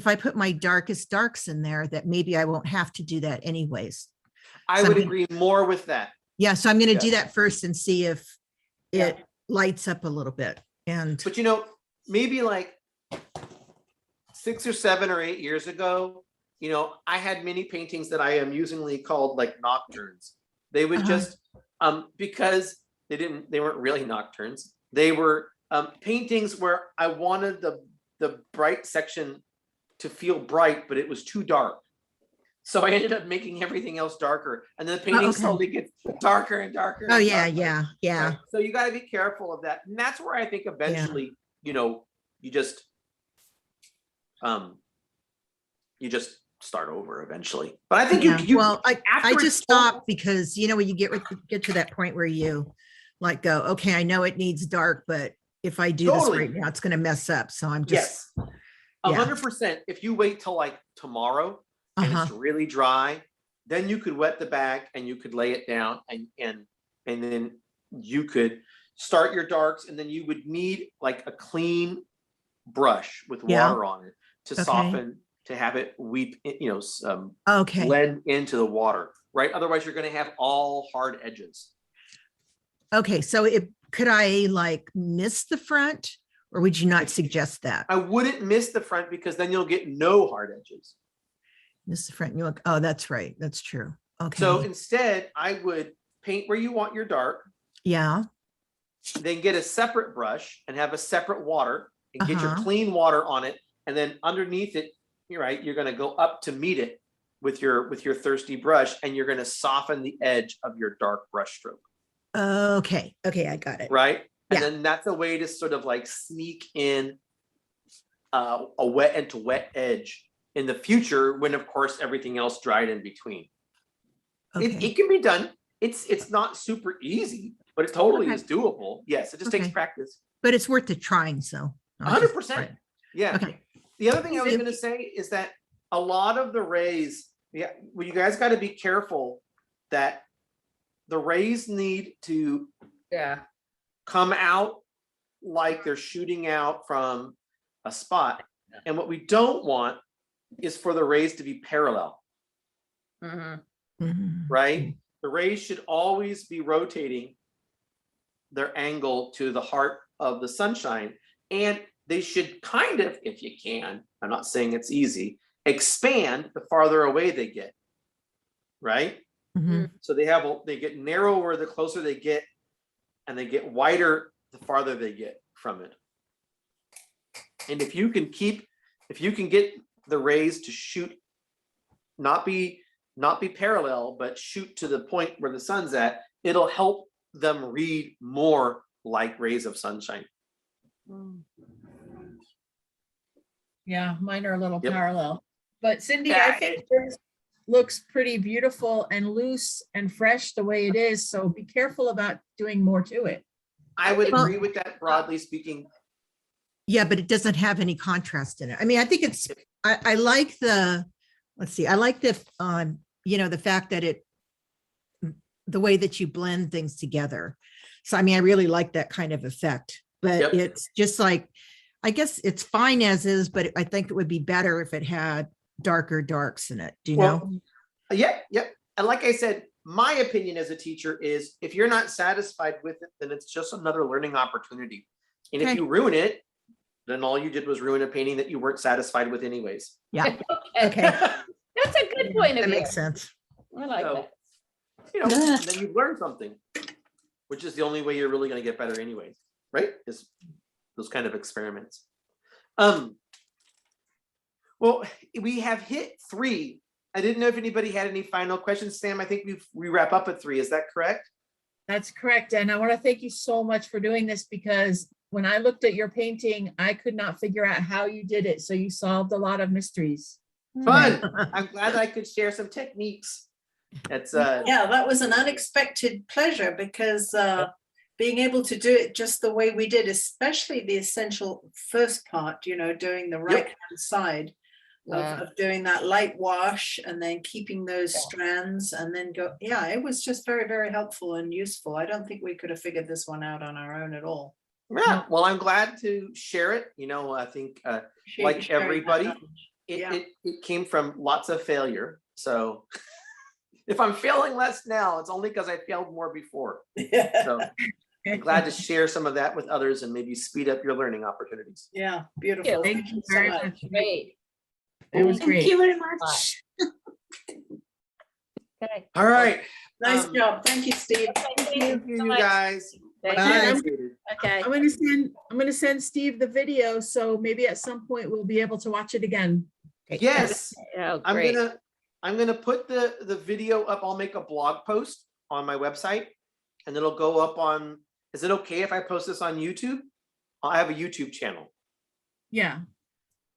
I put my darkest darks in there, that maybe I won't have to do that anyways. I So would I'm agree more with that. Yeah, so I'm gonna do Yeah. that first and see if Yeah. it lights up a little bit. And But maybe like 6 or 7 or 8 years ago, I had many paintings that I amusingly called like nocturnes. They would Uh-huh. just because they weren't really nocturnes. They were paintings where I wanted the bright section to feel bright, but it was too dark. So I ended up making everything else darker, and then the painting okay. slowly gets darker and darker. Oh, and yeah, darker. yeah. Right? So you got to be careful of that. And that's where I think eventually, you just start over eventually. But I think Yeah. you Well, I after just it's done- stopped because when you get to that point where you like go, okay, I know it needs dark, but if I do this Totally. right now, it's gonna mess up. So I'm just, Yes, yeah. 100%. If you wait till like tomorrow and it's uh-huh, really dry, then you could wet the bag and you could lay it down and then you could start your darks, and then you would need like a clean brush with Yeah. water on it to Okay. soften, to have it okay. blend into the water, right? Otherwise, you're going to have all hard edges. Okay, so could I like miss the front, or would you not suggest that? I wouldn't miss the front because then you'll get no hard edges. Miss the front, and you look, oh, that's right, that's true. Okay. So instead, I would paint where you want your dark, Yeah, then get a separate brush and have a separate water and get your Uh-huh. clean water on it. And then underneath it, you're going to go up to meet it with your thirsty brush, and you're going to soften the edge of your dark brush stroke, okay, I got it. right? And Yeah. then that's a way to sort of like sneak in a wet and to wet edge in the future when, of course, everything else dried in between. Okay. It can be done. It's not super easy, but it totally Okay. is doable. Yes, it just takes Okay. practice. But it's worth the trying, so. I'll just 100%. try it. Yeah. Okay. The other thing I was So- going to say is that a lot of the rays, well, you guys got to be careful that the rays need to yeah. come out like they're shooting out from a spot. And what we don't want is for the rays to be parallel, Mhm. Mhm. right? The rays should always be rotating their angle to the heart of the sunshine, and they should kind of, if you can, I'm not saying it's easy, expand the farther away they get, right? Mhm. So they get narrower the closer they get, and they get wider the farther they get from it. And if you can get the rays to shoot, not be parallel, but shoot to the point where the sun's at, it'll help them read more like rays of sunshine. Yeah, mine are a little Yep. parallel. But Cindy, Yeah, I think yours looks pretty beautiful and loose and fresh the way it is. So be careful about doing more to it. I would Well- agree with that, broadly speaking. Yeah, but it doesn't have any contrast in it. I mean, I think I like the, let's see, I like the, the fact that the way that you blend things together. So, I mean, I really like that kind of effect, but Yep. it's just like, I guess it's fine as is, but I think it would be better if it had darker darks in it. Do you know? Well, yep. And like I said, my opinion as a teacher is if you're not satisfied with it, then it's just another learning opportunity. And if Okay. you ruin it, then all you did was ruin a painting that you weren't satisfied with anyways. Yeah. Okay, Okay. that's a good point of That view. makes sense. I like So, that. you know, and then you've learned something, which is the only way you're really going to get better anyways, right? Is those kind of experiments. Well, we have hit 3. I didn't know if anybody had any final questions. Sam, I think we wrap up at 3. Is that correct? That's correct. And I want to thank you so much for doing this because when I looked at your painting, I could not figure out how you did it. So you solved a lot of mysteries. Fun. I'm glad I could share some techniques. It's Yeah, that was an unexpected pleasure because being able to do it just the way we did, especially the essential first part, you know, doing the right hand side Yeah. of doing that light wash and then keeping those strands and then go. Yeah, it was just very, very helpful and useful. I don't think we could have figured this one out on our own at all. yeah. Well, I'm glad to share it. You know, I think Appreciate you like sharing that everybody, knowledge. it, Yeah. it came from lots of failure. So if I'm failing less now, it's only because I failed more before. So I'm glad to share some of that with others and maybe speed up your learning opportunities. Yeah, beautiful. Thank you so very much. much. Great. It was Thank great. you very much. Okay. All right. Nice Um, job. Thank you, Steve. Thank Thank you, so you much. guys. Thank Much you. appreciated. Okay. I'm gonna send Steve the video, so maybe at some point we'll be able to watch it again. Yes. Oh, I'm great. gonna put the video up. I'll make a blog post on my website and it'll go up on, is it okay if I post this on YouTube? I have a YouTube channel. Yeah.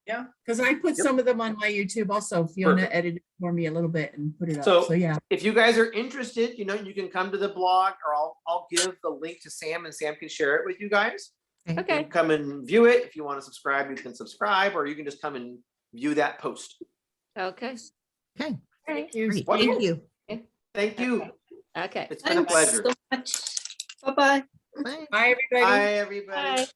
Yeah. Because I put Yep. some of them on my YouTube also. Fiona Perfect. edited for me a little bit and put it up. So- So yeah. If you guys are interested, you know, you can come to the blog or I'll give the link to Sam and Sam can share it with you guys. You Okay. can come and view it. If you want to subscribe, you can subscribe, or you can just come and view that post. Okay. Okay. Thank you. Great. Wonderful. Thank you. Thank you. Okay. It's been a Thanks pleasure. so much. Bye-bye. Bye. Bye, everybody. Bye, everybody. Bye.